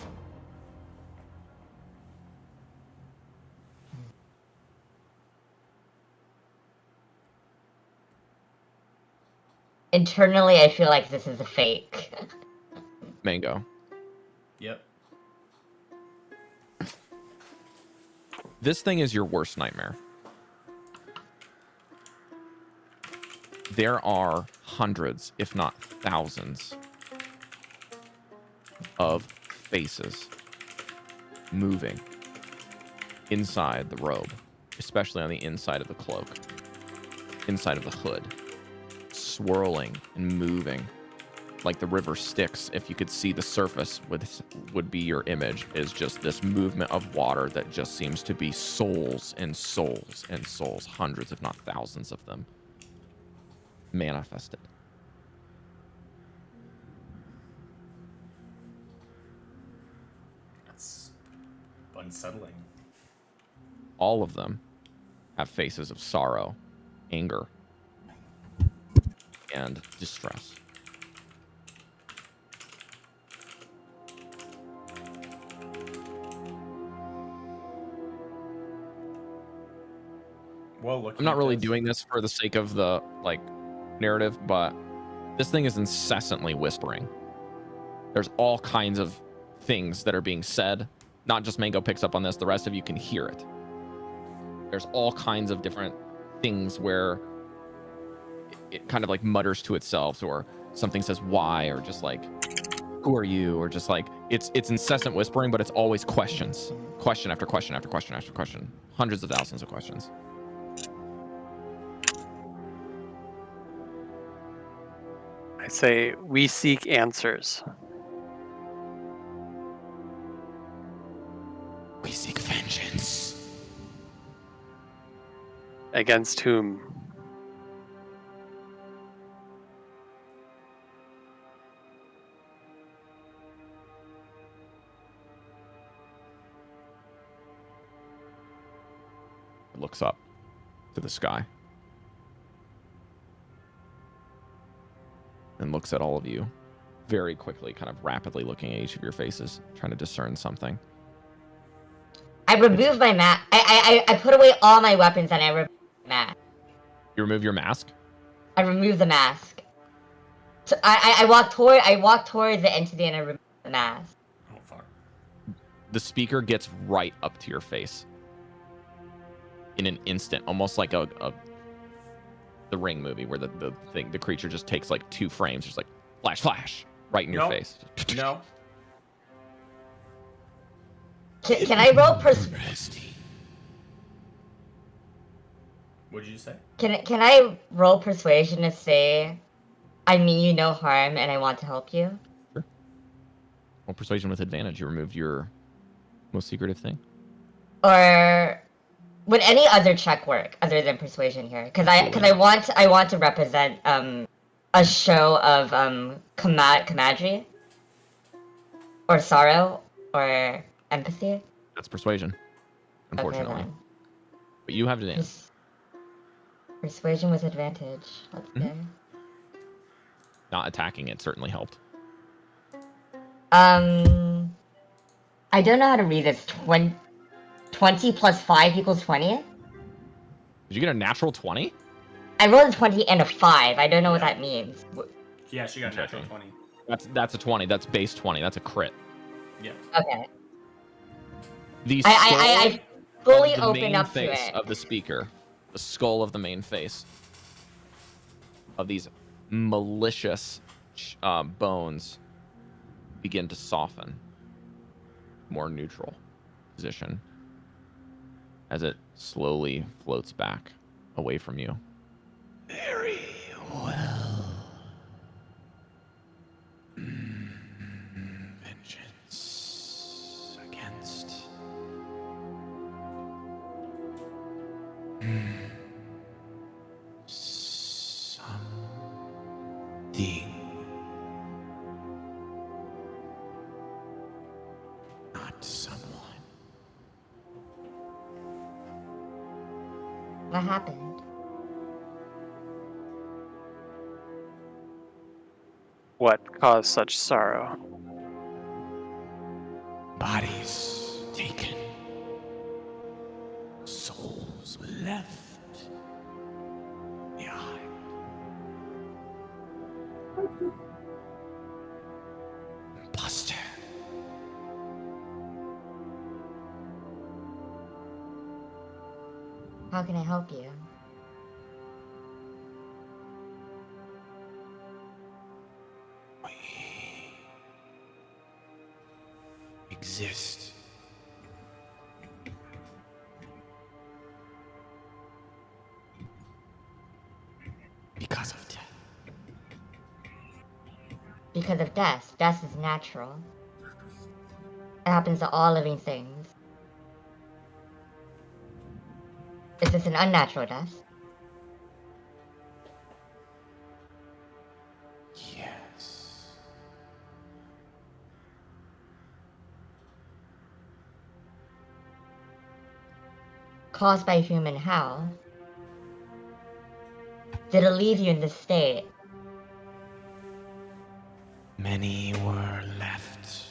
Internally, I feel like this is a fake. Mango. Yep. This thing is your worst nightmare. There are hundreds, if not thousands, of faces moving inside the robe, especially on the inside of the cloak, inside of the hood, swirling and moving like the river Styx. If you could see the surface, would be your image, is just this movement of water that just seems to be souls and souls and souls, hundreds if not thousands of them manifested. That's unsettling. All of them have faces of sorrow, anger, and distress. Well, look. I'm not really doing this for the sake of the like narrative, but this thing is incessantly whispering. There's all kinds of things that are being said. Not just Mango picks up on this, the rest of you can hear it. There's all kinds of different things where it kind of like mutters to itself, or something says why, or just like, who are you, or just like it's incessant whispering, but it's always questions. Question after question after question after question. Hundreds of thousands of questions. I say we seek answers. We seek vengeance. Against whom? It looks up to the sky and looks at all of you very quickly, kind of rapidly looking at each of your faces, trying to discern something. I remove my mask. I put away all my weapons and I remove my mask. You remove your mask? I remove the mask. So I walk towards the entity and I remove the mask. Oh fuck. The speaker gets right up to your face in an instant, almost like the Ring movie where the creature just takes like 2 frames, just like flash, flash, right in your No. face. No. Can I roll persuasion? What did you say? Can I roll persuasion to say, I mean you no harm and I want to help you? Sure. Well, persuasion with advantage. You removed your most secretive thing. Or would any other check work other than persuasion here? Because I want to represent a show of camaraderie or sorrow or empathy. That's persuasion, unfortunately. Okay, then. But you have it in. Persuasion with advantage. Let's Mhm. go. Not attacking it certainly helped. I don't know how to read this. 20 plus 5 equals 20? Did you get a natural 20? I rolled a 20 and a 5. I don't know what that means. Yeah, she got natural Checking. 20. That's a 20. That's base 20. That's a crit. Yeah. Okay. The I fully of the open main up to face it. of the speaker, the skull of the main face of these malicious bones begin to soften, more neutral position as it slowly floats back away from you. Very well. Vengeance against something. Not someone. What happened? What caused such sorrow? Bodies taken. Souls left behind. Imposter. How can I help you? We exist. Because of death. Because of death. Death is natural. It happens to all living things. Is this an unnatural death? Yes. Caused by human how? Did it leave you in this state? Many were left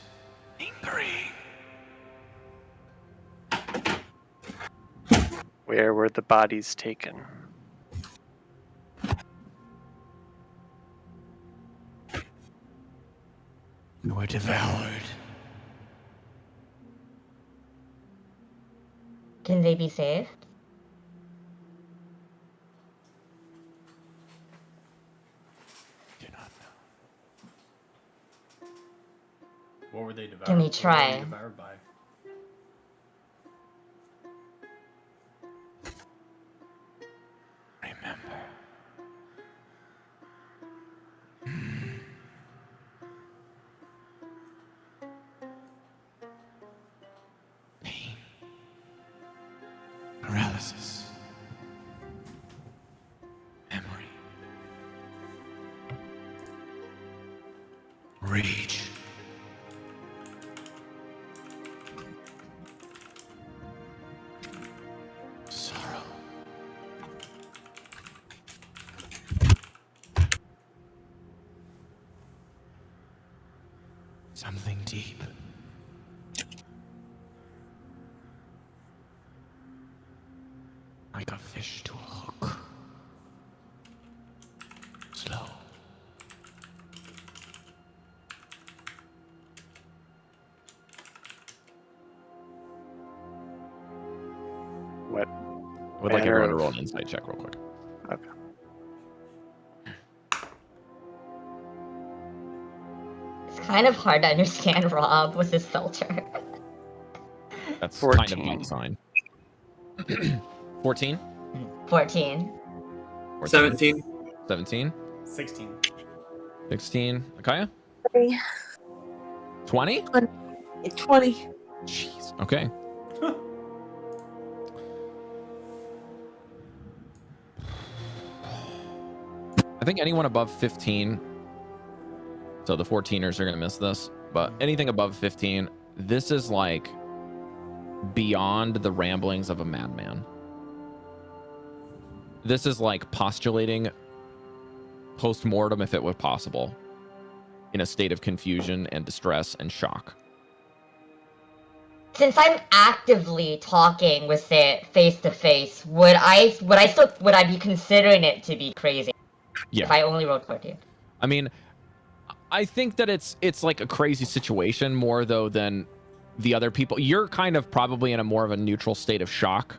lingering. Where were the bodies taken? We were devoured. Can they be saved? Do not know. What were they devoured? Can we What were try? they devoured by? Remember. Pain. Paralysis. Memory. Rage. Sorrow. Something deep. Like a fish to a hook. Slow. What? I would like manner everyone to of- roll an insight check real quick. Okay. It's kind of hard to understand Rob with his filter. That's 14. kind of by design. 14? 14. 17. 17? 16. 16? Akaya? 20? 20. Jeez. Okay. I think anyone above 15, so the 14ers are going to miss this, but anything above 15, this is like beyond the ramblings of a madman. This is like postulating post-mortem, if it were possible, in a state of confusion and distress and shock. Since I'm actively talking with it face to face, would I be considering it to be crazy? Yeah. If I only rolled 14. I mean, I think that it's like a crazy situation more though than the other people. You're kind of probably in a more of a neutral state of shock.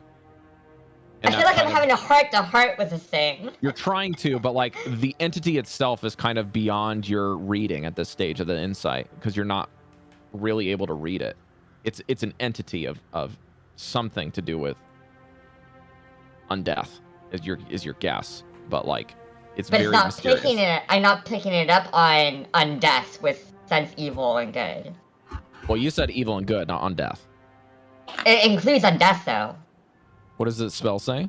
I feel like I'm having a heart-to-heart with this thing. You're trying to, but like the entity itself is kind of beyond your reading at this stage of the insight because you're not really able to read it. It's an entity of something to do with undeath is your guess, but like it's But very it's not mysterious. picking it. I'm not picking it up on undeath with sense evil and good. Well, you said evil and good, not undeath. It includes undeath though. What does the spell say?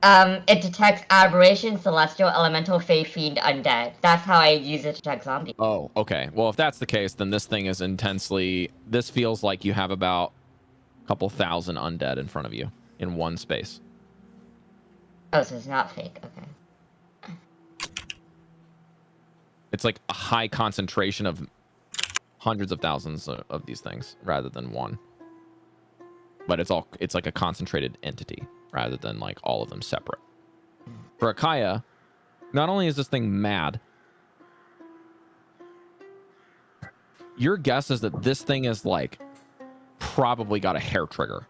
It detects aberration, celestial, elemental, fey, fiend, undead. That's how I use it to detect zombies. Oh, okay. Well, if that's the case, then this thing is intensely... This feels like you have about a couple thousand undead in front of you in one space. Oh, so it's not fake. Okay. It's like a high concentration of hundreds of thousands of these things rather than one. But it's like a concentrated entity rather than like all of them separate. For Akaya, not only is this thing mad, your guess is that this thing is like probably got a hair trigger.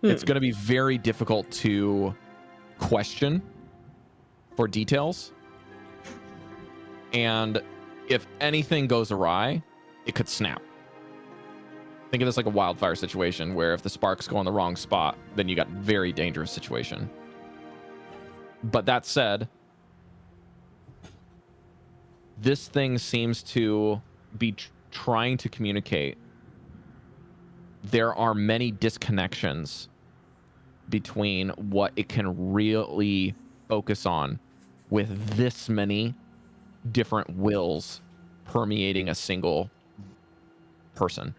It's going to be very difficult to question for details. And if anything goes awry, it could snap. Think of this like a wildfire situation where if the sparks go in the wrong spot, then you got a very dangerous situation. But that said, this thing seems to be trying to communicate. There are many disconnections between what it can really focus on with this many different wills permeating a single person.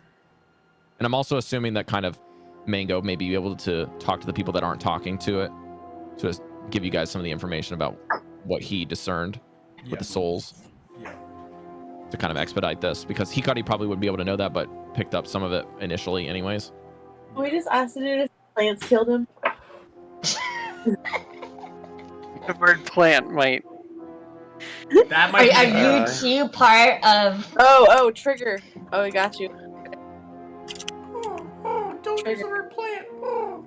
And I'm also assuming that kind of Mango may be able to talk to the people that aren't talking to it to give you guys some of the information about what he discerned with the souls to kind of expedite this, because Hikari probably would be able to know that, but picked up some of it initially anyways. We just asked it if plants killed him. The word plant might. That Are, might be are an you error. two part of? Oh, trigger. Oh, I got you. Don't use Trigger. the word plant. Oh.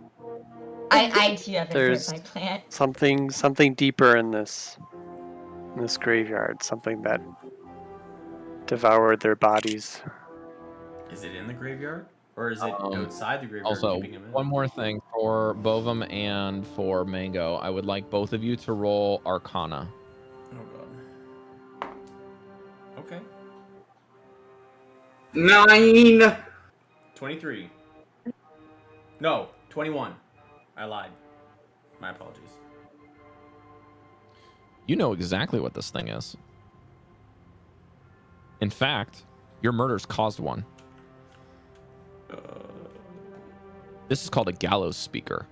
I too have been hurt There's by plant. something deeper in this graveyard. Something that devoured their bodies. Is it in the graveyard? Or is it outside the graveyard Also, keeping him in? one more thing for Bovum and for Mango. I would like both of you to roll Arcana. Oh god. Okay. 9. 23. No, 21. I lied. My apologies. You know exactly what this thing is. In fact, your murders caused one. This is called a Gallows Speaker.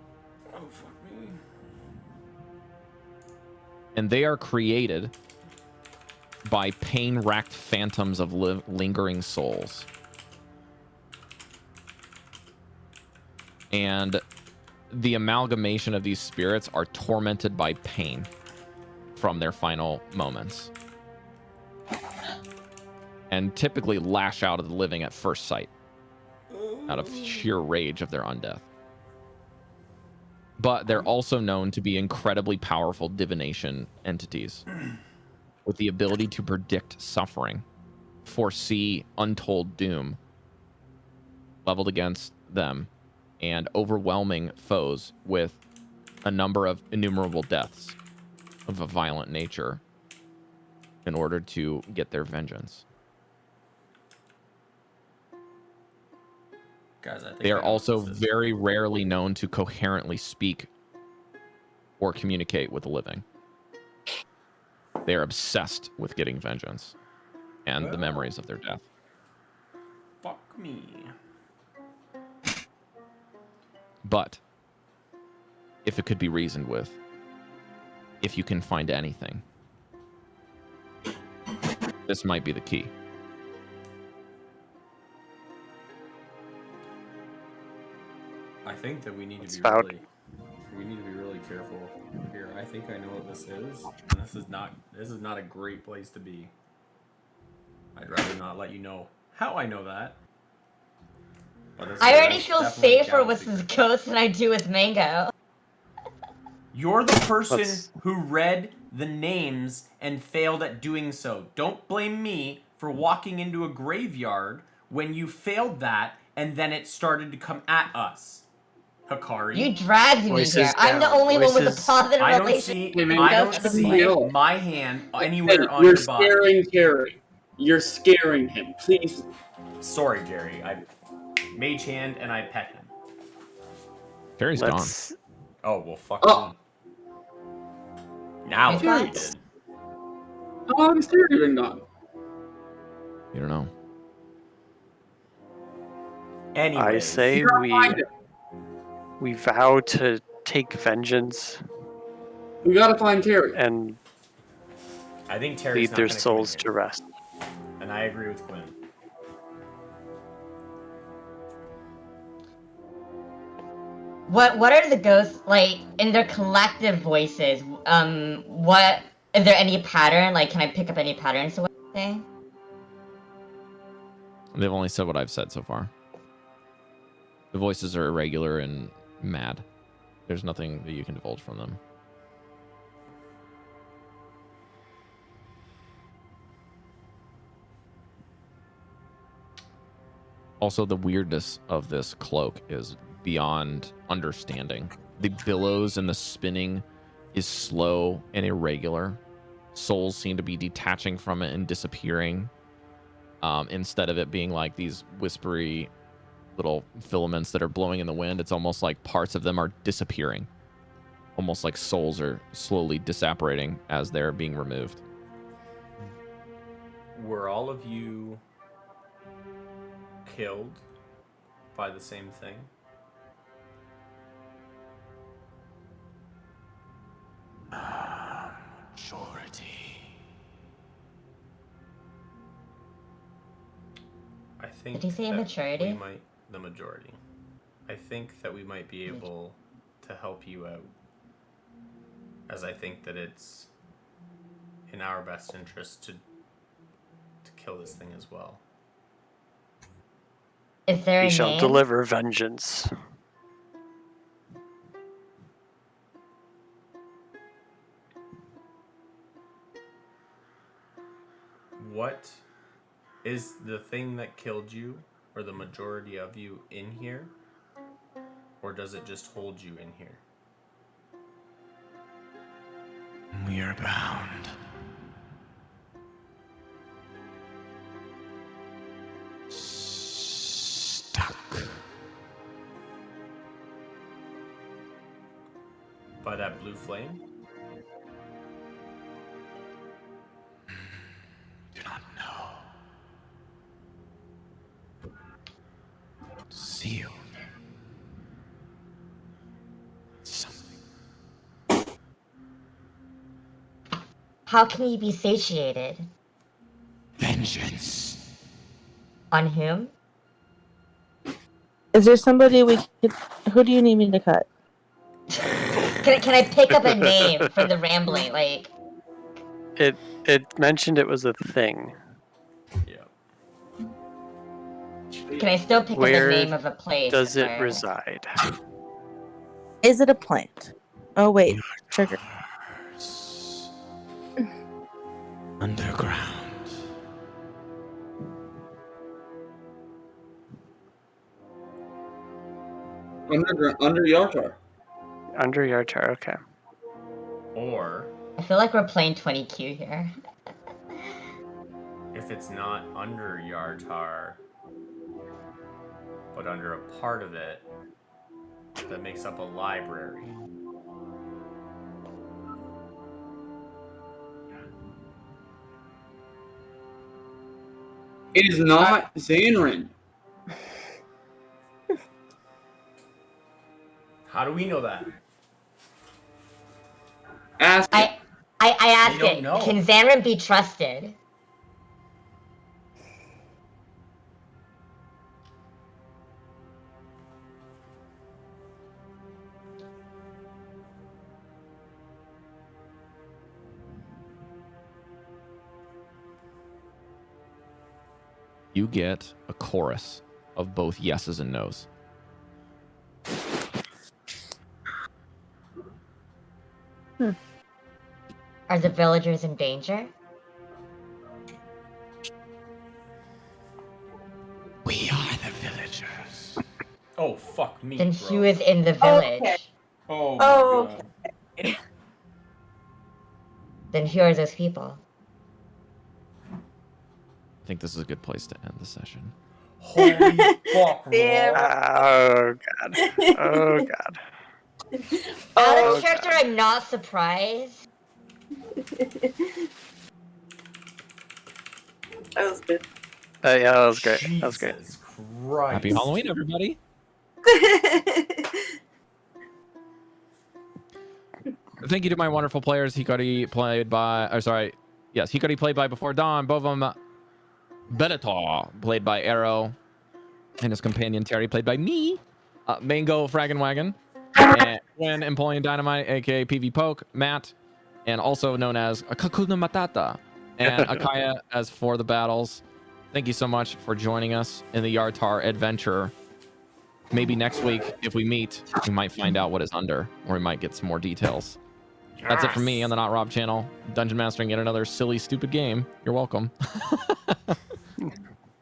Oh, fuck me. And they are created by pain-racked phantoms of lingering souls. And the amalgamation of these spirits are tormented by pain from their final moments. And typically lash out at the living at first sight out of sheer rage of their undeath. But they're also known to be incredibly powerful divination entities with the ability to predict suffering, foresee untold doom leveled against them, and overwhelming foes with a number of innumerable deaths of a violent nature in order to get their vengeance. Guys, I think They I are know also what this is. very rarely known to coherently speak or communicate with the living. They are obsessed with getting vengeance and the memories of their death. Fuck me. But if it could be reasoned with, if you can find anything, this might be the key. I think that we need It's to be about- really careful here. I think I know what this is, and this is not a great place to be. I'd rather not let you know how I know that. But this I is already feel definitely a safer Gallows with Speaker. this ghost than I do with Mango. You're the person Let's- who read the names and failed at doing so. Don't blame me for walking into a graveyard when you failed that and then it started to come at us. Hikari. You dragged me Voices here. I'm the down. only one with a Voices- positive I don't relationship. see Hey, man, I Ghost don't at this see point. my hand anywhere Hey, on you're your body. scaring Terry. You're scaring him. Please. Sorry, Jerry. I mage hand and I pet him. Terry's Let's. Oh well, fuck Oh. him. Now He's Terry gone. did. How long has Terry been gone? gone. You don't know. Anyways, I say You gotta find it. we vow to take vengeance We gotta find Terry. and I think Terry's lead not their gonna come in souls here. to rest. And I agree with Quinn. What are the ghosts like in their collective voices? What is there any pattern? Like, can I pick up any patterns to what they say? They've only said what I've said so far. The voices are irregular and mad. There's nothing that you can divulge from them. Also, the weirdness of this cloak is beyond understanding. The billows and the spinning is slow and irregular. Souls seem to be detaching from it and disappearing. Instead of it being like these whispery little filaments that are blowing in the wind, it's almost like parts of them are disappearing. Almost like souls are slowly disapparating as they're being removed. Were all of you killed by the same thing? Majority. I think. Did he say that maturity? We might, the majority. I think that we might be able to help you out as I think that it's in our best interest to kill this thing as well. Is there We a shall name? deliver vengeance. What is the thing that killed you, or the majority of you, in here? Or does it just hold you in here? We are bound. Stuck. By that blue flame? Do not know. Sealed. Something. How can we be satiated? Vengeance. On whom? Is there somebody we could? Who do you need me to cut? Can I pick up a name from the rambling? Like, It mentioned it was a thing. Yeah. can I still pick Where up the name of a place? Does it where- reside? Is it a plant? Oh wait, sugar. Underground. Under Yartar. Under Yartar, okay. Or, I feel like we're playing 20Q here. if it's not under Yartar, but under a part of it that makes up a library. It is not Xanrin. How do we know that? Ask it. I ask don't it, know. can Xanrin be trusted? You get a chorus of both yeses and nos. Are the villagers in danger? We are the villagers. Oh, fuck me, Then bro. who is in the village? Okay. Oh, my Oh, God. Then who are those people? I think this is a good place to end the session. Holy fuck, bro. Damn. Oh god. Oh god. Out Oh, of character, I'm not surprised. that was good. Yeah, that was great. That was great. Jesus Christ. Happy Halloween, everybody. Thank you to my wonderful players. Hikari played by, Hikari played by Before Dawn. Bovam Bellator played by Arrow. And his companion Terry played by me. Mango Fraggin' Wagon. And Gwen Empoleon Dynamite, aka PV Poke. Matt, and also known as Kakuna Matata. And Akaya as For the Battles. Thank you so much for joining us in the Yartar adventure. Maybe next week, if we meet, we might find out what is under, or we might get some more details. That's it from me on the Not Rob channel. Dungeon Mastering yet another silly, stupid game. You're welcome.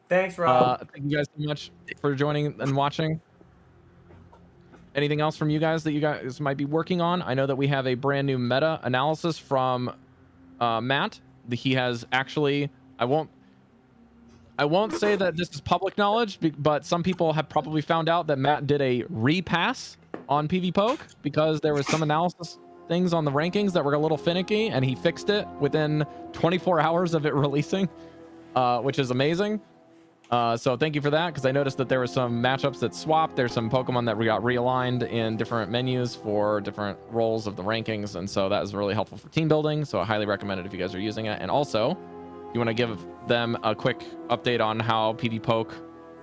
Thanks, Rob. Thank you guys so much for joining and watching. Anything else from you guys that you guys might be working on? I know that we have a brand new meta analysis from Matt. He has actually, I won't say that this is public knowledge, but some people have probably found out that Matt did a repass on PV Poke because there was some analysis things on the rankings that were a little finicky, and he fixed it within 24 hours of it releasing, which is amazing. So thank you for that, because I noticed that there were some matchups that swapped. There's some Pokemon that got realigned in different menus for different roles of the rankings, and so that was really helpful for team building. So I highly recommend it if you guys are using it. And also, you want to give them a quick update on how PV Poke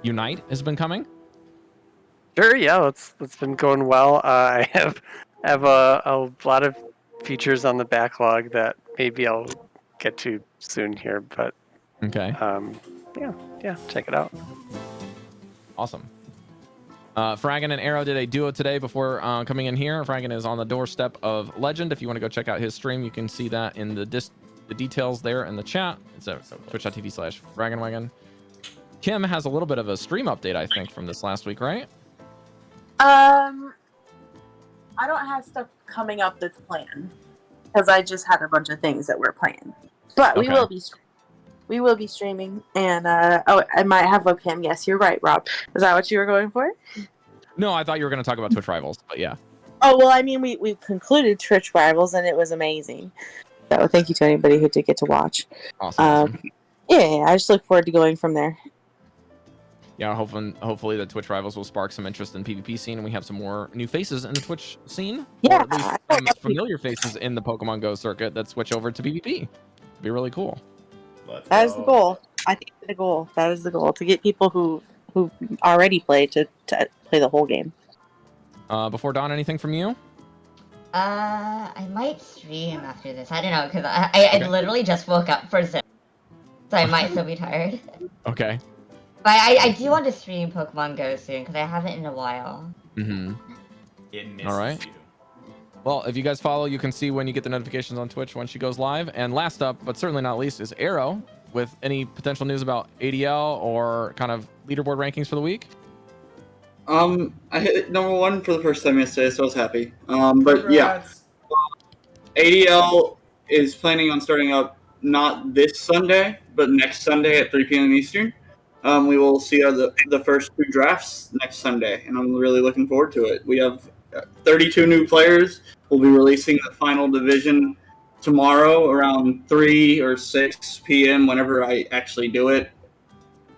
Unite has been coming? Sure, yeah, that's been going well. I have a lot of features on the backlog that maybe I'll get to soon here, but Okay. yeah, check it out. Awesome. Fragan and Arrow did a duo today before coming in here. Fragan is on the doorstep of Legend. If you want to go check out his stream, you can see that in the details there in the chat. It's at twitch.tv/FraganWagon. Kim has a little bit of a stream update, I think, from this last week, right? I don't have stuff coming up that's planned because I just had a bunch of things that were planned. But Okay. we will be streaming, and I might have webcam. Yes, you're right, Rob. Is that what you were going for? No, I thought you were going to talk about Twitch Rivals, but yeah. Oh well, I mean, we concluded Twitch Rivals, and it was amazing. So thank you to anybody who did get to watch. Awesome. Yeah, I just look forward to going from there. Yeah, hopefully the Twitch Rivals will spark some interest in PvP scene, and we have some more new faces in the Twitch scene. Yeah, or at least some familiar faces in the Pokemon Go circuit that switch over to PvP. It'd be really cool. That is the goal. I think the goal. That is the goal, to get people who already play to play the whole game. Before Dawn, anything from you? I might stream after this. I don't know, because I literally just woke up for a second, so I might still be tired. Okay. But I do want to stream Pokemon Go soon, because I haven't in a while. Mm-hmm. It misses All right. you. Well, if you guys follow, you can see when you get the notifications on Twitch when she goes live. And last up, but certainly not least, is Arrow with any potential news about ADL or kind of leaderboard rankings for the week. I hit number 1 for the first time yesterday, so I was happy. But yeah, Congrats. ADL is planning on starting up not this Sunday, but next Sunday at 3 p.m. Eastern. We will see the first 2 drafts next Sunday, and I'm really looking forward to it. We have 32 new players. We'll be releasing the final division tomorrow around 3 or 6 p.m. whenever I actually do it.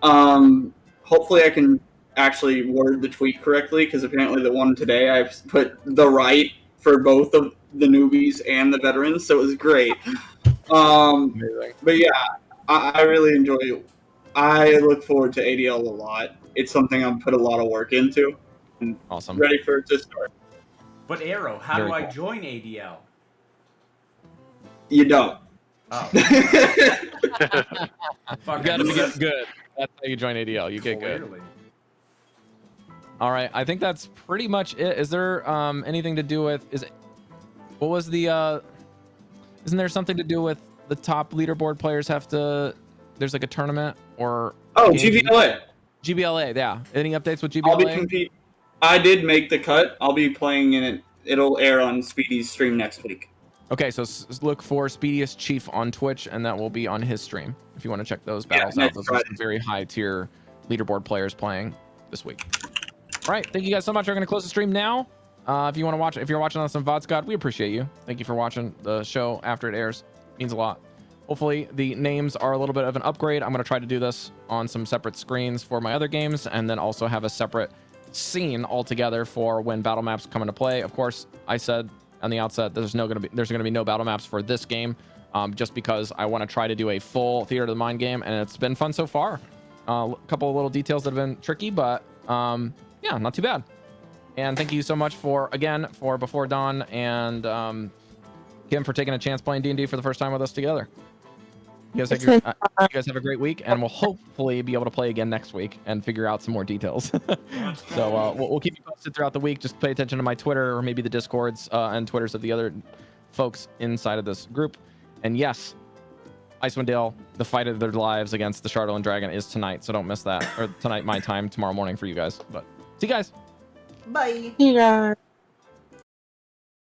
Hopefully I can actually word the tweet correctly, because apparently the one today I put the right for both of the newbies and the veterans, so it was great. But yeah, I really enjoy it. I look forward to ADL a lot. It's something I've put a lot of work into. And Awesome. ready for it to start. But Arrow, how Very do I cool. join ADL? You don't. Oh, fuck, You gotta get good. That's how you join ADL. You get good. Clearly. All right. I think that's pretty much it. Is there anything to do with? What was the? Isn't there something to do with the top leaderboard players have to? There's like a tournament or. Oh, game? GBLA. GBLA. Yeah. Any updates with GBLA? I'll be compete. I did make the cut. I'll be playing in it. It'll air on Speedy's stream next week. Okay, so look for Speediest Chief on Twitch, and that will be on his stream. If you want to check those battles out, those are some very high tier leaderboard players playing this week. All right, thank you guys so much. We're going to close the stream now. If you want to watch, if you're watching on some VOD Scott, we appreciate you. Thank you for watching the show after it airs. It means a lot. Hopefully the names are a little bit of an upgrade. I'm going to try to do this on some separate screens for my other games, and then also have a separate scene altogether for when battle maps come into play. Of course, I said on the outset there's going to be no battle maps for this game, just because I want to try to do a full Theater of the Mind game, and it's been fun so far. A couple of little details that have been tricky, but yeah, not too bad. And thank you so much for Before Dawn and Kim for taking a chance playing D&D for the first time with us together. You guys have a great week, and we'll hopefully be able to play again next week and figure out some more details. So we'll keep you posted throughout the week. Just pay attention to my Twitter or maybe the Discords and Twitters of the other folks inside of this group. And yes, Icewind Dale, the fight of their lives against the Shardolin Dragon is tonight, so don't miss that. Or tonight my time, tomorrow morning for you guys. But see you guys. Bye. You guys.